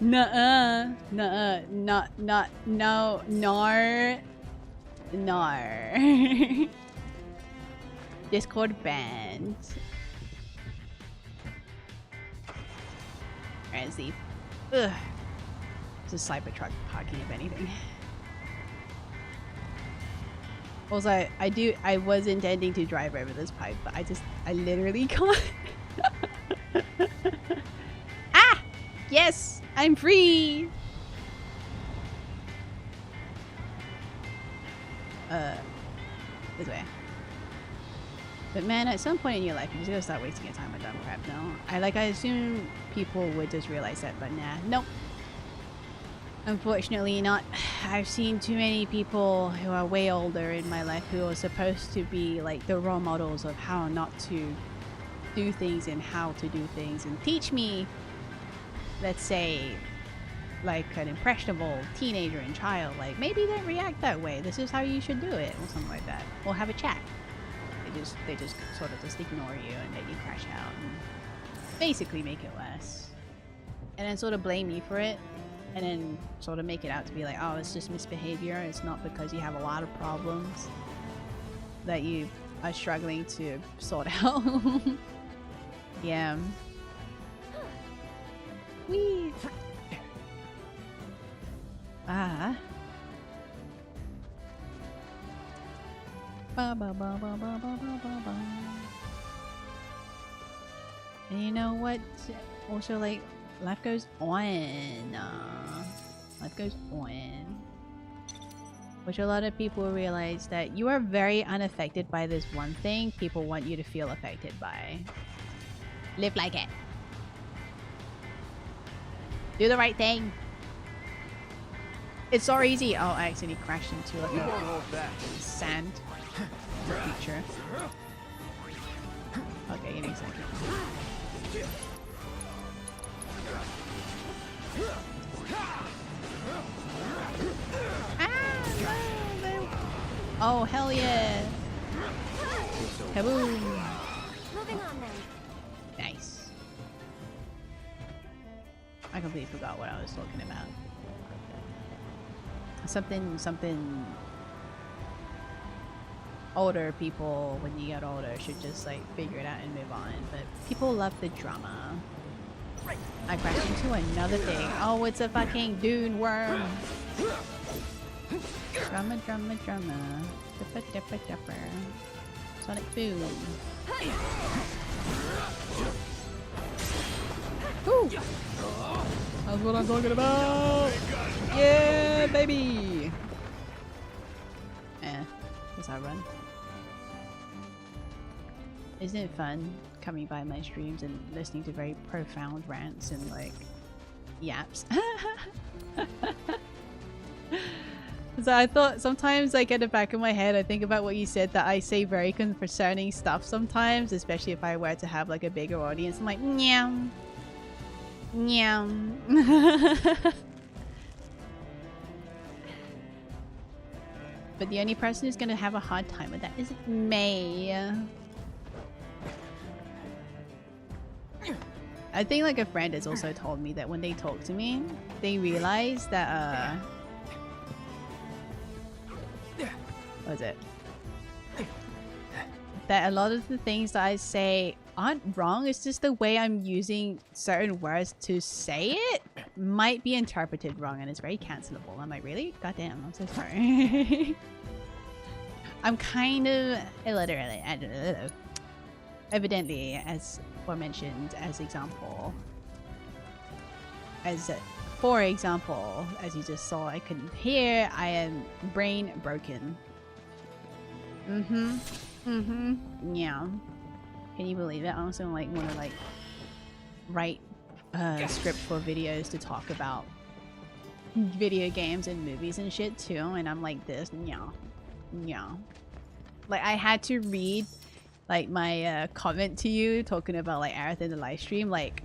Nuh-uh. Nuh-uh. No. Nar. Discord banned. Alright, let's leave. Ugh. It's a Cybertruck parking, if anything. Also, I was intending to drive over this pipe, but I literally can't. Ah! Yes! I'm free! This way. But man, at some point in your life, you just gotta start wasting your time with dumb crap, no? I assume people would just realize that, but nah. Nope. Unfortunately not. I've seen too many people who are way older in my life who are supposed to be like the role models of how not to do things and how to do things, and teach me, let's say, like an impressionable teenager and child, like maybe don't react that way, this is how you should do it, or something like that, or have a chat. They just sort of just ignore you and let you crash out and basically make it worse, and then sort of blame you for it, and then sort of make it out to be like, oh, it's just misbehavior. It's not because you have a lot of problems that you are struggling to sort out. Yeah. Whee! Ah. Ba ba ba ba ba ba ba ba ba. And you know what? Also, like, life goes on. Life goes on. Which a lot of people realize that you are very unaffected by this one thing people want you to feel affected by. Live like it. Do the right thing. It's so easy. Oh, I accidentally crashed into like You won't a hold back. sand feature. Okay, give me a second. Oh, hell yeah! Kaboom! Moving on then. Nice. I completely forgot what I was talking about. Something older people, when you get older, should just like figure it out and move on. But people love the drama. I crashed into another thing. Oh, it's a fucking dune worm. Drama, drama, drama. Dipper, dipper, dipper. Sonic boom. Woo! That's what I'm talking about! Yeah, baby! Guess I run. Isn't it fun coming by my streams and listening to very profound rants and like yaps? So I thought sometimes like at the back of my head I think about what you said, that I say very concerning stuff sometimes, especially if I were to have like a bigger audience. I'm like, nyam. Nyam. But the only person who's gonna have a hard time with that is me. I think like a friend has also told me that when they talk to me, they realize that what is it? That a lot of the things that I say aren't wrong, it's just the way I'm using certain words to say it might be interpreted wrong and it's very cancelable. I'm like, really? Goddamn, I'm so sorry. I'm kind of illiterate, evidently, as aforementioned, as example. For example, as you just saw, I couldn't hear, I am brain broken. Yeah. Can you believe it? I also like want to like write script for videos to talk about video games and movies and shit too, and I'm like this, yeah. Like I had to read like my comment to you talking about like Aerith in the live stream like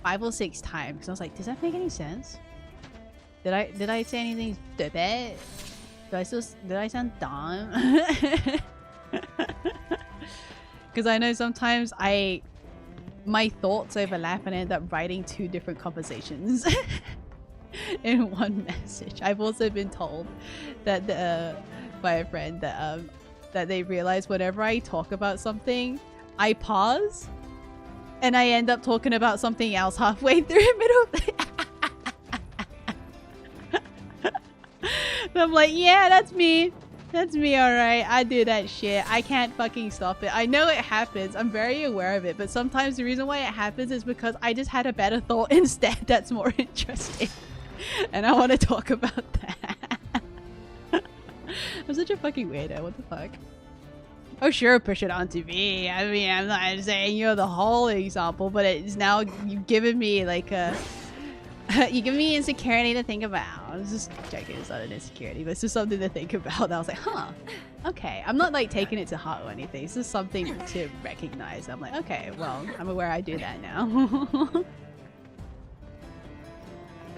5 or 6 times because I was like, does that make any sense? Did I say anything stupid? Did I sound dumb? Because I know sometimes my thoughts overlap and I end up writing 2 different conversations in one message. I've also been told that by a friend that they realize whenever I talk about something, I pause and I end up talking about something else halfway through the middle of it. And I'm like, yeah, that's me. That's me, alright. I do that shit. I can't fucking stop it. I know it happens. I'm very aware of it. But sometimes the reason why it happens is because I just had a better thought instead that's more interesting. And I want to talk about that. I'm such a fucking weirdo. What the fuck? Oh, sure, push it onto me. I mean, I'm not saying you're the whole example, but it's now you've given me like a... you give me insecurity to think about. I was just joking, it's not an insecurity, but it's just something to think about. I was like, huh, okay. I'm not like taking it to heart or anything. It's just something to recognize. I'm like, okay, well, I'm aware I do that now.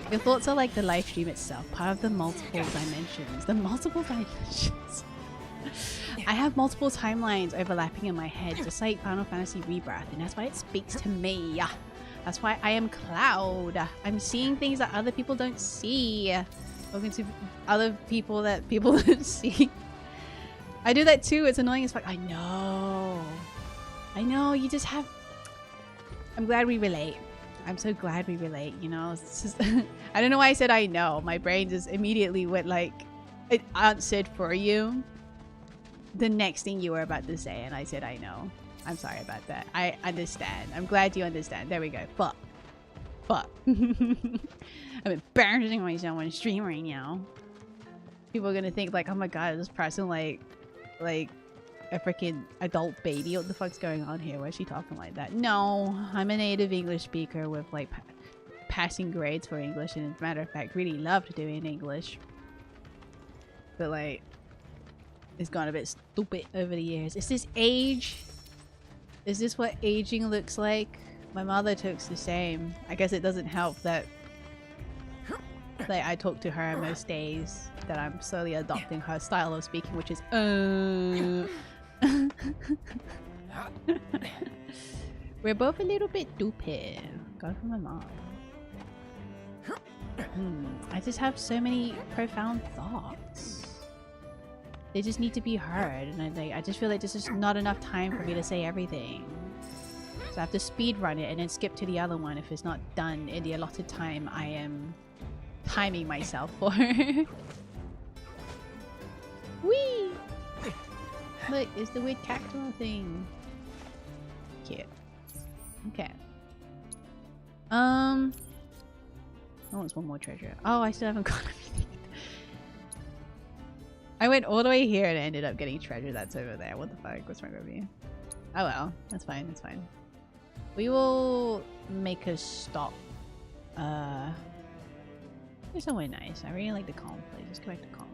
Your thoughts are like the live stream itself, part of the multiple dimensions. The multiple dimensions. I have multiple timelines overlapping in my head, just like Final Fantasy Rebirth, and that's why it speaks to me. That's why I am Cloud. I'm seeing things that other people don't see. Talking to other people that people don't see. I do that too. It's annoying as fuck. I know. I know. You just have... I'm glad we relate. I'm so glad we relate, you know? It's just... I don't know why I said I know. My brain just immediately went like... It answered for you the next thing you were about to say, and I said I know. I'm sorry about that. I understand. I'm glad you understand. There we go. Fuck. I'm embarrassing myself on stream right now. People are gonna think like, oh my god, this person like a freaking adult baby. What the fuck's going on here? Why is she talking like that? No, I'm a native English speaker with like passing grades for English, and as a matter of fact, really loved doing English. but like it's gone a bit stupid over the years. Is this age? Is this what aging looks like? My mother talks the same. I guess it doesn't help that like I talk to her most days, that I'm slowly adopting her style of speaking, which is We're both a little bit stupid. Go for my mom. I just have so many profound thoughts. They just need to be heard, and I just feel like there's just not enough time for me to say everything. So I have to speed run it and then skip to the other one if it's not done in the allotted time I am timing myself for. Whee! Look, it's the weird cactual thing. Cute. Okay. Oh, it's one more treasure. Oh, I still haven't got everything. I went all the way here and ended up getting treasure that's over there. What the fuck? What's wrong with me? Oh well, that's fine, that's fine. We will make a stop. It's somewhere nice. I really like the calm place. Let's go back to calm.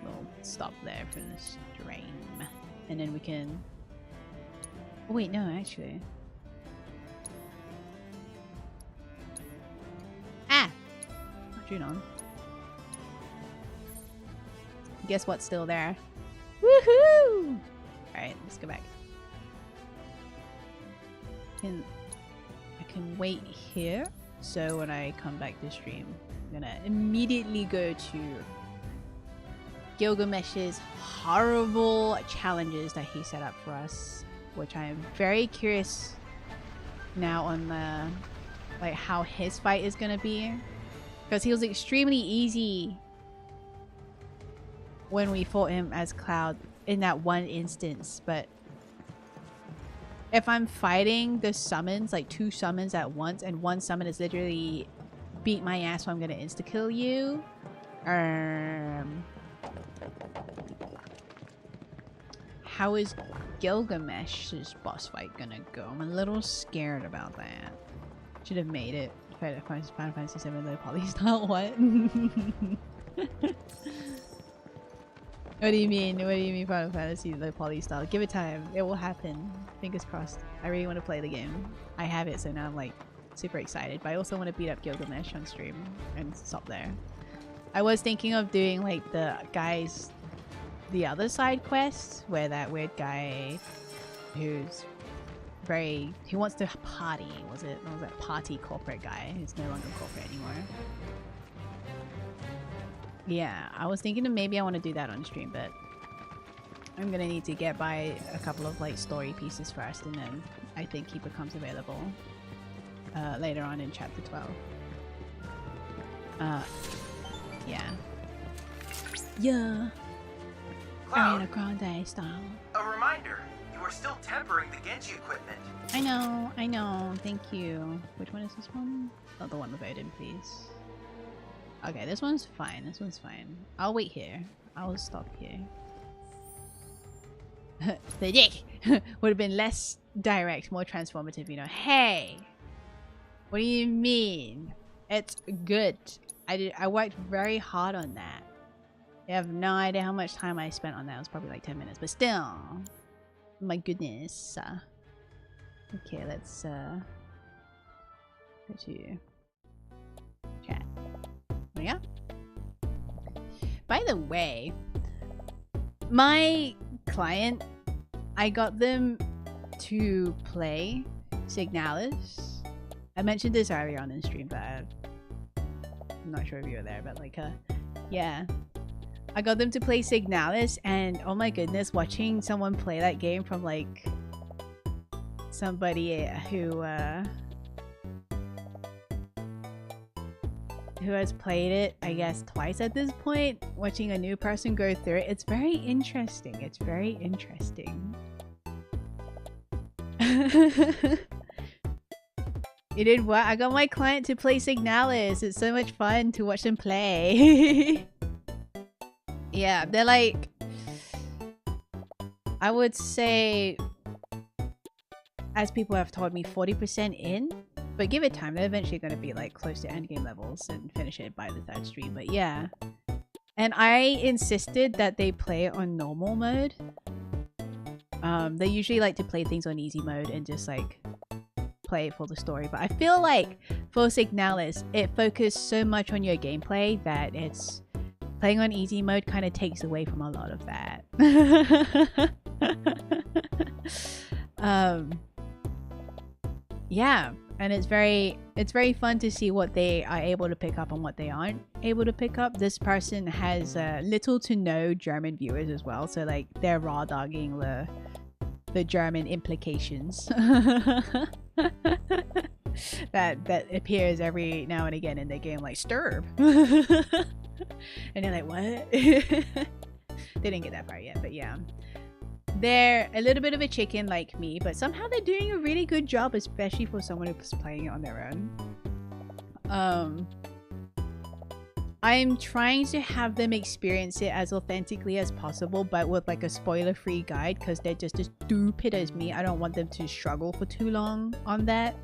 We'll stop there for the stream. And then we can... Oh wait, no, actually. Ah! Junon. Guess what's still there? Woohoo! Alright, let's go back. I can wait here, so when I come back to stream, I'm gonna immediately go to Gilgamesh's horrible challenges that he set up for us, which I am very curious now on the like how his fight is gonna be, because he was extremely easy when we fought him as Cloud in that one instance, but if I'm fighting the summons, like 2 summons at once, and one summon is literally beat my ass so I'm gonna insta-kill you, how is Gilgamesh's boss fight gonna go? I'm a little scared about that. Should have made it. Final Fantasy 7 low poly style. What? What do you mean? What do you mean Final Fantasy low poly style? Give it time. It will happen. Fingers crossed. I really want to play the game. I have it, so now I'm like super excited. But I also want to beat up Gilgamesh on stream and stop there. I was thinking of doing like the other side quests where that weird guy who's very... He wants to party, was it? Or was that party corporate guy who's no longer corporate anymore? Yeah, I was thinking of maybe I want to do that on stream, but I'm gonna need to get by a couple of like story pieces first, and then I think he becomes available later on in chapter 12. Yeah. Yeah. Cloud, Ariana Grande style. a reminder, you are still tempering the Genji equipment. I know, thank you. Which one is this one? Oh, the one with Odin, please. Okay, this one's fine, this one's fine. I'll wait here. I'll stop here. The dick would have been less direct, more transformative, you know. Hey! What do you mean? It's good. I worked very hard on that. You have no idea how much time I spent on that. It was probably like 10 minutes, but still. My goodness. Okay, let's go to chat. Yeah. By the way, my client, I got them to play Signalis. I mentioned this earlier on in stream, but I'm not sure if you were there, but like, yeah. I got them to play Signalis, and oh my goodness, watching someone play that game from like somebody who has played it, I guess, twice at this point, watching a new person go through it, it's very interesting. It's very interesting. You did what? I got my client to play Signalis. It's so much fun to watch them play. Yeah, they're like... I would say... As people have told me, 40% in. But give it time, they're eventually going to be like close to endgame levels and finish it by the 3rd stream. But yeah. And I insisted that they play it on normal mode. They usually like to play things on easy mode and just like play it for the story. But I feel like for Signalis, it focused so much on your gameplay that it's playing on easy mode kind of takes away from a lot of that. Yeah, and it's very fun to see what they are able to pick up and what they aren't able to pick up. This person has little to no German viewers as well, so like they're raw dogging the German implications that appears every now and again in the game, like stirb. And they're like, what? They didn't get that far yet, but yeah. They're a little bit of a chicken like me, but somehow they're doing a really good job, especially for someone who's playing it on their own. I'm trying to have them experience it as authentically as possible, but with like a spoiler-free guide, because they're just as stupid as me. I don't want them to struggle for too long on that.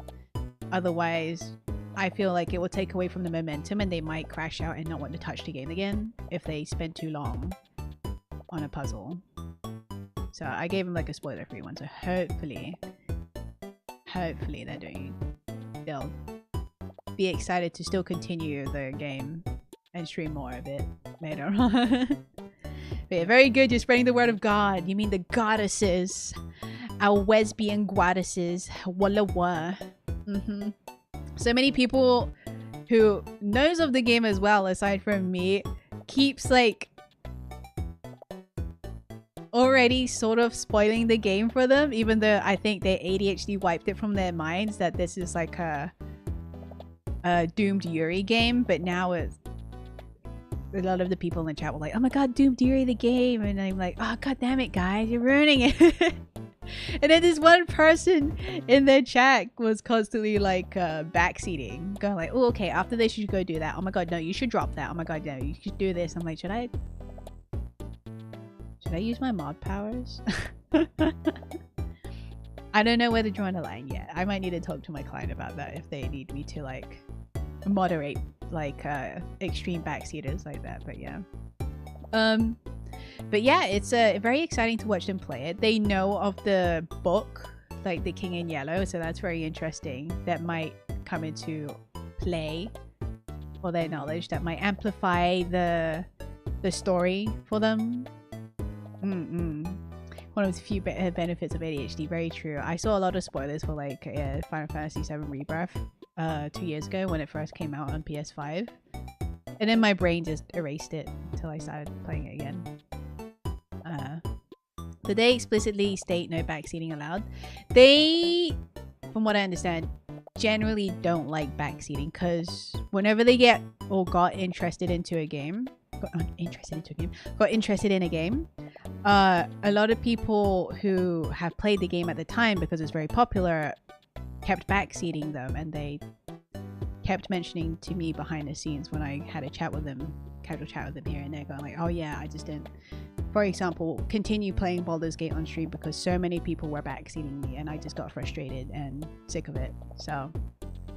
Otherwise, I feel like it will take away from the momentum and they might crash out and not want to touch the game again if they spend too long on a puzzle. So I gave them like a spoiler-free one, so hopefully they'll be excited to still continue the game and stream more of it later on. But yeah, very good, you're spreading the word of God. You mean the goddesses, our lesbian goddesses, walla wa. So many people who knows of the game as well, aside from me, keeps like already sort of spoiling the game for them, even though I think they ADHD wiped it from their minds that this is like a Doomed Yuri game. But now it's a lot of the people in the chat were like, oh my god, Doomed Yuri the game, and I'm like, oh god damn it guys, you're ruining it. And then this one person in their chat was constantly like backseating, going like, oh okay, after this you should go do that, oh my god no, you should drop that, oh my god no, you should do this. I'm like, should I use my mod powers? I don't know where to draw the line yet. I might need to talk to my client about that if they need me to like moderate like extreme backseaters like that. But yeah. But yeah, it's very exciting to watch them play it. They know of the book, like The King in Yellow, so that's very interesting. That might come into play, or their knowledge that might amplify the story for them. One of the few benefits of ADHD, very true. I saw a lot of spoilers for like Final Fantasy VII Rebirth 2 years ago when it first came out on PS5, and then my brain just erased it until I started playing it again. But they explicitly state no backseating allowed. They, from what I understand, generally don't like backseating, because whenever they get or got interested in a game, a lot of people who have played the game at the time because it's very popular kept backseating them, and they kept mentioning to me behind the scenes when I had a chat with them, casual chat with them here and there, going like, oh yeah, I just didn't, for example, continue playing Baldur's Gate on stream because so many people were backseating me and I just got frustrated and sick of it. So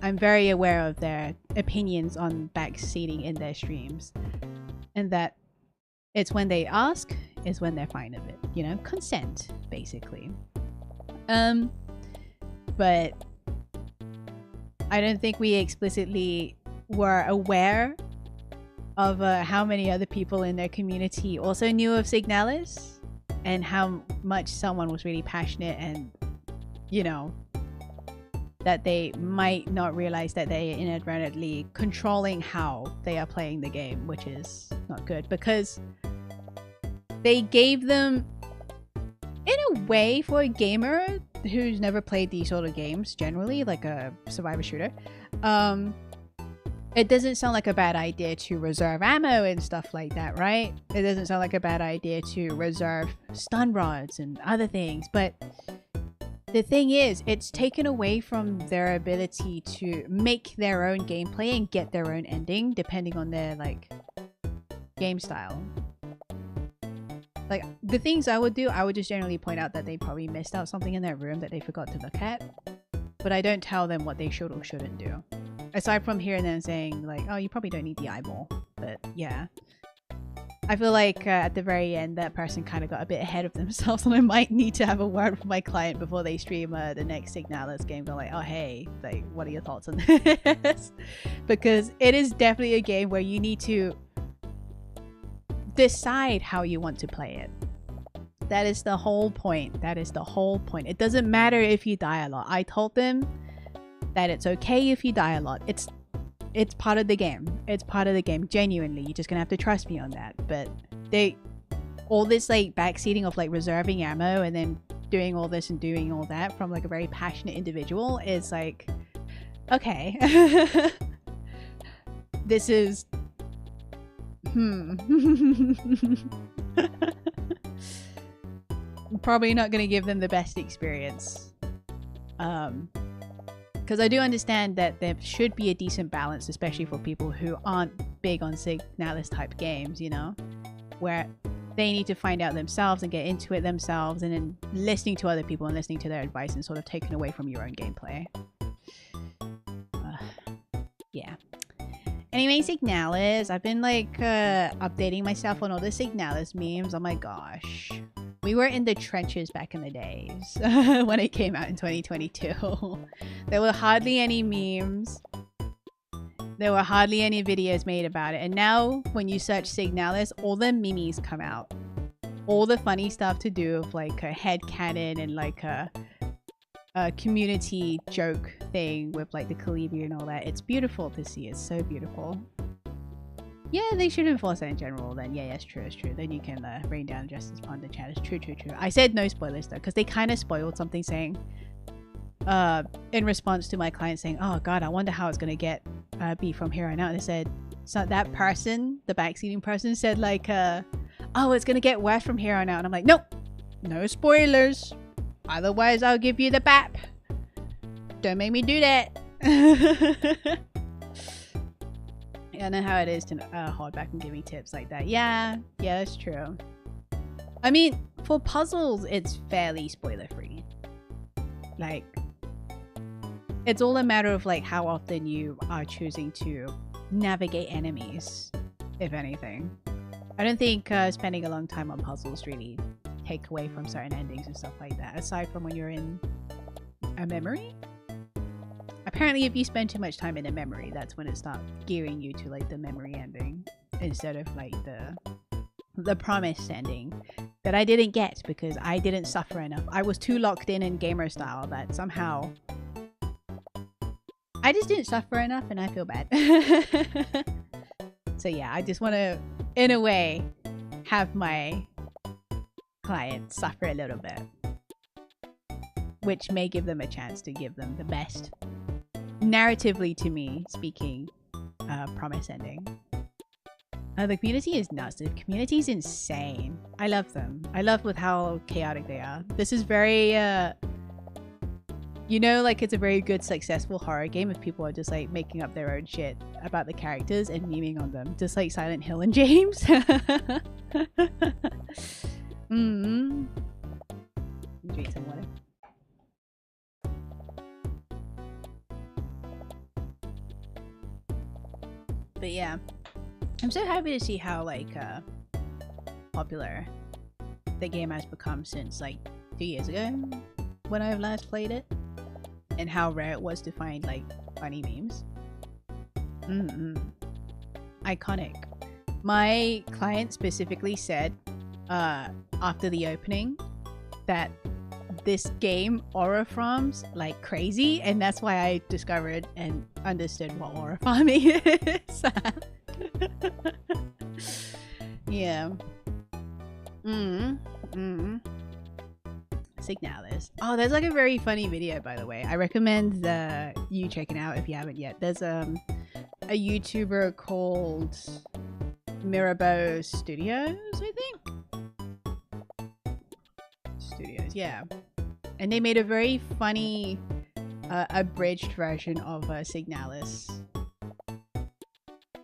I'm very aware of their opinions on backseating in their streams, and that it's when they ask is when they're fine of it, you know, consent basically. But I don't think we explicitly were aware of how many other people in their community also knew of Signalis, and how much someone was really passionate, and you know, that they might not realize that they're inadvertently controlling how they are playing the game, which is not good, because they gave them, in a way, for a gamer who's never played these sort of games, generally, like a survivor shooter, it doesn't sound like a bad idea to reserve ammo and stuff like that, right? It doesn't sound like a bad idea to reserve stun rods and other things, but the thing is, it's taken away from their ability to make their own gameplay and get their own ending, depending on their, like, game style. Like, the things I would do, I would just generally point out that they probably missed out something in their room that they forgot to look at. But I don't tell them what they should or shouldn't do. Aside from here and then saying, like, oh, you probably don't need the eyeball. But, yeah. I feel like at the very end, that person kind of got a bit ahead of themselves, and I might need to have a word with my client before they stream the next Signalis game. Go like, oh hey, like, what are your thoughts on this? Because it is definitely a game where you need to decide how you want to play it. That is the whole point. That is the whole point. It doesn't matter if you die a lot. I told them that it's okay if you die a lot. It's part of the game. It's part of the game. Genuinely, you're just gonna have to trust me on that. But all this like backseating of like reserving ammo and then doing all this and doing all that from like a very passionate individual is like, okay, this is probably not gonna give them the best experience. Because I do understand that there should be a decent balance, especially for people who aren't big on Signalis type games, you know, where they need to find out themselves and get into it themselves, and then listening to other people and listening to their advice and sort of taken away from your own gameplay. Yeah. Anyway, Signalis, I've been like updating myself on all the Signalis memes. Oh my gosh. We were in the trenches back in the days when it came out in 2022. There were hardly any memes. There were hardly any videos made about it. And now when you search Signalis, all the memes come out. All the funny stuff to do with like a headcanon and like a community joke thing with like the Calibi and all that. It's beautiful to see. It's so beautiful. Yeah, they should enforce that in general then. Yeah, it's true, it's true. Then you can rain down justice upon the chat. It's true, true, true. I said no spoilers though, because they kind of spoiled something saying, in response to my client saying, oh god, I wonder how it's going to be from here on out. They said, so that person, the backseating person said like, oh, it's going to get worse from here on out. And I'm like, nope, no spoilers. Otherwise, I'll give you the BAP. Don't make me do that. I know how it is to hold back and giving tips like that. Yeah, that's true. I mean, for puzzles, it's fairly spoiler free. Like, it's all a matter of like how often you are choosing to navigate enemies, if anything. I don't think spending a long time on puzzles really take away from certain endings and stuff like that, aside from when you're in a memory. Apparently, if you spend too much time in a memory, that's when it starts gearing you to like the memory ending instead of like the promised ending that I didn't get because I didn't suffer enough. I was too locked in gamer style that somehow I just didn't suffer enough, and I feel bad. So yeah, I just want to, in a way, have my client suffer a little bit, which may give them a chance to give them the best, narratively to me speaking, promise ending. The community is nuts. The community is insane. I love them. I love with how chaotic they are. This is very you know, like it's a very good successful horror game if people are just like making up their own shit about the characters and memeing on them, just like Silent Hill and James. Drink some water. But yeah, I'm so happy to see how like popular the game has become since like 2 years ago when I last played it, and how rare it was to find like funny memes. Iconic. My client specifically said after the opening that this game aura farms like crazy, and that's why I discovered and understood what aura farming is. Yeah. Signalis. Oh, there's like a very funny video, by the way. I recommend you checking out if you haven't yet. There's a YouTuber called Mirabeau Studios, I think. Studios, yeah. And they made a very funny abridged version of Signalis.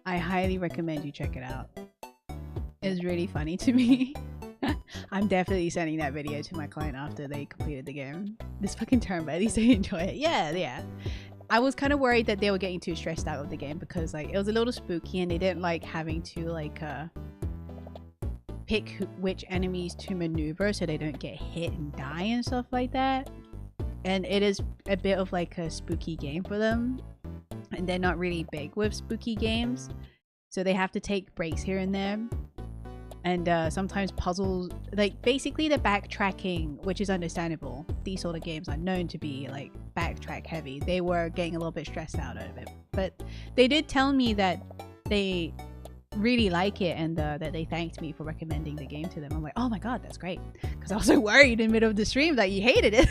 I highly recommend you check it out. It's really funny to me. I'm definitely sending that video to my client after they completed the game. This fucking term, but at least they enjoy it. Yeah. I was kind of worried that they were getting too stressed out with the game because like it was a little spooky and they didn't like having to like pick which enemies to maneuver so they don't get hit and die and stuff like that. And it is a bit of like a spooky game for them, and they're not really big with spooky games, so they have to take breaks here and there. And sometimes puzzles, like basically the backtracking, which is understandable. These sort of games are known to be like backtrack heavy. They were getting a little bit stressed out of it, but they did tell me that they really like it, and that they thanked me for recommending the game to them. I'm like, oh my god, that's great, because I was so worried in the middle of the stream that you hated it.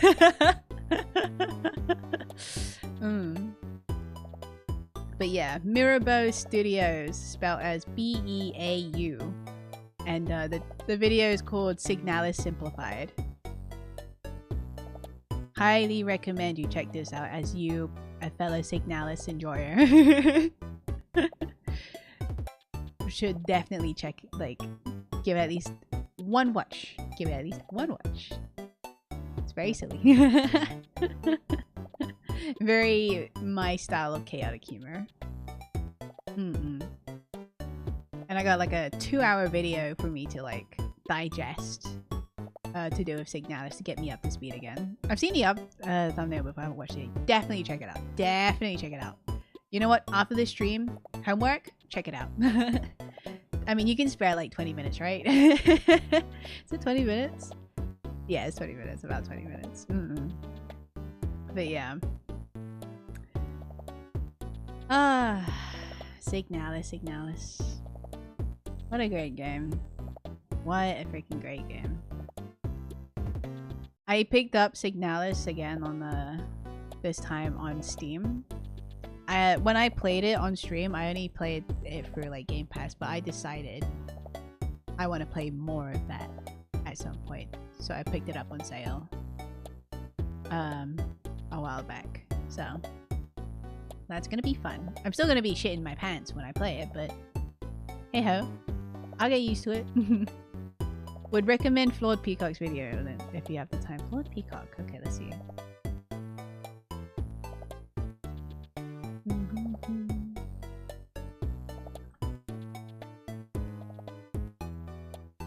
But yeah, Mirabo Studios, spelled as B-E-A-U. And the video is called Signalis Simplified. Highly recommend you check this out as you, a fellow Signalis enjoyer. Should definitely check, like, give it at least one watch. Give it at least one watch. It's very silly. Very my style of chaotic humor. And I got like a 2-hour video for me to like digest to do with Signalis to get me up to speed again. I've seen the thumbnail before, I haven't watched it. Definitely check it out. Definitely check it out. You know what? After this stream, homework, check it out. I mean, you can spare like 20 minutes, right? Is it 20 minutes? Yeah, it's 20 minutes. About 20 minutes. But yeah. Signalis. What a great game. What a freaking great game. I picked up Signalis again on this time on Steam. When I played it on stream, I only played it for like Game Pass, but I decided I want to play more of that at some point. So I picked it up on sale a while back. So that's gonna be fun. I'm still gonna be shitting my pants when I play it, but hey ho, I'll get used to it. Would recommend Flawed Peacock's video then if you have the time. Flawed Peacock. Okay, let's see.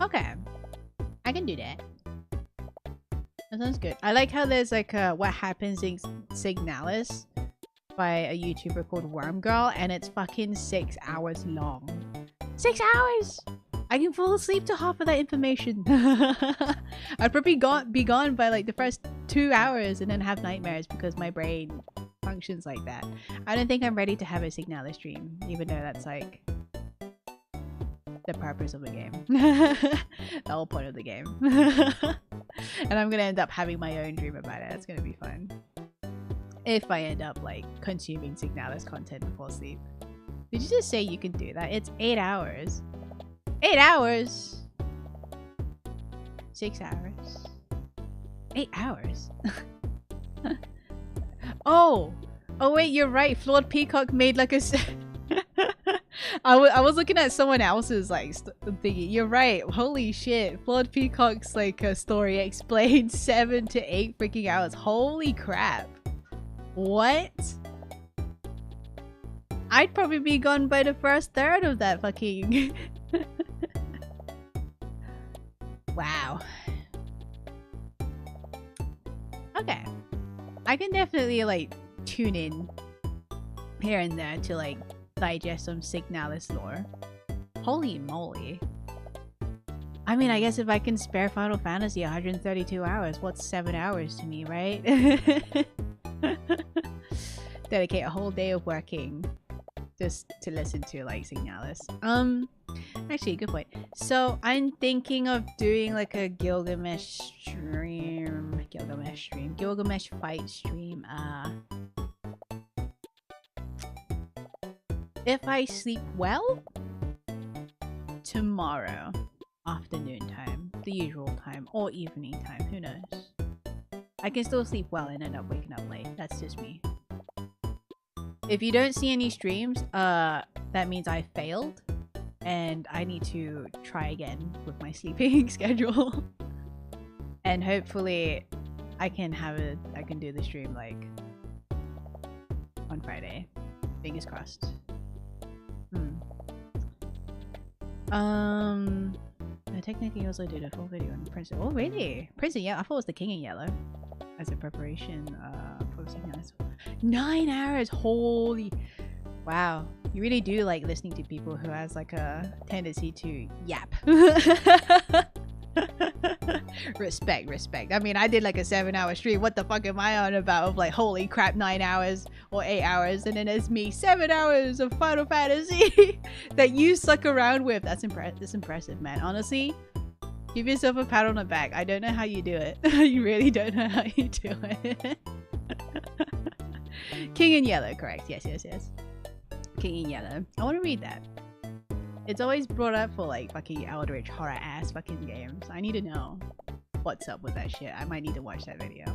Okay, I can do that. That sounds good. I like how there's like a what happens in Signalis by a YouTuber called Worm Girl, and it's fucking 6 hours long. 6 hours! I can fall asleep to half of that information. I'd probably be gone by like the first 2 hours and then have nightmares because my brain functions like that. I don't think I'm ready to have a Signalis stream, even though that's like the purpose of the game. The whole point of the game. And I'm gonna end up having my own dream about it. It's gonna be fun. If I end up like consuming Signalis content before sleep. Did you just say you can do that? It's 8 hours. 8 hours! 6 hours. 8 hours. Oh wait, you're right. Flawed Peacock made like a I was looking at someone else's like thingy. You're right. Holy shit. Flawed Peacock's like a story explained 7 to 8 freaking hours. Holy crap. What? I'd probably be gone by the first third of that fucking... Wow. Okay. I can definitely like tune in here and there to like digest some Signalis lore. Holy moly. I mean, I guess if I can spare Final Fantasy 132 hours, what's 7 hours to me, right? Dedicate a whole day of working just to listen to like Signalis. Actually, good point. So I'm thinking of doing like a Gilgamesh fight stream. If I sleep well, tomorrow afternoon time, the usual time, or evening time, who knows. I can still sleep well and end up waking up late. That's just me. If you don't see any streams, that means I failed and I need to try again with my sleeping schedule. And hopefully I can do the stream like on Friday. Fingers crossed. technically also did a full video on Prince. Oh really? Prince in Yellow? I thought it was the King in Yellow. As a preparation for the second episode. 9 hours! Holy... Wow. You really do like listening to people who has like a tendency to yap. Respect, respect. I mean, I did like a 7-hour stream. What the fuck am I on about? Of like, holy crap, 9 hours or 8 hours, and then there's me 7 hours of Final Fantasy that you suck around with. That's impressive, man. Honestly, give yourself a pat on the back. I don't know how you do it. You really don't know how you do it. King in Yellow, correct? Yes, yes, yes. King in Yellow. I want to read that. It's always brought up for like fucking Eldritch horror ass fucking games. I need to know what's up with that shit. I might need to watch that video.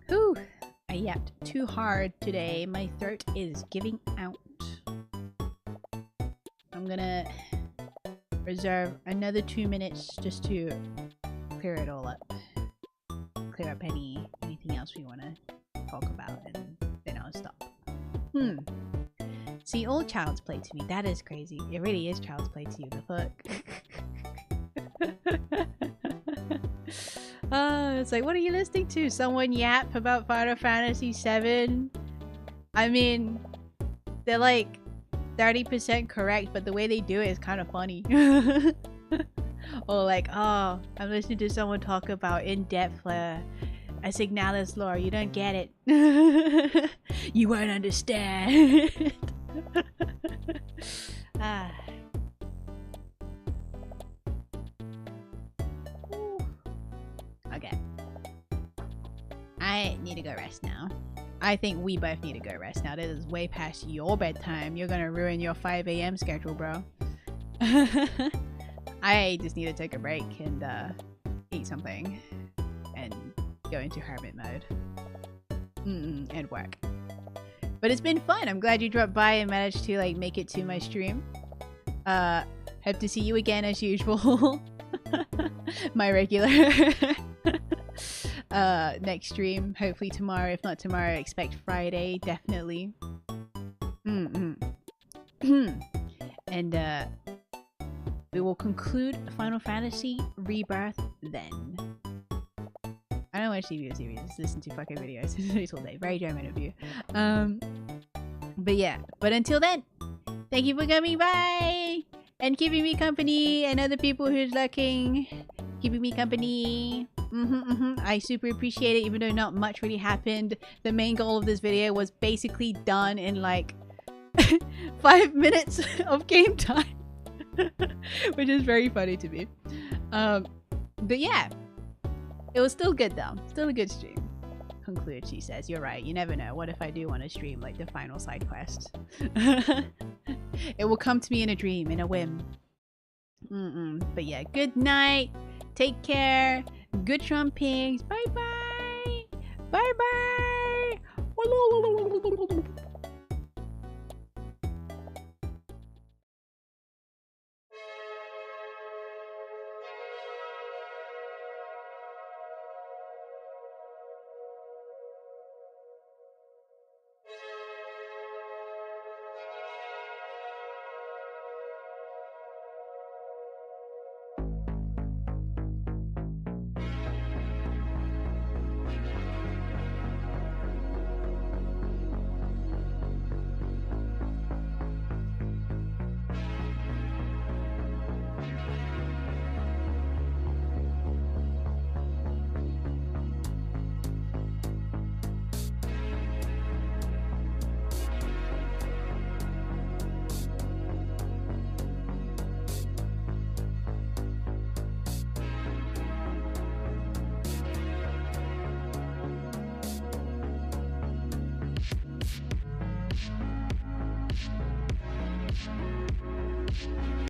Whew. I yapped too hard today. My throat is giving out. I'm gonna reserve another 2 minutes just to clear it all up. Clear up anything else we want to talk about, and then I'll stop. See, all child's play to me. That is crazy. It really is child's play to you. The fuck? It's like, what are you listening to? Someone yap about Final Fantasy VII? I mean, they're like 30% correct, but the way they do it is kind of funny. Or like, oh, I'm listening to someone talk about in-depth a Signalis lore. You don't get it. You won't understand. Okay. I need to go rest now. I think we both need to go rest now. This is way past your bedtime. You're gonna ruin your 5 AM schedule, bro. I just need to take a break and eat something and go into hermit mode and work. But it's been fun. I'm glad you dropped by and managed to like make it to my stream. Hope to see you again as usual. My regular next stream, hopefully tomorrow. If not tomorrow, expect Friday, definitely. And we will conclude Final Fantasy Rebirth then. I don't watch TV or series, just listen to fucking videos all day. Very German of you. But yeah, but until then, thank you for coming by and keeping me company, and other people who's lurking, keeping me company. I super appreciate it, even though not much really happened. The main goal of this video was basically done in like 5 minutes of game time. Which is very funny to me. But yeah, it was still good though. Still a good stream. Conclude, she says. You're right. You never know. What if I do want to stream like the final side quest? It will come to me in a dream, in a whim. But yeah, good night. Take care. Good Shromp pigs. Bye bye. Bye bye.